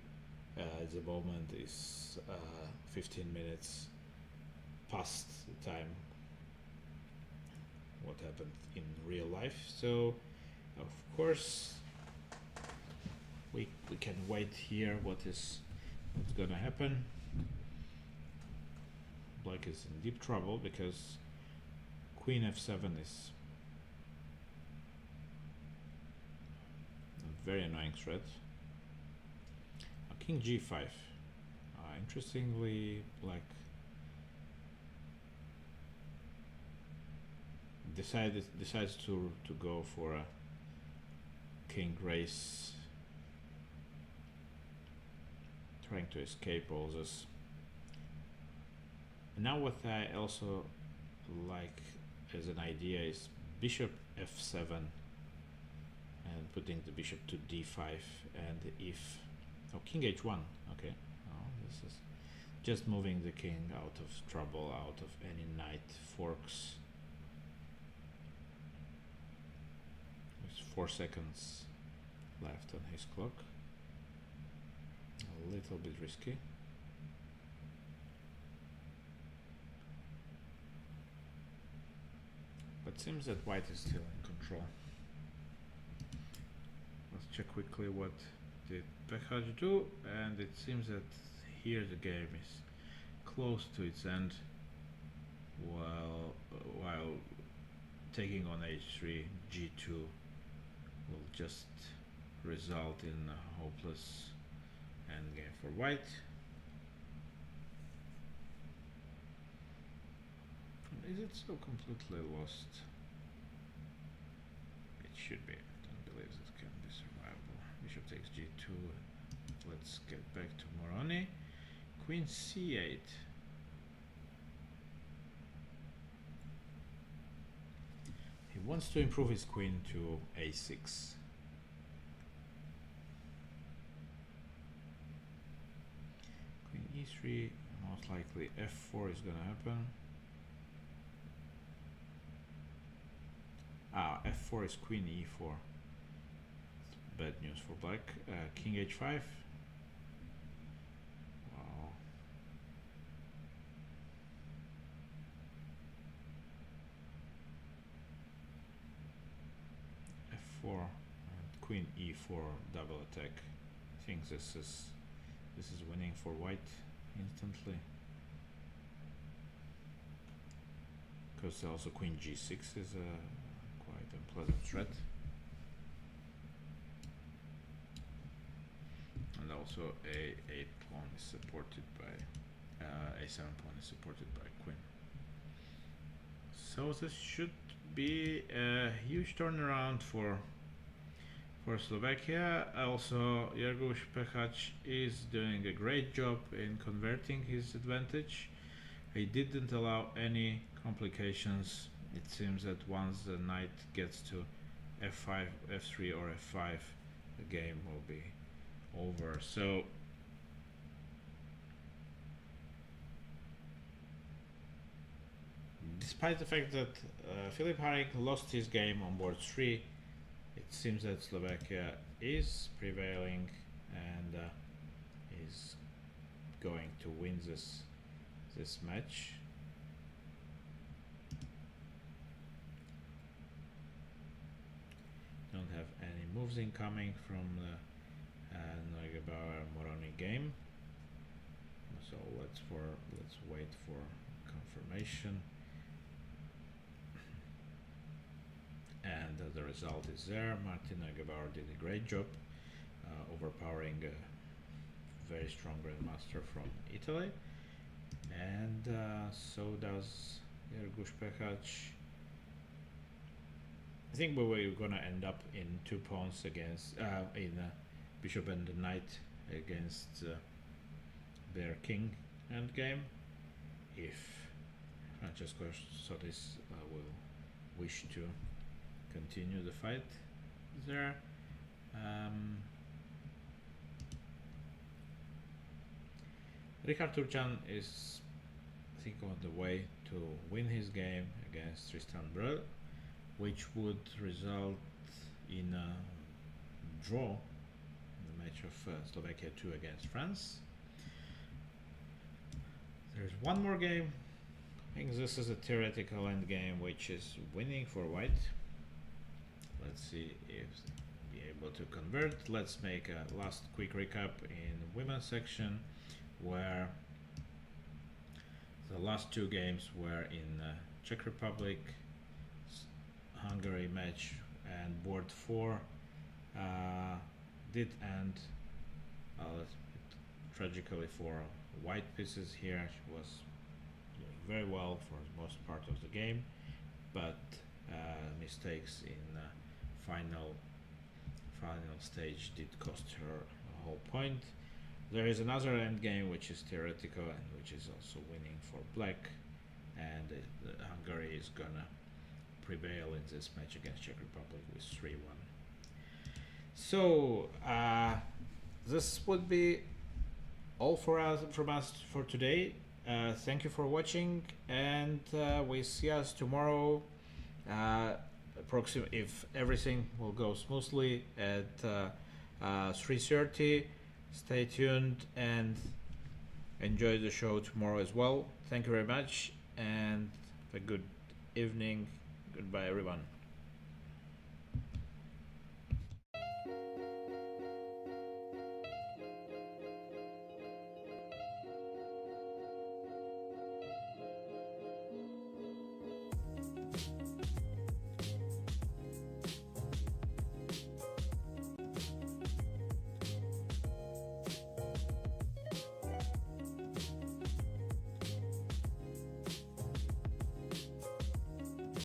at the moment is 15 minutes past the time what happened in real life. So of course we can wait here what's gonna happen. Black is in deep trouble because queen f7 is a very annoying threat. King g5. Interestingly, black decides to go for a king race, trying to escape all this. And now what I also like as an idea is bishop f7 and putting the bishop to d5, and if king h1. Okay, this is just moving the king out of trouble, out of any knight forks. There's 4 seconds left on his clock. A little bit risky. But seems that white is still in control. Let's check quickly what did Pekaj do, and it seems that here the game is close to its end, while taking on h3, g2 will just result in a hopeless endgame for white. Is it so completely lost? It should be. I don't believe this can be survivable. Bishop takes g2. Let's get back to Moroni. Queen c8. He wants to improve his queen to a6. Queen e3. Most likely f4 is gonna happen. F4 is queen e4. Bad news for black. King h5. Wow. F4 and queen e4 double attack. I think this is winning for white instantly. Because also queen g6 is a quite unpleasant threat. And also a8 pawn is supported by a7 pawn is supported by queen. So this should be a huge turnaround for Slovakia. Also, Jerguš Pekaj is doing a great job in converting his advantage. He didn't allow any complications. It seems that once the knight gets to f5, f3 or f5, the game will be over. So despite the fact that Filip Haring lost his game on board 3, it seems that Slovakia is prevailing and is going to win this match. Don't have any moves incoming from the Neugebauer Moroni game, so let's wait for confirmation. And the result is there. Martin Neugebauer did a great job, overpowering a very strong grandmaster from Italy, and so does Jerguš Pechac. I think we were gonna end up in 2 pawns against in bishop and knight against their king endgame, if Francesco Sotis will wish to continue the fight there. Richard Turchan is, I think, on the way to win his game against Tristan Brel, which would result in a draw in the match of Slovakia 2 against France. There's one more game. I think this is a theoretical end game which is winning for white. Let's see if be able to convert. Let's make a last quick recap in women's section, where the last 2 games were in Czech Republic, Hungary match, and board 4 did end tragically for white pieces here. She was doing very well for most part of the game, but mistakes in final stage did cost her a whole point. There is another endgame which is theoretical and which is also winning for black, and Hungary is gonna prevail in this match against Czech Republic with 3-1. So this would be all from us for today. Thank you for watching, and we see us tomorrow. If everything will go smoothly at 3:30. Stay tuned and enjoy the show tomorrow as well. Thank you very much, and have a good evening. Goodbye, everyone.